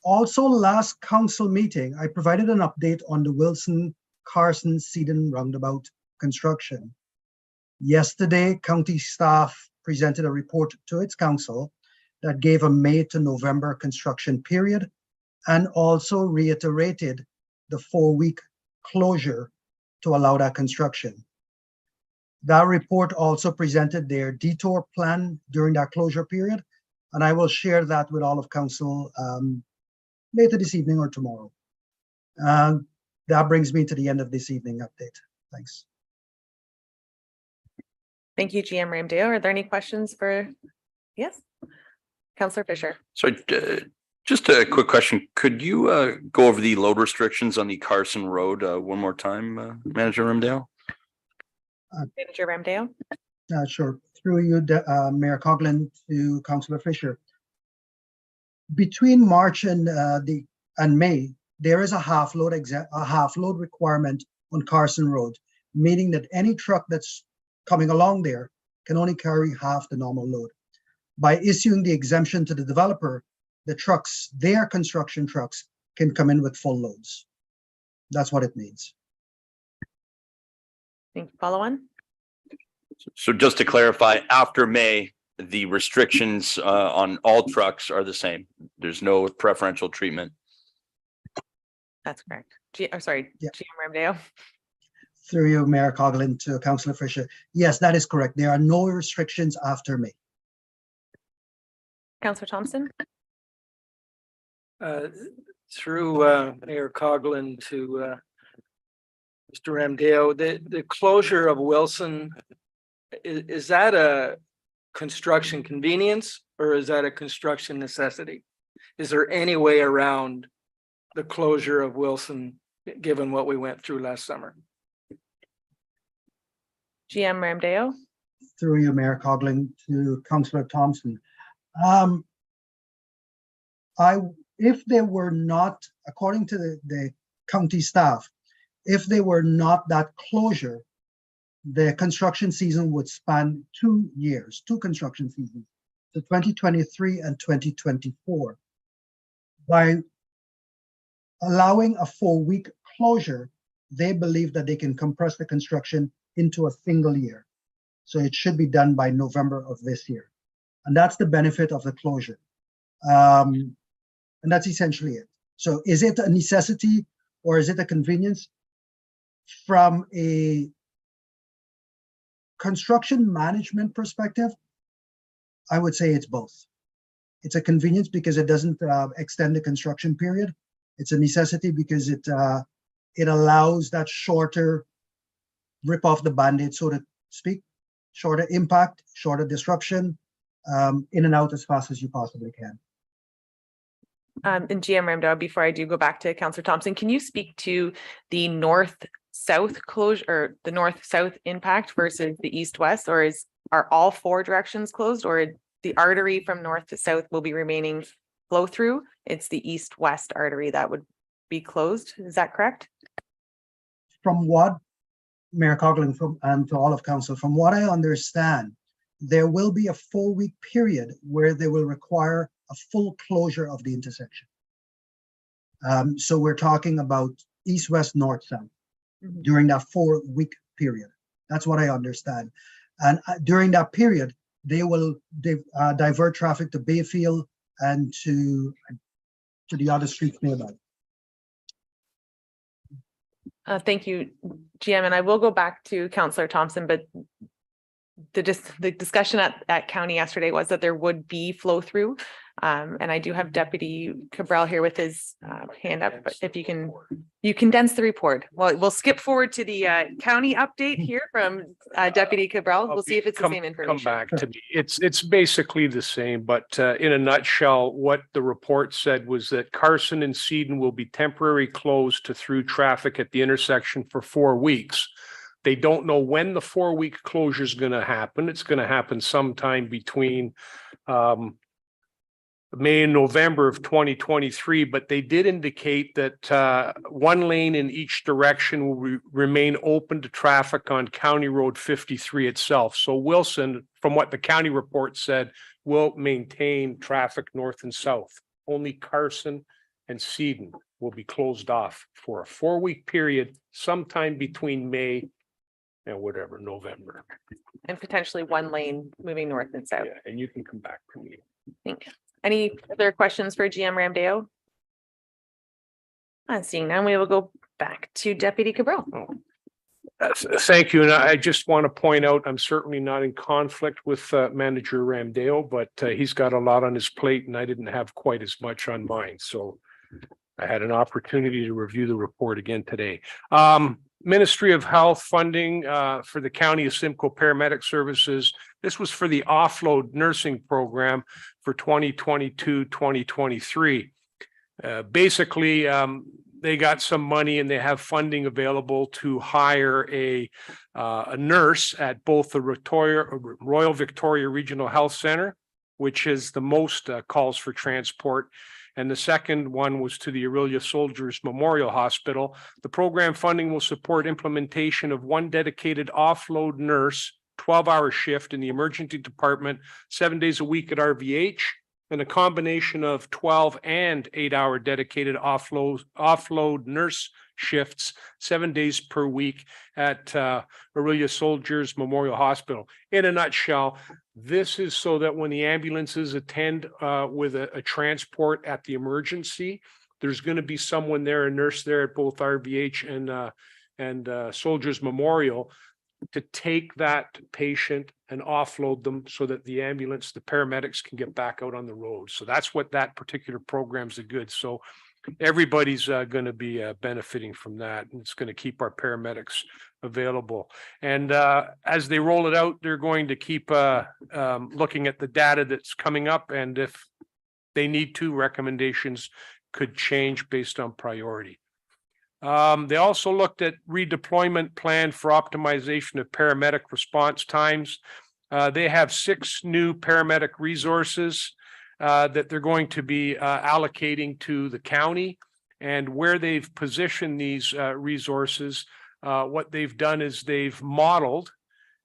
Also, last council meeting, I provided an update on the Wilson Carson Seaton roundabout construction. Yesterday, county staff presented a report to its council that gave a May to November construction period and also reiterated the 4-week closure to allow that construction. That report also presented their detour plan during that closure period, and I will share that with all of council later this evening or tomorrow. That brings me to the end of this evening update. Thanks. Thank you, GM Ramdeo. Are there any questions for, yes? Councillor Fisher. So just a quick question. Could you go over the load restrictions on the Carson Road one more time, Manager Ramdeo? Manager Ramdeo. Sure. Through you, Mayor Coughlin, to Councillor Fisher. Between March and May, there is a half load requirement on Carson Road, meaning that any truck that's coming along there can only carry half the normal load. By issuing the exemption to the developer, the trucks, their construction trucks, can come in with full loads. That's what it means. Thank you. Follow on. So just to clarify, after May, the restrictions on all trucks are the same. There's no preferential treatment. That's correct. GM Ramdeo. Through you, Mayor Coughlin, to Councillor Fisher. Yes, that is correct. There are no restrictions after May. Councillor Thompson. Through Mayor Coughlin to Mr. Ramdeo, the closure of Wilson, is that a construction convenience or is that a construction necessity? Is there any way around the closure of Wilson, given what we went through last summer? GM Ramdeo. Through you, Mayor Coughlin, to Councillor Thompson. If they were not, according to the county staff, if they were not that closure, the construction season would span 2 years, 2 construction seasons, so 2023 and 2024. By allowing a 4-week closure, they believe that they can compress the construction into a single year. So it should be done by November of this year. And that's the benefit of the closure. And that's essentially it. So is it a necessity or is it a convenience? From a construction management perspective, I would say it's both. It's a convenience because it doesn't extend the construction period. It's a necessity because it allows that shorter rip off the Band-Aid, so to speak. Shorter impact, shorter disruption, in and out as fast as you possibly can. And GM Ramdell, before I do go back to Councillor Thompson, can you speak to the north-south closure or the north-south impact versus the east-west, or are all four directions closed, or the artery from north to south will be remaining flow through? It's the east-west artery that would be closed. Is that correct? From what Mayor Coughlin and to all of council, from what I understand, there will be a 4-week period where they will require a full closure of the intersection. So we're talking about east, west, north, south during that 4-week period. That's what I understand. And during that period, they will divert traffic to Bayfield and to the other streets nearby. Thank you, GM, and I will go back to Councillor Thompson, but the discussion at county yesterday was that there would be flow through. And I do have Deputy Cabral here with his hand up, but if you condense the report. Well, we'll skip forward to the county update here from Deputy Cabral. We'll see if it's the same information. Come back to me. It's basically the same, but in a nutshell, what the report said was that Carson and Seaton will be temporarily closed to through traffic at the intersection for 4 weeks. They don't know when the 4-week closure is going to happen. It's going to happen sometime between May and November of 2023, but they did indicate that 1 lane in each direction will remain open to traffic on County Road 53 itself. So Wilson, from what the county report said, will maintain traffic north and south. Only Carson and Seaton will be closed off for a 4-week period sometime between May and whatever, November. And potentially 1 lane moving north and south. Yeah, and you can come back to me. Thank you. Any other questions for GM Ramdeo? Seeing none, we will go back to Deputy Cabral. Thank you. And I just want to point out, I'm certainly not in conflict with Manager Ramdeo, but he's got a lot on his plate and I didn't have quite as much on mine. So I had an opportunity to review the report again today. Ministry of Health funding for the County of Simcoe Paramedic Services. This was for the offload nursing program for 2022-2023. Basically, they got some money and they have funding available to hire a nurse at both the Royal Victoria Regional Health Center, which is the most calls for transport. And the second one was to the Orillia Soldiers Memorial Hospital. The program funding will support implementation of 1 dedicated offload nurse, 12-hour shift in the emergency department, 7 days a week at RVH, and a combination of 12 and 8-hour dedicated offload nurse shifts, 7 days per week at Orillia Soldiers Memorial Hospital. In a nutshell, this is so that when the ambulances attend with a transport at the emergency, there's going to be someone there, a nurse there at both RVH and Soldiers Memorial, to take that patient and offload them so that the ambulance, the paramedics can get back out on the road. So that's what that particular program's a good. So everybody's going to be benefiting from that. And it's going to keep our paramedics available. And as they roll it out, they're going to keep looking at the data that's coming up. And if they need to, recommendations could change based on priority. They also looked at redeployment plan for optimization of paramedic response times. They have 6 new paramedic resources that they're going to be allocating to the county. And where they've positioned these resources, what they've done is they've modeled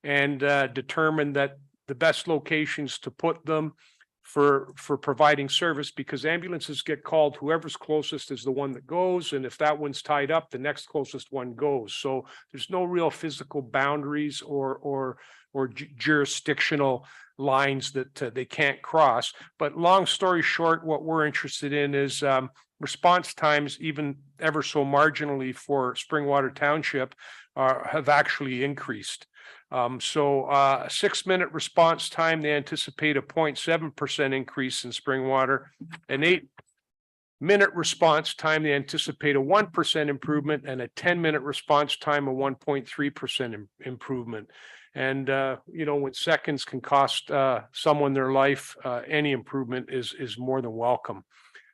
and determined that the best locations to put them for providing service, because ambulances get called, whoever's closest is the one that goes. And if that one's tied up, the next closest one goes. So there's no real physical boundaries or jurisdictional lines that they can't cross. But long story short, what we're interested in is response times, even ever so marginally for Springwater Township, have actually increased. So a 6-minute response time, they anticipate a 0.7% increase in Springwater, an minute response time, they anticipate a 1% improvement, and a 10-minute response time, a 1.3% improvement. And, when seconds can cost someone their life, any improvement is more than welcome.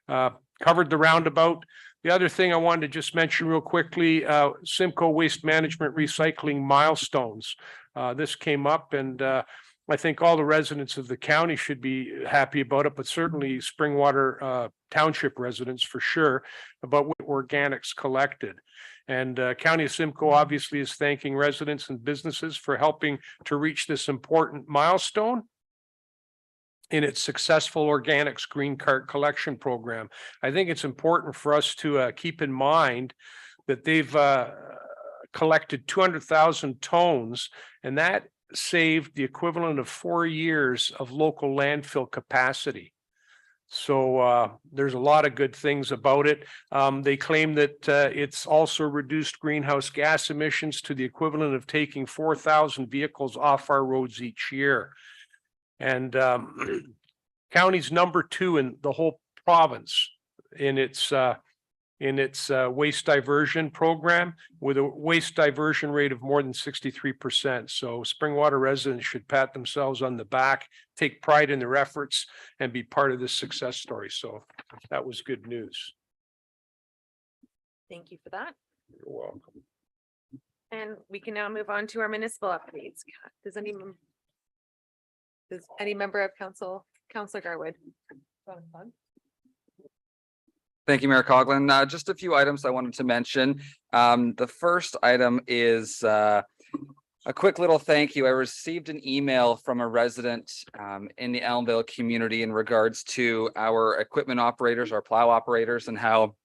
Covered the roundabout. The other thing I wanted to just mention real quickly, Simcoe Waste Management Recycling milestones. This came up, and I think all the residents of the county should be happy about it, but certainly Springwater Township residents for sure, about what organics collected. And County of Simcoe obviously is thanking residents and businesses for helping to reach this important milestone in its successful organics green cart collection program. I think it's important for us to keep in mind that they've collected 200,000 tons, and that saved the equivalent of 4 years of local landfill capacity. So there's a lot of good things about it. They claim that it's also reduced greenhouse gas emissions to the equivalent of taking 4,000 vehicles off our roads each year. And county's number 2 in the whole province in its waste diversion program, with a waste diversion rate of more than 63%. So Springwater residents should pat themselves on the back, take pride in their efforts, and be part of this success story. So that was good news. Thank you for that. You're welcome. And we can now move on to our municipal updates. Does any member of council, Councillor Garwood? Thank you, Mayor Coughlin. Just a few items I wanted to mention. The first item is a quick little thank you. I received an email from a resident in the Elmvale community in regards to our equipment operators, our plow operators, and how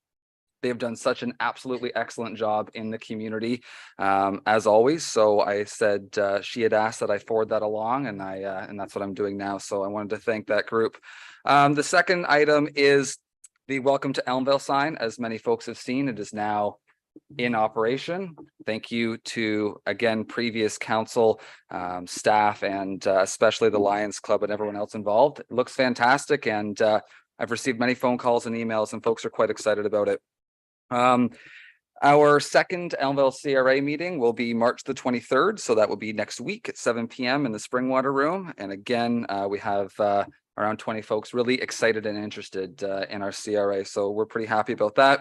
they've done such an absolutely excellent job in the community, as always. So I said she had asked that I forward that along, and and that's what I'm doing now. So I wanted to thank that group. The second item is the Welcome to Elmvale sign. As many folks have seen, it is now in operation. Thank you to, again, previous council staff, and especially the Lions Club and everyone else involved. It looks fantastic, and I've received many phone calls and emails, and folks are quite excited about it. Our second Elmvale CRA meeting will be March the 23rd. So that will be next week at 7 p.m. in the Springwater room. And again, we have around 20 folks really excited and interested in our CRA. So we're pretty happy about that.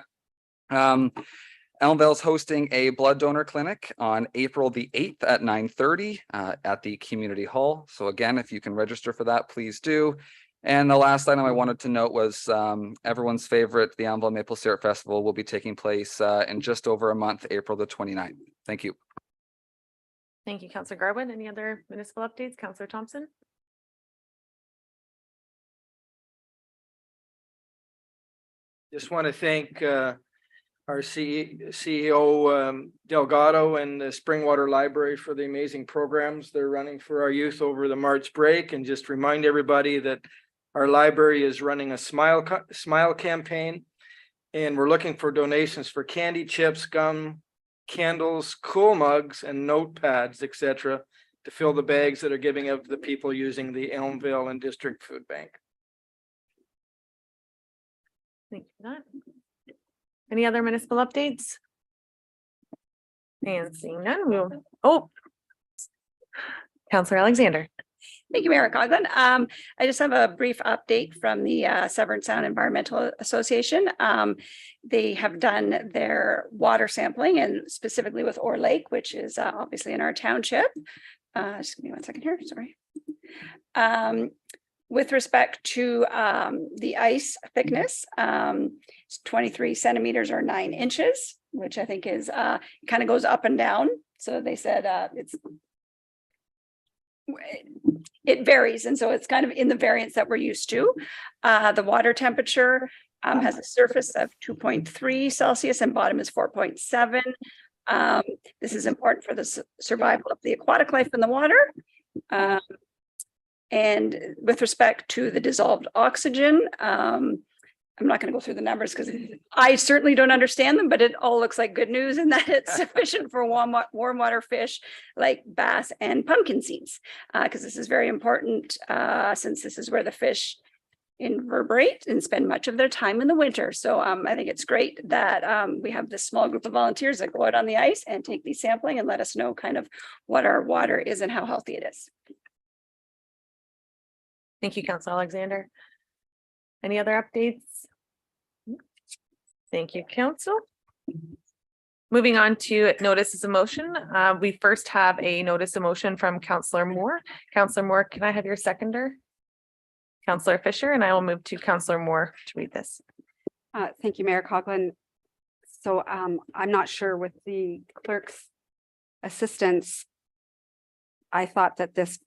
Elmvale's hosting a blood donor clinic on April the 8th at 9:30 at the community hall. So again, if you can register for that, please do. And the last item I wanted to note was everyone's favorite, the Elmvale Maple Syrup Festival, will be taking place in just over a month, April the 29th. Thank you. Thank you, Councillor Garwood. Any other municipal updates? Councillor Thompson? Just want to thank our CEO Delgado and the Springwater Library for the amazing programs they're running for our youth over the March break, and just remind everybody that our library is running a smile campaign, and we're looking for donations for candy, chips, gum, candles, cool mugs, and notepads, etc., to fill the bags that are giving out to the people using the Elmvale and District Food Bank. Thank you for that. Any other municipal updates? And seeing none, we'll, Councillor Alexander. Thank you, Mayor Coughlin. I just have a brief update from the Severn Sound Environmental Association. They have done their water sampling, and specifically with Orr Lake, which is obviously in our township. Just give me 1 second here, sorry. With respect to the ice thickness, it's 23 centimeters or 9 inches, which I think is kind of goes up and down. So they said it varies, and so it's kind of in the variance that we're used to. The water temperature has a surface of 2.3 Celsius and bottom is 4.7. This is important for the survival of the aquatic life in the water. And with respect to the dissolved oxygen, I'm not going to go through the numbers because I certainly don't understand them, but it all looks like good news in that it's sufficient for warm water fish like bass and pumpkin seeds, because this is very important since this is where the fish reverberate and spend much of their time in the winter. So I think it's great that we have this small group of volunteers that go out on the ice and take the sampling and let us know kind of what our water is and how healthy it is. Thank you, Councilor Alexander. Any other updates? Thank you, Council. Moving on to notices of motion. We first have a notice of motion from Councilor Moore. Councilor Moore, can I have your seconder? Councilor Fisher, and I will move to Councilor Moore to read this. Thank you, Mayor Coughlin. So I'm not sure with the clerk's assistance. I thought that this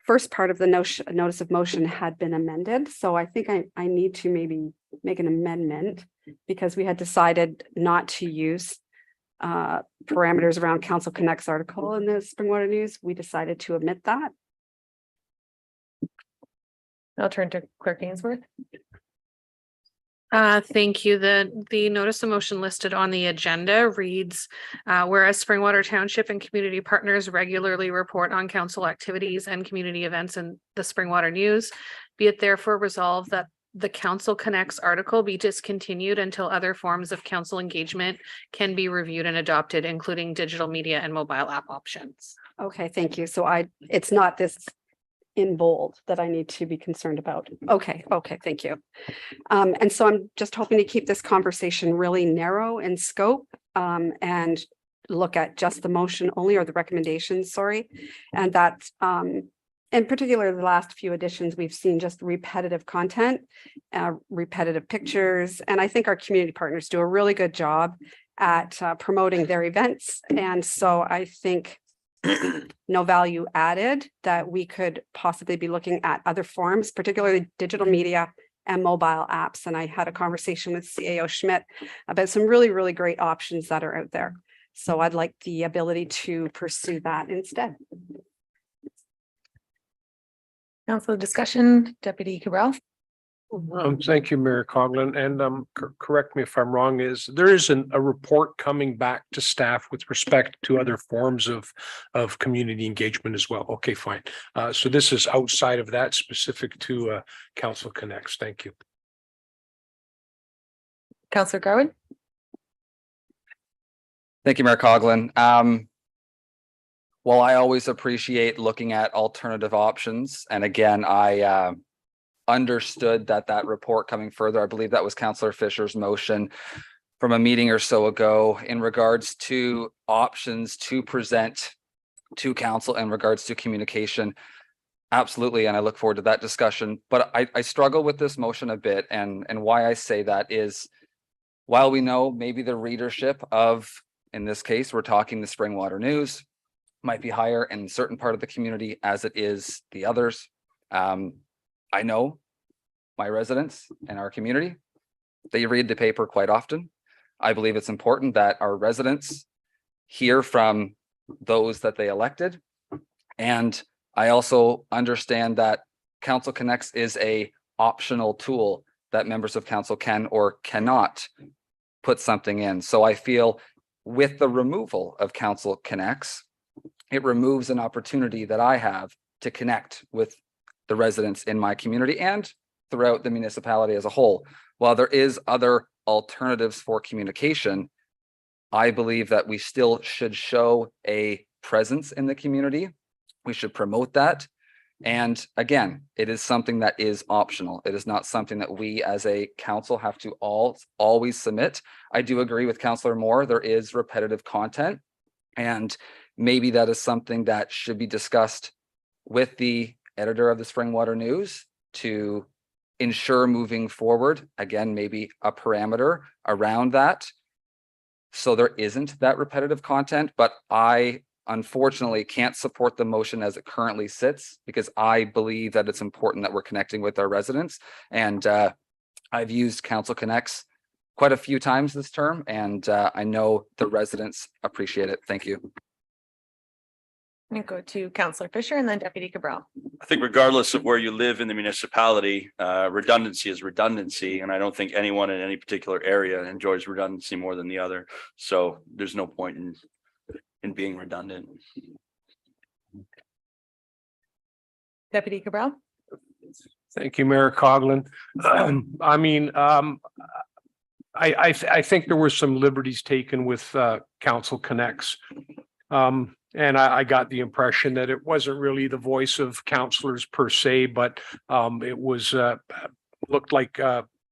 first part of the notice of motion had been amended. So I think I need to maybe make an amendment because we had decided not to use parameters around Council Connect's article in the Springwater News. We decided to omit that. I'll turn to Clerk Ainsworth. Thank you. The notice of motion listed on the agenda reads, whereas Springwater Township and community partners regularly report on council activities and community events in the Springwater News, be it therefore resolved that the Council Connects article be discontinued until other forms of council engagement can be reviewed and adopted, including digital media and mobile app options. Okay, thank you. So it's not this in bold that I need to be concerned about. Okay, thank you. And so I'm just hoping to keep this conversation really narrow in scope and look at just the motion only, or the recommendations, sorry. And that in particular, the last few editions, we've seen just repetitive content, repetitive pictures. And I think our community partners do a really good job at promoting their events. And so I think no value added, that we could possibly be looking at other forms, particularly digital media and mobile apps. And I had a conversation with CAO Schmidt about some really, really great options that are out there. So I'd like the ability to pursue that instead. Council discussion, Deputy Cabral. Thank you, Mayor Coughlin, and correct me if I'm wrong, there is a report coming back to staff with respect to other forms of community engagement as well. Okay, fine. So this is outside of that, specific to Council Connects. Thank you. Councilor Garwood. Thank you, Mayor Coughlin. Well, I always appreciate looking at alternative options, and again, I understood that report coming further, I believe that was Councillor Fisher's motion from a meeting or so ago in regards to options to present to council in regards to communication. Absolutely, and I look forward to that discussion. But I struggle with this motion a bit, and why I say that is, while we know maybe the readership of, in this case, we're talking the Springwater News, might be higher in certain part of the community as it is the others. I know my residents in our community, they read the paper quite often. I believe it's important that our residents hear from those that they elected. And I also understand that Council Connects is a optional tool that members of council can or cannot put something in. So I feel with the removal of Council Connects, it removes an opportunity that I have to connect with the residents in my community and throughout the municipality as a whole. While there is other alternatives for communication, I believe that we still should show a presence in the community. We should promote that. And again, it is something that is optional. It is not something that we as a council have to always submit. I do agree with Councillor Moore, there is repetitive content, and maybe that is something that should be discussed with the editor of the Springwater News to ensure moving forward, again, maybe a parameter around that, so there isn't that repetitive content. But I unfortunately can't support the motion as it currently sits, because I believe that it's important that we're connecting with our residents. And I've used Council Connects quite a few times this term, and I know the residents appreciate it. Thank you. I'm going to go to Councillor Fisher and then Deputy Cabral. I think regardless of where you live in the municipality, redundancy is redundancy. And I don't think anyone in any particular area enjoys redundancy more than the other. So there's no point in being redundant. Deputy Cabral. Thank you, Mayor Coughlin. I think there were some liberties taken with Council Connects. And I got the impression that it wasn't really the voice of councillors per se, but it was looked like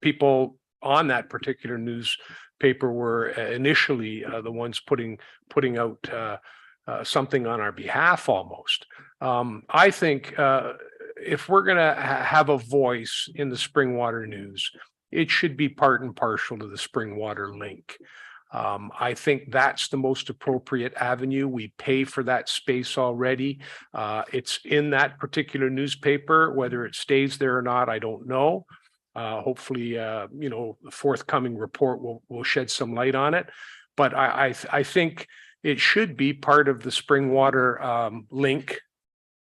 people on that particular newspaper were initially the ones putting out something on our behalf almost. I think if we're going to have a voice in the Springwater News, it should be part and parcel to the Springwater Link. I think that's the most appropriate avenue. We pay for that space already. It's in that particular newspaper. Whether it stays there or not, I don't know. Hopefully, the forthcoming report will shed some light on it. But I think it should be part of the Springwater Link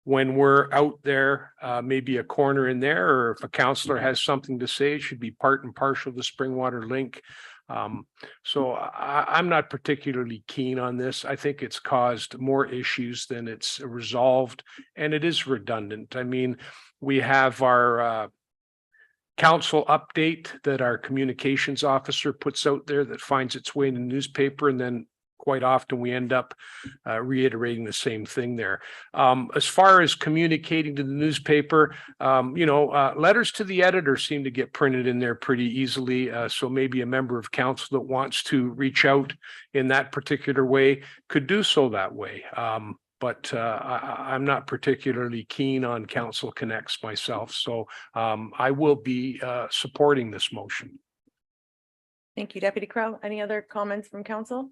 when we're out there, maybe a corner in there, or if a councillor has something to say, it should be part and parcel of the Springwater Link. So I'm not particularly keen on this. I think it's caused more issues than it's resolved, and it is redundant. I mean, we have our council update that our communications officer puts out there that finds its way in the newspaper, and then quite often we end up reiterating the same thing there. As far as communicating to the newspaper, letters to the editor seem to get printed in there pretty easily. So maybe a member of council that wants to reach out in that particular way could do so that way. But I'm not particularly keen on Council Connects myself. So I will be supporting this motion. Thank you, Deputy Crow. Any other comments from council?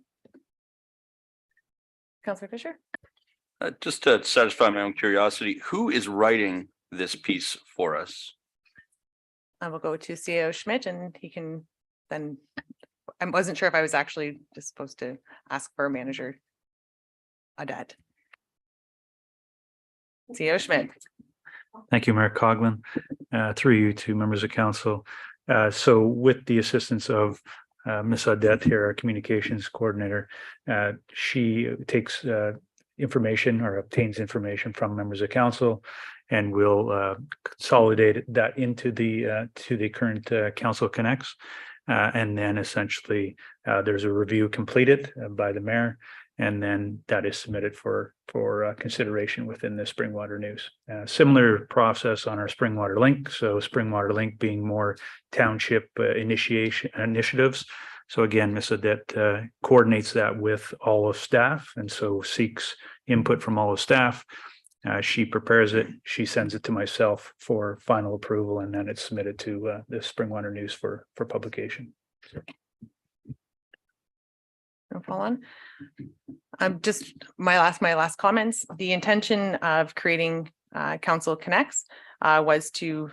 Councillor Fisher? Just to satisfy my own curiosity, who is writing this piece for us? I will go to CEO Schmidt and he can then, I wasn't sure if I was actually just supposed to ask for manager Adet. CEO Schmidt. Thank you, Mayor Coughlin. Through you to members of council. So with the assistance of Ms. Adet here, our communications coordinator, she takes information or obtains information from members of council and will consolidate that into the current Council Connects. And then essentially there's a review completed by the mayor, and then that is submitted for consideration within the Springwater News. Similar process on our Springwater Link. So Springwater Link being more township initiatives. So again, Ms. Adet coordinates that with all of staff, and so seeks input from all of staff. She prepares it, she sends it to myself for final approval, and then it's submitted to the Springwater News for publication. Follow on. Just my last comments. The intention of creating Council Connects was to,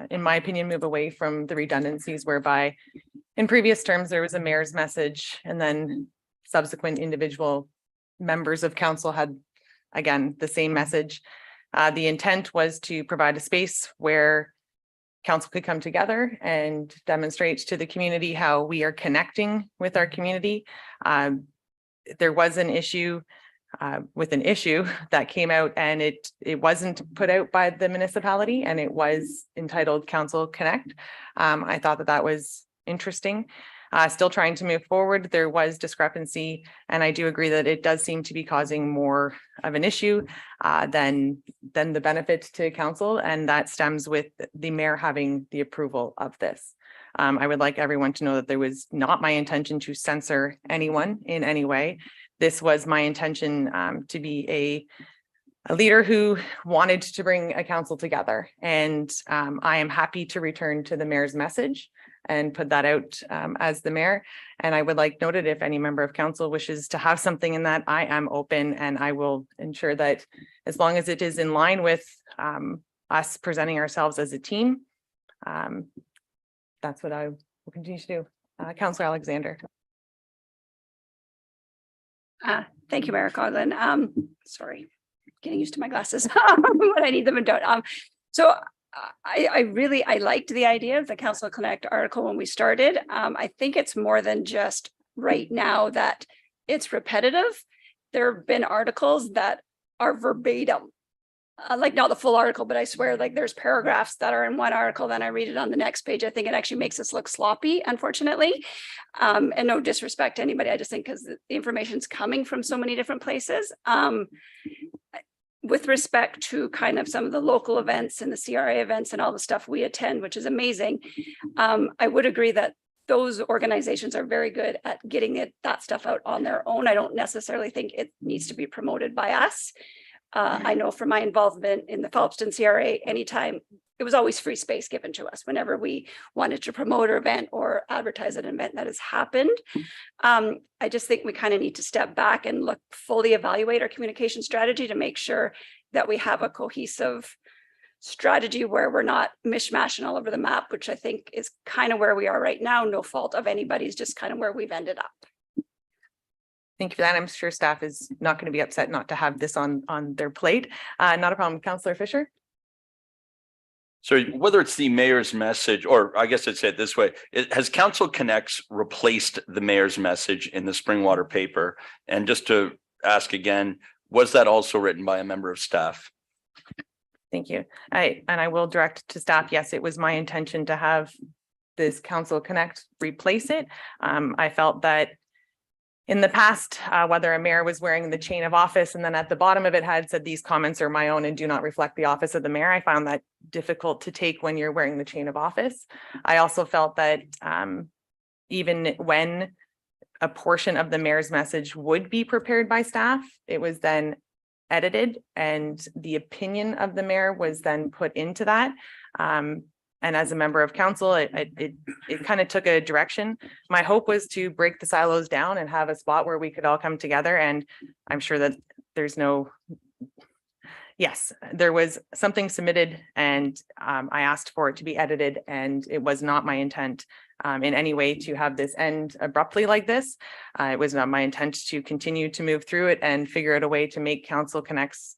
in my opinion, move away from the redundancies whereby in previous terms there was a mayor's message and then subsequent individual members of council had again the same message. The intent was to provide a space where council could come together and demonstrate to the community how we are connecting with our community. There was an issue with an issue that came out, and it wasn't put out by the municipality, and it was entitled Council Connect. I thought that was interesting. Still trying to move forward. There was discrepancy, and I do agree that it does seem to be causing more of an issue than the benefit to council, and that stems with the mayor having the approval of this. I would like everyone to know that there was not my intention to censor anyone in any way. This was my intention to be a leader who wanted to bring a council together, and I am happy to return to the mayor's message and put that out as the mayor. And I would like noted, if any member of council wishes to have something in that, I am open, and I will ensure that as long as it is in line with us presenting ourselves as a team, that's what I will continue to do. Councillor Alexander. Thank you, Mayor Coughlin. Sorry, getting used to my glasses when I need them and don't. So I liked the idea of the Council Connect article when we started. I think it's more than just right now that it's repetitive. There have been articles that are verbatim like not the full article, but I swear like there's paragraphs that are in one article, then I read it on the next page. I think it actually makes us look sloppy, unfortunately. And no disrespect to anybody. I just think because the information's coming from so many different places. With respect to kind of some of the local events and the CRA events and all the stuff we attend, which is amazing. I would agree that those organizations are very good at getting that stuff out on their own. I don't necessarily think it needs to be promoted by us. I know from my involvement in the Phelpston CRA, anytime, it was always free space given to us whenever we wanted to promote an event or advertise an event that has happened. I just think we kind of need to step back and fully evaluate our communication strategy to make sure that we have a cohesive strategy where we're not mishmashing all over the map, which I think is kind of where we are right now. No fault of anybody's, just kind of where we've ended up. Thank you for that. I'm sure staff is not going to be upset not to have this on their plate. Not a problem. Councillor Fisher. So whether it's the mayor's message, or I guess I'd say it this way, has Council Connects replaced the mayor's message in the Springwater paper? And just to ask again, was that also written by a member of staff? Thank you. I will direct to staff. Yes, it was my intention to have this Council Connect replace it. I felt that in the past, whether a mayor was wearing the chain of office and then at the bottom of it had said these comments are my own and do not reflect the office of the mayor, I found that difficult to take when you're wearing the chain of office. I also felt that even when a portion of the mayor's message would be prepared by staff, it was then edited and the opinion of the mayor was then put into that. And as a member of council, it kind of took a direction. My hope was to break the silos down and have a spot where we could all come together. And I'm sure that there's yes, there was something submitted and I asked for it to be edited, and it was not my intent in any way to have this end abruptly like this. It was not my intent to continue to move through it and figure out a way to make Council Connects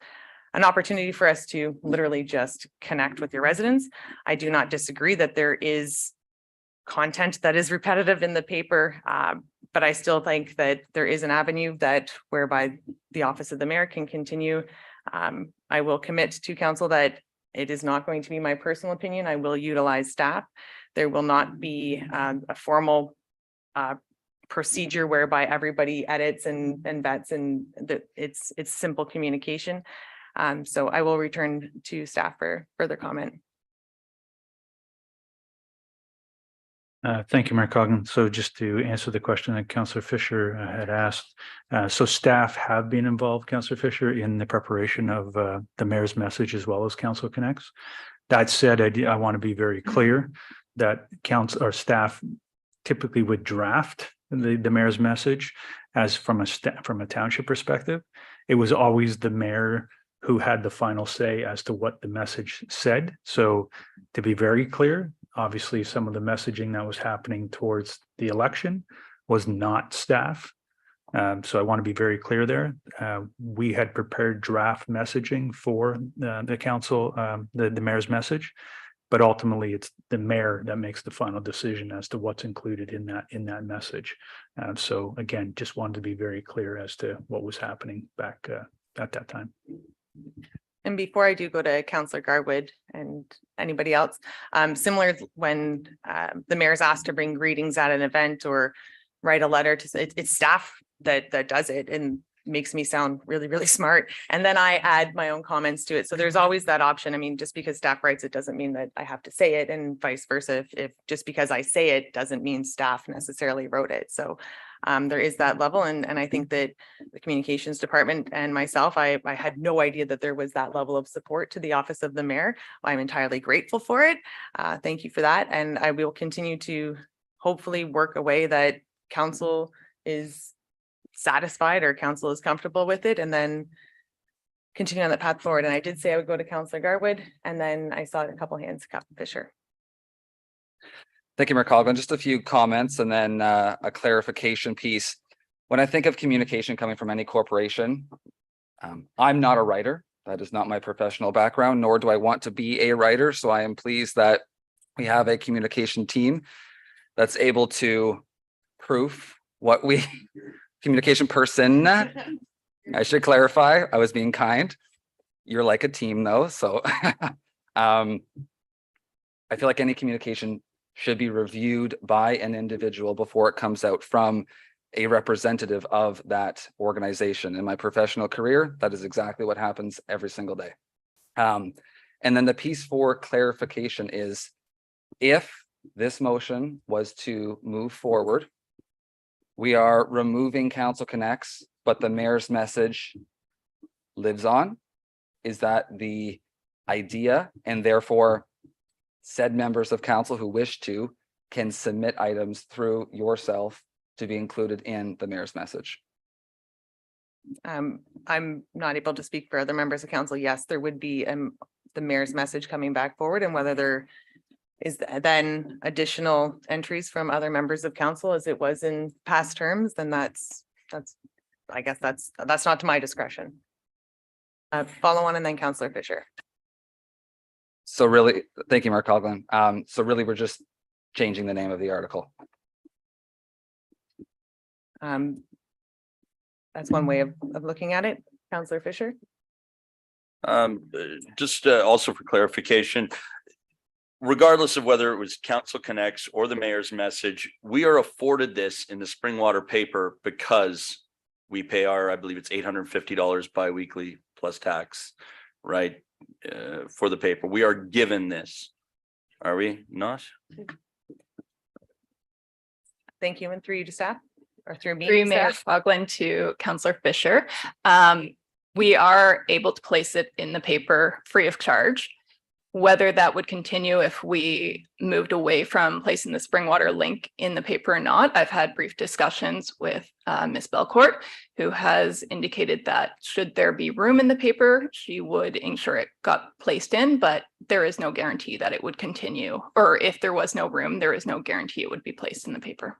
an opportunity for us to literally just connect with your residents. I do not disagree that there is content that is repetitive in the paper, but I still think that there is an avenue whereby the office of the mayor can continue. I will commit to council that it is not going to be my personal opinion. I will utilize staff. There will not be a formal procedure whereby everybody edits and vets, and it's simple communication. So I will return to staff for further comment. Thank you, Mayor Coggan. So just to answer the question that Councillor Fisher had asked, so staff have been involved, Councillor Fisher, in the preparation of the mayor's message as well as Council Connects. That said, I want to be very clear that council or staff typically would draft the mayor's message as from a township perspective. It was always the mayor who had the final say as to what the message said. So to be very clear, obviously some of the messaging that was happening towards the election was not staff. So I want to be very clear there. We had prepared draft messaging for the council, the mayor's message, but ultimately it's the mayor that makes the final decision as to what's included in that message. So again, just wanted to be very clear as to what was happening back at that time. And before I do go to Councillor Garwood and anybody else, similar when the mayor's asked to bring greetings at an event or write a letter to, it's staff that does it and makes me sound really, really smart. And then I add my own comments to it. So there's always that option. I mean, just because staff writes it doesn't mean that I have to say it, and vice versa. If just because I say it doesn't mean staff necessarily wrote it. So there is that level. And I think that the communications department and myself, I had no idea that there was that level of support to the office of the mayor. I'm entirely grateful for it. Thank you for that. And I will continue to hopefully work a way that council is satisfied or council is comfortable with it, and then continue on that path forward. And I did say I would go to Councillor Garwood, and then I saw a couple hands, Captain Fisher. Thank you, Mayor Coughlin. Just a few comments and then a clarification piece. When I think of communication coming from any corporation, I'm not a writer. That is not my professional background, nor do I want to be a writer. So I am pleased that we have a communication team that's able to proof what we, communication person, I should clarify, I was being kind, you're like a team though, so I feel like any communication should be reviewed by an individual before it comes out from a representative of that organization. In my professional career, that is exactly what happens every single day. And then the piece for clarification is, if this motion was to move forward, we are removing Council Connects, but the mayor's message lives on. Is that the idea? And therefore, said members of council who wish to can submit items through yourself to be included in the mayor's message. I'm not able to speak for other members of council. Yes, there would be the mayor's message coming back forward, and whether there is then additional entries from other members of council as it was in past terms, then that's I guess that's not to my discretion. Follow on, and then Councillor Fisher. So really, thank you, Mayor Coughlin. So really, we're just changing the name of the article. That's one way of looking at it. Councillor Fisher. Just also for clarification, regardless of whether it was Council Connects or the mayor's message, we are afforded this in the Springwater paper because we pay our, I believe it's $850 biweekly plus tax, right? For the paper. We are given this. Are we not? Thank you. And through you to staff, or through me. Through Mayor Coughlin to Councillor Fisher. We are able to place it in the paper free of charge. Whether that would continue if we moved away from placing the Springwater link in the paper or not, I've had brief discussions with Ms. Belcourt, who has indicated that should there be room in the paper, she would ensure it got placed in, but there is no guarantee that it would continue. Or if there was no room, there is no guarantee it would be placed in the paper.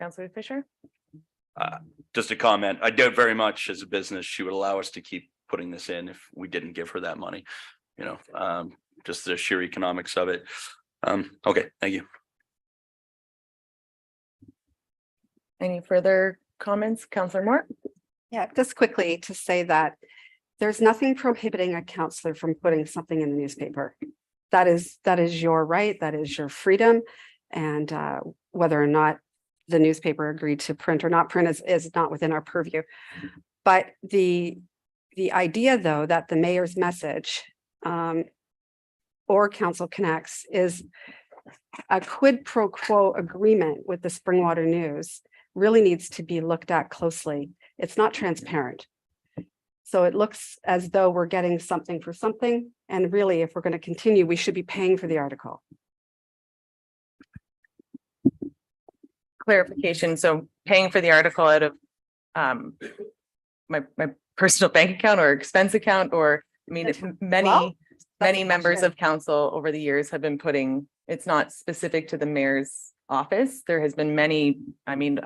Councillor Fisher. Just a comment. I doubt very much as a business she would allow us to keep putting this in if we didn't give her that money. You know, just the sheer economics of it. Okay, thank you. Any further comments, Councillor Moore? Yeah, just quickly to say that there's nothing prohibiting a councillor from putting something in the newspaper. That is your right, that is your freedom. And whether or not the newspaper agreed to print or not print is not within our purview. But the idea, though, that the mayor's message or Council Connects is a quid pro quo agreement with the Springwater News really needs to be looked at closely. It's not transparent. So it looks as though we're getting something for something. And really, if we're going to continue, we should be paying for the article. Clarification. So paying for the article out of my personal bank account or expense account, or I mean, many members of council over the years have been putting, it's not specific to the mayor's office. There has been many, I mean,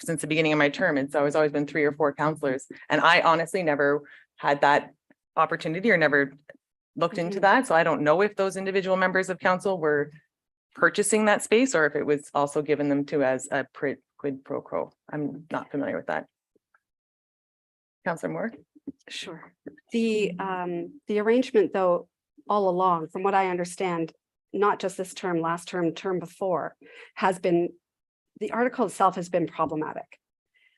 since the beginning of my term, it's always been 3 or 4 councillors. And I honestly never had that opportunity or never looked into that. So I don't know if those individual members of council were purchasing that space or if it was also given them to as a quid pro quo. I'm not familiar with that. Councillor Moore. Sure. The arrangement, though, all along, from what I understand, not just this term, last term, term before, has been, the article itself has been problematic.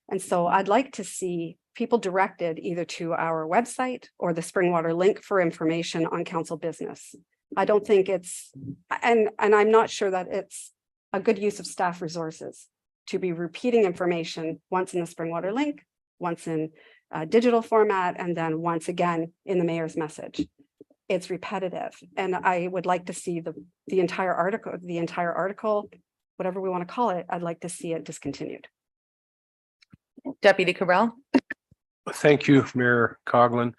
And so I'd like to see people directed either to our website or the Springwater link for information on council business. I don't think it's, and I'm not sure that it's a good use of staff resources to be repeating information once in the Springwater link, once in digital format, and then once again in the mayor's message. It's repetitive, and I would like to see the entire article, whatever we want to call it, I'd like to see it discontinued. Deputy Cabral. Thank you, Mayor Coughlin.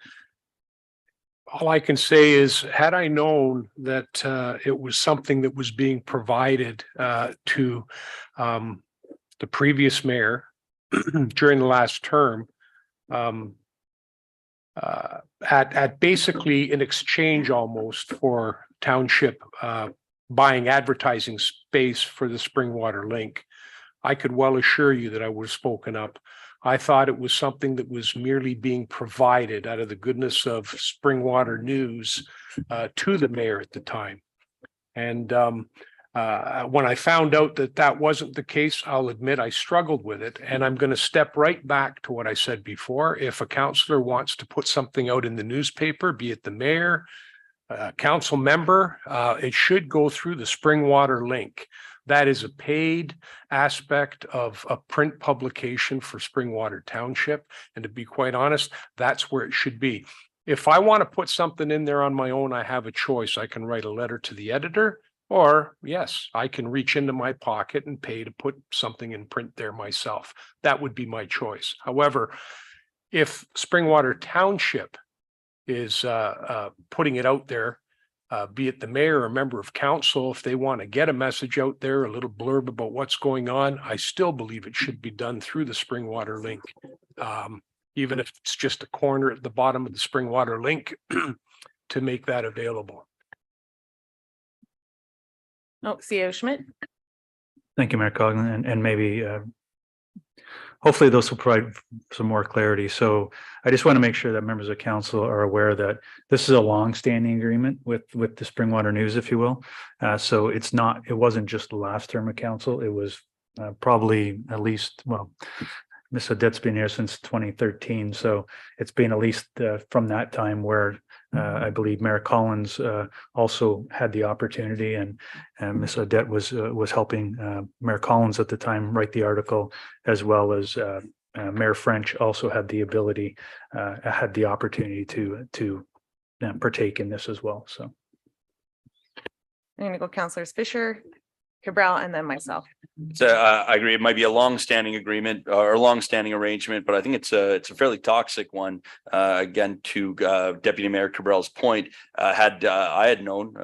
All I can say is, had I known that it was something that was being provided to the previous mayor during the last term, at basically an exchange almost for township buying advertising space for the Springwater link, I could well assure you that I would have spoken up. I thought it was something that was merely being provided out of the goodness of Springwater News to the mayor at the time. And when I found out that that wasn't the case, I'll admit I struggled with it. And I'm going to step right back to what I said before. If a councillor wants to put something out in the newspaper, be it the mayor, council member, it should go through the Springwater link. That is a paid aspect of a print publication for Springwater Township. And to be quite honest, that's where it should be. If I want to put something in there on my own, I have a choice. I can write a letter to the editor, or yes, I can reach into my pocket and pay to put something in print there myself. That would be my choice. However, if Springwater Township is putting it out there, be it the mayor or a member of council, if they want to get a message out there, a little blurb about what's going on, I still believe it should be done through the Springwater link. Even if it's just a corner at the bottom of the Springwater link to make that available. Oh, CEO Schmidt. Thank you, Mayor Coughlin, and maybe hopefully those will provide some more clarity. So I just want to make sure that members of council are aware that this is a long-standing agreement with the Springwater News, if you will. So it wasn't just the last term of council. It was probably at least, well, Ms. Odette's been here since 2013. So it's been at least from that time where I believe Mayor Collins also had the opportunity, and Ms. Odette was helping Mayor Collins at the time write the article, as well as Mayor French also had the ability, had the opportunity to partake in this as well. So I'm going to go Councillors Fisher, Cabral, and then myself. So I agree. It might be a long-standing agreement or a long-standing arrangement, but I think it's a fairly toxic one. Again, to Deputy Mayor Cabral's point, had I had known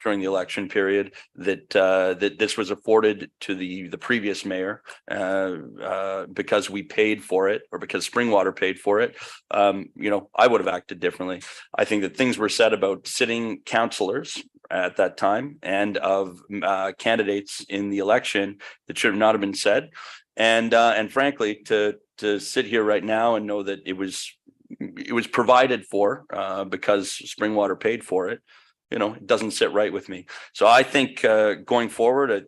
during the election period that that this was afforded to the previous mayor because we paid for it, or because Springwater paid for it, I would have acted differently. I think that things were said about sitting councillors at that time and of candidates in the election that should not have been said, and frankly, to sit here right now and know that it was provided for because Springwater paid for it, it doesn't sit right with me. So I think going forward,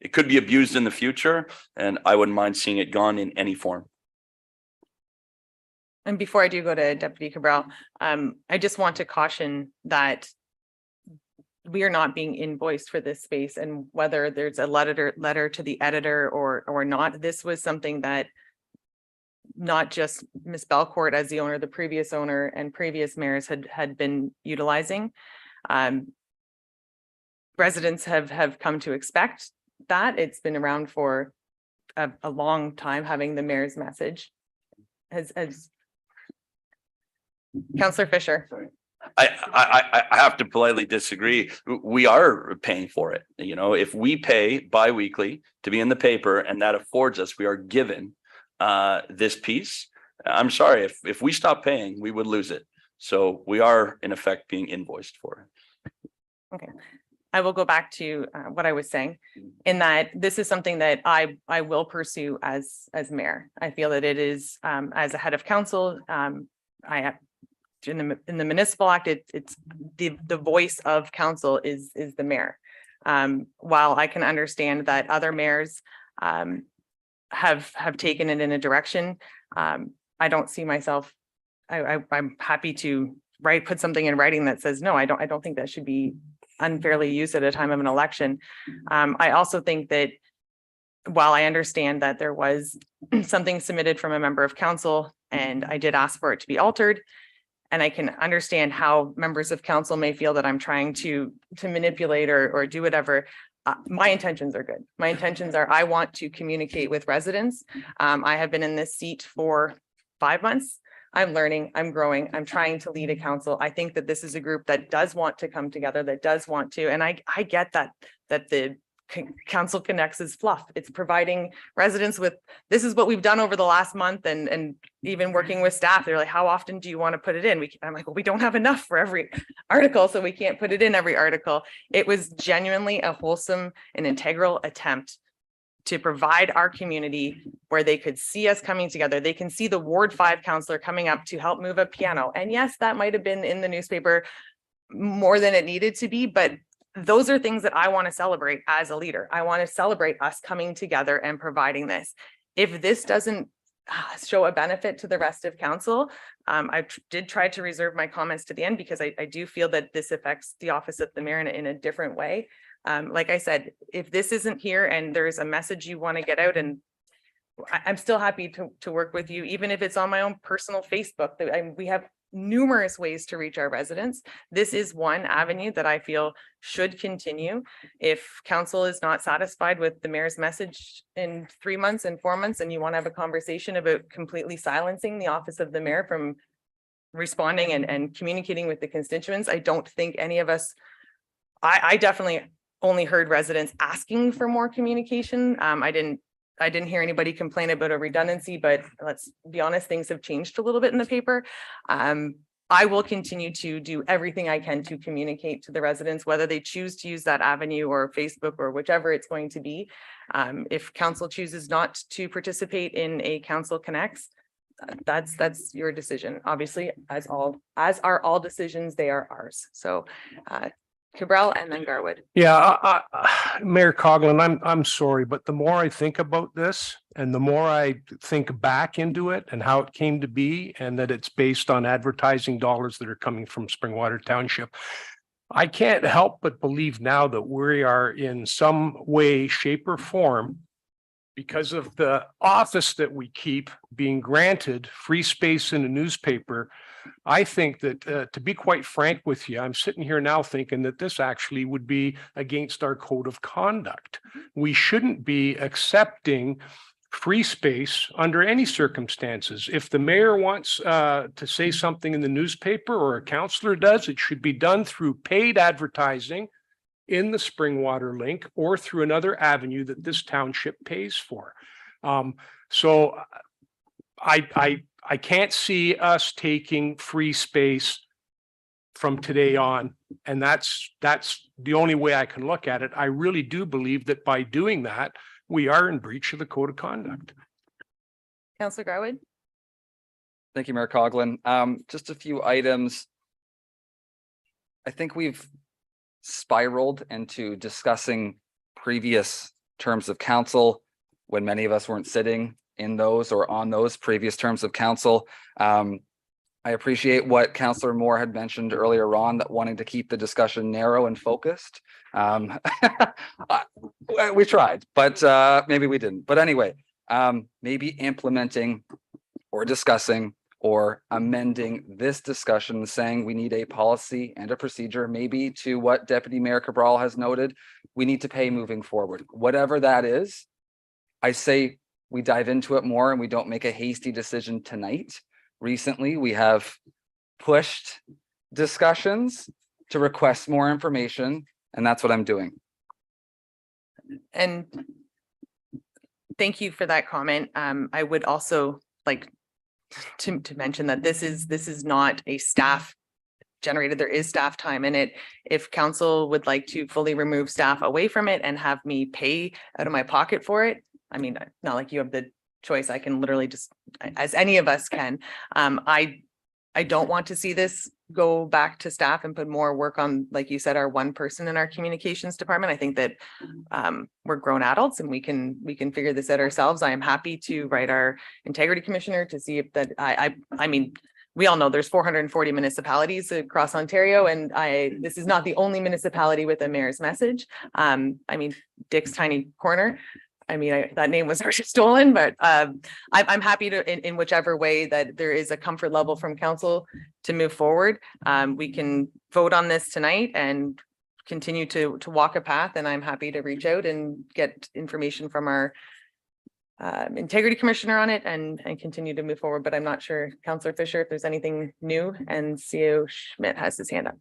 it could be abused in the future, and I wouldn't mind seeing it gone in any form. And before I do go to Deputy Cabral, I just want to caution that we are not being invoiced for this space, and whether there's a letter to the editor or not, this was something that not just Ms. Belcourt as the owner, the previous owner and previous mayors had been utilizing. Residents have come to expect that. It's been around for a long time, having the mayor's message. As Councillor Fisher. Sorry. I have to politely disagree. We are paying for it. If we pay bi-weekly to be in the paper and that affords us, we are given this piece. I'm sorry, if we stop paying, we would lose it. So we are in effect being invoiced for it. Okay. I will go back to what I was saying, in that this is something that I will pursue as mayor. I feel that it is, as a head of council, I have in the municipal act, it's the voice of council is the mayor. While I can understand that other mayors have taken it in a direction, I don't see myself. I'm happy to put something in writing that says no. I don't think that should be unfairly used at a time of an election. I also think that while I understand that there was something submitted from a member of council, and I did ask for it to be altered, and I can understand how members of council may feel that I'm trying to manipulate or do whatever. My intentions are good. My intentions are, I want to communicate with residents. I have been in this seat for 5 months. I'm learning, I'm growing, I'm trying to lead a council. I think that this is a group that does want to come together, that does want to, and I get that the Council Connects is fluff. It's providing residents with, this is what we've done over the last month, and even working with staff, they're like, how often do you want to put it in? I'm like, well, we don't have enough for every article, so we can't put it in every article. It was genuinely a wholesome and integral attempt to provide our community where they could see us coming together. They can see the Ward 5 counselor coming up to help move a piano. And yes, that might have been in the newspaper more than it needed to be, but those are things that I want to celebrate as a leader. I want to celebrate us coming together and providing this. If this doesn't show a benefit to the rest of council, I did try to reserve my comments to the end because I do feel that this affects the office of the mayor in a different way. Like I said, if this isn't here and there's a message you want to get out, and I'm still happy to work with you, even if it's on my own personal Facebook. We have numerous ways to reach our residents. This is one avenue that I feel should continue. If council is not satisfied with the mayor's message in 3 months and 4 months, and you want to have a conversation about completely silencing the office of the mayor from responding and communicating with the constituents, I don't think any of us, I definitely only heard residents asking for more communication. I didn't hear anybody complain about a redundancy, but let's be honest, things have changed a little bit in the paper. I will continue to do everything I can to communicate to the residents, whether they choose to use that avenue or Facebook or whichever it's going to be. If council chooses not to participate in a Council Connects, that's your decision. Obviously, as are all decisions, they are ours. So Cabral and then Garwood. Yeah, Mayor Coughlin, I'm sorry, but the more I think about this and the more I think back into it and how it came to be, and that it's based on advertising dollars that are coming from Springwater Township, I can't help but believe now that we are in some way, shape or form, because of the office that we keep, being granted free space in a newspaper. I think that, to be quite frank with you, I'm sitting here now thinking that this actually would be against our code of conduct. We shouldn't be accepting free space under any circumstances. If the mayor wants to say something in the newspaper, or a councillor does, it should be done through paid advertising in the Springwater Link or through another avenue that this township pays for. So I can't see us taking free space from today on. And that's the only way I can look at it. I really do believe that by doing that, we are in breach of the code of conduct. Councillor Garwood. Thank you, Mayor Coughlin. Just a few items. I think we've spiraled into discussing previous terms of council when many of us weren't sitting in those or on those previous terms of council. I appreciate what Councillor Moore had mentioned earlier on, that wanting to keep the discussion narrow and focused. We tried, but maybe we didn't. But anyway, maybe implementing or discussing or amending this discussion, saying we need a policy and a procedure, maybe to what Deputy Mayor Cabral has noted, we need to pay moving forward. Whatever that is, I say we dive into it more and we don't make a hasty decision tonight. Recently, we have pushed discussions to request more information, and that's what I'm doing. And thank you for that comment. I would also like to mention that this is not a staff generated. There is staff time in it. If council would like to fully remove staff away from it and have me pay out of my pocket for it, I mean, not like you have the choice. I can literally just, as any of us can. I don't want to see this go back to staff and put more work on, like you said, our one person in our communications department. I think that we're grown adults and we can figure this out ourselves. I am happy to write our integrity commissioner to see if that I mean, we all know there's 440 municipalities across Ontario, and this is not the only municipality with a mayor's message. I mean, Dick's Tiny Corner. I mean, that name was already stolen, but I'm happy to, in whichever way that there is a comfort level from council to move forward. We can vote on this tonight and continue to walk a path, and I'm happy to reach out and get information from our integrity commissioner on it and continue to move forward. But I'm not sure, Councillor Fisher, if there's anything new, and CEO Schmidt has his hand up.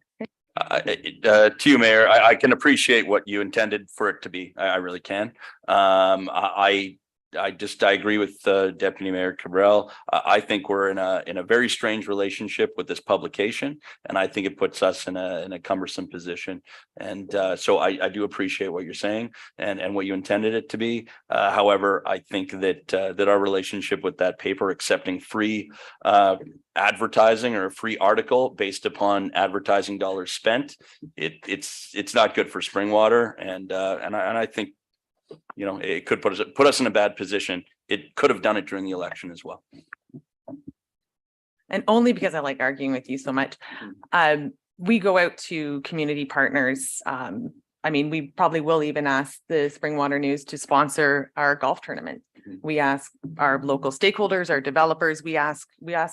To you, Mayor, I can appreciate what you intended for it to be. I really can. I I agree with Deputy Mayor Cabral. I think we're in a very strange relationship with this publication, and I think it puts us in a cumbersome position. And so I do appreciate what you're saying and what you intended it to be. However, I think that our relationship with that paper accepting free advertising or a free article based upon advertising dollars spent, it's not good for Springwater, and I think, you know, it could put us in a bad position. It could have done it during the election as well. And only because I like arguing with you so much. We go out to community partners. I mean, we probably will even ask the Springwater News to sponsor our golf tournament. We ask our local stakeholders, our developers, we ask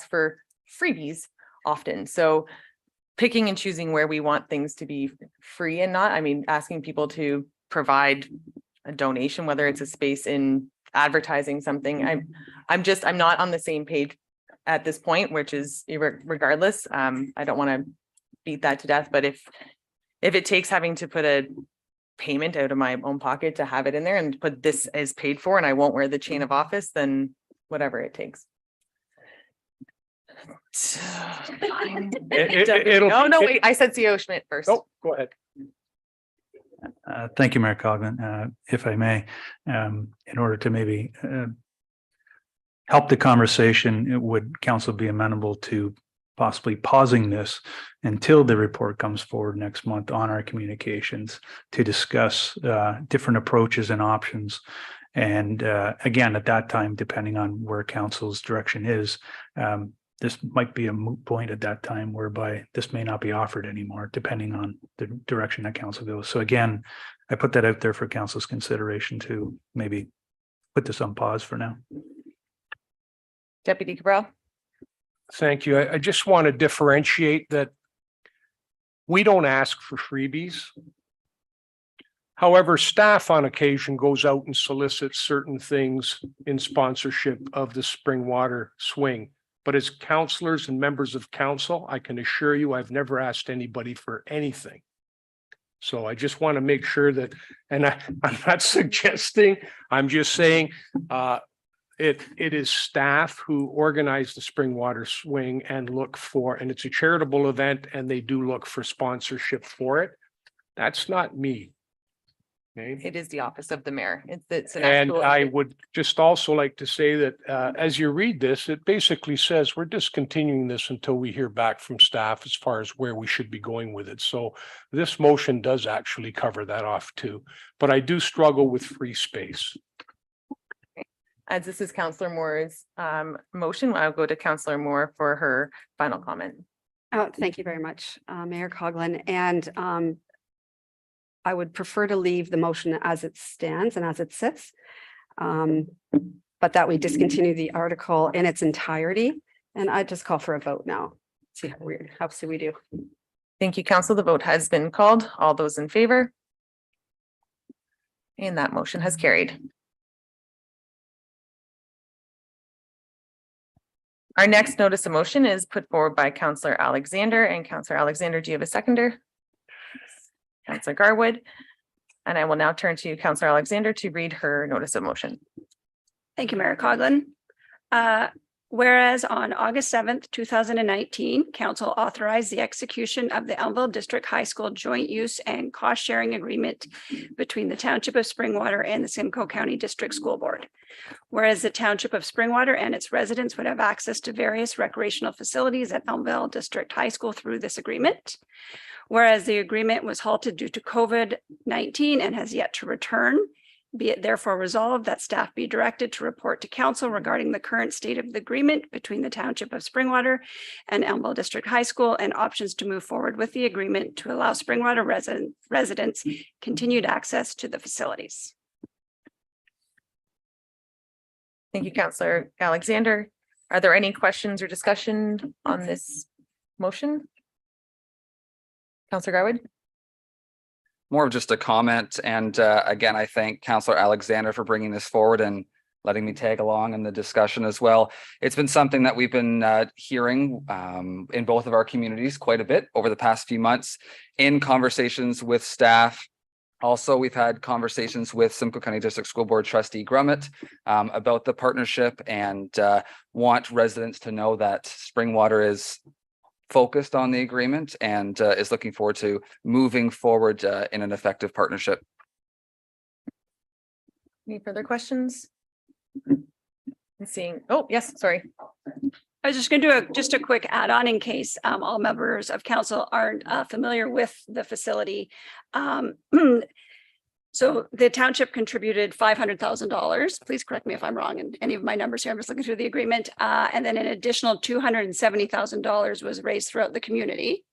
for freebies often. So picking and choosing where we want things to be free and not, I mean, asking people to provide a donation, whether it's a space in advertising something. I'm not on the same page at this point, which is regardless. I don't want to beat that to death, but if it takes having to put a payment out of my own pocket to have it in there and put this as paid for, and I won't wear the chain of office, then whatever it takes. Wait, I said CO Schmidt first. Oh, go ahead. Thank you, Mayor Coughlin. If I may, in order to maybe help the conversation, would council be amenable to possibly pausing this until the report comes forward next month on our communications to discuss different approaches and options? And again, at that time, depending on where council's direction is, this might be a moot point at that time whereby this may not be offered anymore, depending on the direction that council goes. So again, I put that out there for council's consideration to maybe put this on pause for now. Deputy Cabral. Thank you. I just want to differentiate that we don't ask for freebies. However, staff on occasion goes out and solicits certain things in sponsorship of the Springwater Swing. But as councillors and members of council, I can assure you, I've never asked anybody for anything. So I just want to make sure that, and I'm not suggesting, I'm just saying, it is staff who organize the Springwater Swing and look for, and it's a charitable event and they do look for sponsorship for it. That's not me. Okay. It is the office of the mayor. It's an And actual. I would just also like to say that as you read this, it basically says we're discontinuing this until we hear back from staff as far as where we should be going with it. So this motion does actually cover that off too, but I do struggle with free space. As this is Councillor Moore's motion, I'll go to Councillor Moore for her final comment. Thank you very much, Mayor Coughlin. And I would prefer to leave the motion as it stands and as it sits. But that we discontinue the article in its entirety. And I just call for a vote now. See how we do. Thank you, Council. The vote has been called. All those in favor? And that motion has carried. Our next notice of motion is put forward by Councillor Alexander. And Councillor Alexander, do you have a seconder? Councillor Garwood. And I will now turn to Councillor Alexander to read her notice of motion. Thank you, Mayor Coughlin. Whereas on August 7th, 2019, Council authorized the execution of the Elmville District High School Joint Use and Cost Sharing Agreement between the Township of Springwater and the Simcoe County District School Board. Whereas the Township of Springwater and its residents would have access to various recreational facilities at Elmville District High School through this agreement. Whereas the agreement was halted due to COVID-19 and has yet to return, be it therefore resolved that staff be directed to report to council regarding the current state of the agreement between the Township of Springwater and Elmville District High School and options to move forward with the agreement to allow Springwater residents continued access to the facilities. Thank you, Councillor Alexander. Are there any questions or discussion on this motion? Councillor Garwood. More of just a comment. And again, I thank Councillor Alexander for bringing this forward and letting me tag along in the discussion as well. It's been something that we've been hearing in both of our communities quite a bit over the past few months in conversations with staff, Also, we've had conversations with Simcoe County District School Board Trustee Grummett about the partnership and want residents to know that Springwater is focused on the agreement and is looking forward to moving forward in an effective partnership. Any further questions? Seeing, oh, yes, sorry. I was just going to do just a quick add-on in case all members of council aren't familiar with the facility. So the township contributed $500,000. Please correct me if I'm wrong in any of my numbers here. I'm just looking through the agreement. And then an additional $270,000 was raised throughout the community.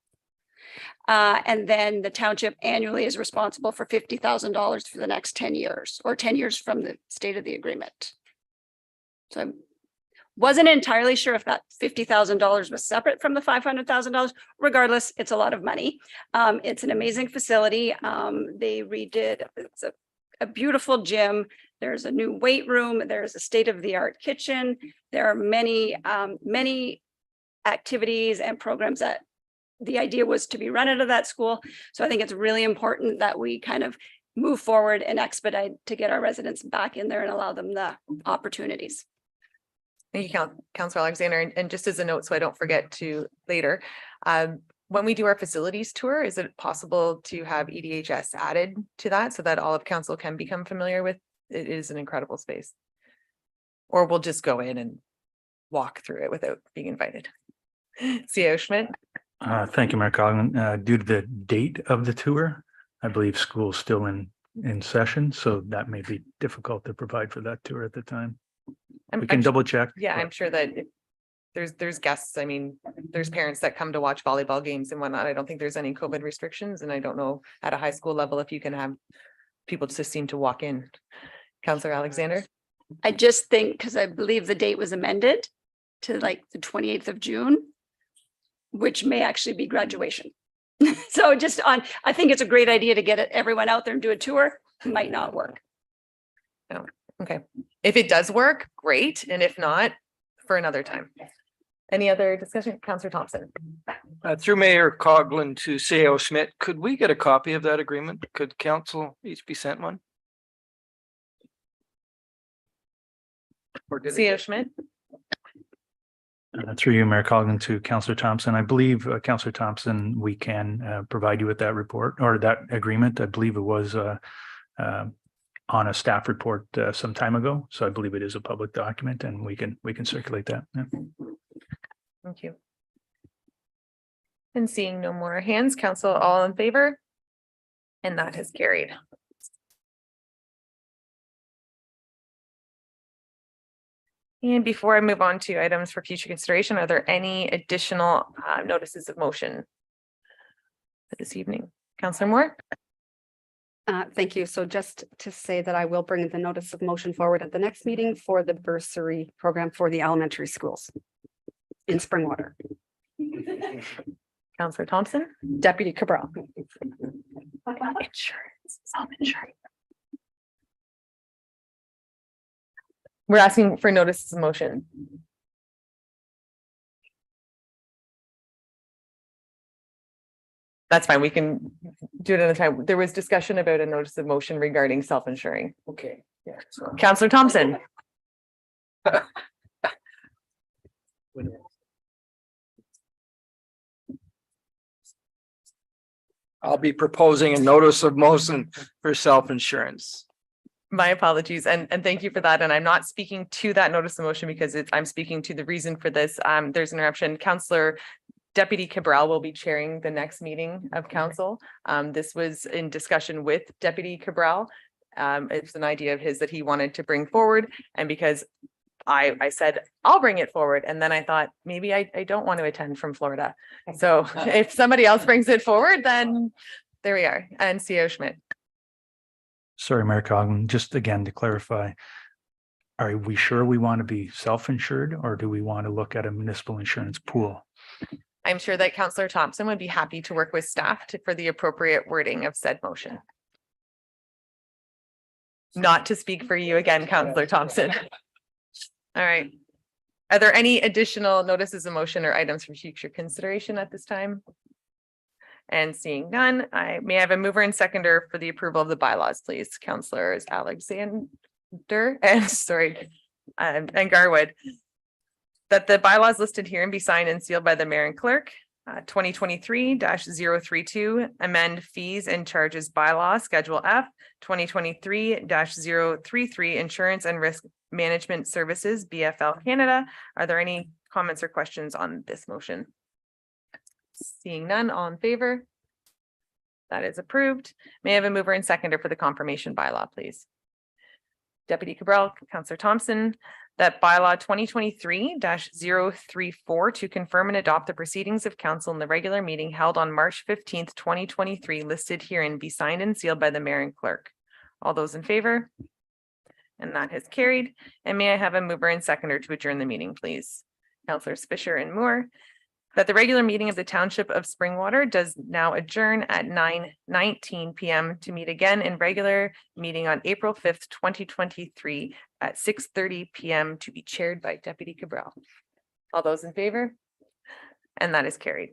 And then the township annually is responsible for $50,000 for the next 10 years or 10 years from the state of the agreement. So I wasn't entirely sure if that $50,000 was separate from the $500,000. Regardless, it's a lot of money. It's an amazing facility. They redid, it's a beautiful gym. There's a new weight room. There's a state-of-the-art kitchen. There are many, many activities and programs that the idea was to be run out of that school. So I think it's really important that we kind of move forward and expedite to get our residents back in there and allow them the opportunities. Thank you, Councillor Alexander. And just as a note, so I don't forget to later, when we do our facilities tour, is it possible to have EDHS added to that so that all of council can become familiar with? It is an incredible space. Or we'll just go in and walk through it without being invited. CEO Schmidt. Thank you, Mayor Coughlin. Due to the date of the tour, I believe school's still in session, so that may be difficult to provide for that tour at the time. We can double check. Yeah, I'm sure that there's guests. I mean, there's parents that come to watch volleyball games and whatnot. I don't think there's any COVID restrictions, and I don't know at a high school level if you can have people just seem to walk in. Councillor Alexander. I just think because I believe the date was amended to like the 28th of June, which may actually be graduation. So just on, I think it's a great idea to get everyone out there and do a tour. Might not work. Oh, okay. If it does work, great. And if not, for another time. Any other discussion? Councillor Thompson. Through Mayor Coughlin to CEO Schmidt, could we get a copy of that agreement? Could council each be sent one? CEO Schmidt. Through you, Mayor Coughlin, to Councillor Thompson. I believe, Councillor Thompson, we can provide you with that report or that agreement. I believe it was on a staff report some time ago. So I believe it is a public document and we can circulate that. Yeah. Thank you. And seeing no more hands, council all in favor? And that has carried. And before I move on to items for future consideration, are there any additional notices of motion for this evening? Councillor Moore? Thank you. So just to say that I will bring the notice of motion forward at the next meeting for the bursary program for the elementary schools in Springwater. Councillor Thompson? Deputy Cabral. Insurance, some insurance. We're asking for notices of motion. That's fine. We can do it another time. There was discussion about a notice of motion regarding self-insuring. Okay. Yeah. Councillor Thompson. I'll be proposing a notice of motion for self-insurance. My apologies, and thank you for that. And I'm not speaking to that notice of motion because I'm speaking to the reason for this. There's an interruption. Councillor Deputy Cabral will be chairing the next meeting of council. This was in discussion with Deputy Cabral. It's an idea of his that he wanted to bring forward, and because I said I'll bring it forward, and then I thought maybe I don't want to attend from Florida. So if somebody else brings it forward, then there we are. And CEO Schmidt. Sorry, Mayor Coughlin, just again to clarify, are we sure we want to be self-insured or do we want to look at a municipal insurance pool? I'm sure that Councillor Thompson would be happy to work with staff for the appropriate wording of said motion. Not to speak for you again, Councillor Thompson. All right. Are there any additional notices of motion or items for future consideration at this time? And seeing none, I may have a mover and seconder for the approval of the bylaws, please. Councillors Alexander and and Garwood. That the bylaws listed here and be signed and sealed by the mayor and clerk. 2023-032, amend fees and charges bylaw, Schedule F, 2023-033, insurance and risk management services, BFL Canada. Are there any comments or questions on this motion? Seeing none, all in favor? That is approved. May I have a mover and seconder for the confirmation bylaw, please? Deputy Cabral, Councillor Thompson, that bylaw 2023-034 to confirm and adopt the proceedings of council in the regular meeting held on March 15th, 2023, listed herein be signed and sealed by the mayor and clerk. All those in favor? And that has carried. And may I have a mover and seconder to adjourn the meeting, please? Councillors Fisher and Moore. That the regular meeting of the Township of Springwater does now adjourn at 9:19 p.m. to meet again in regular meeting on April 5th, 2023 at 6:30 p.m. to be chaired by Deputy Cabral. All those in favor? And that is carried.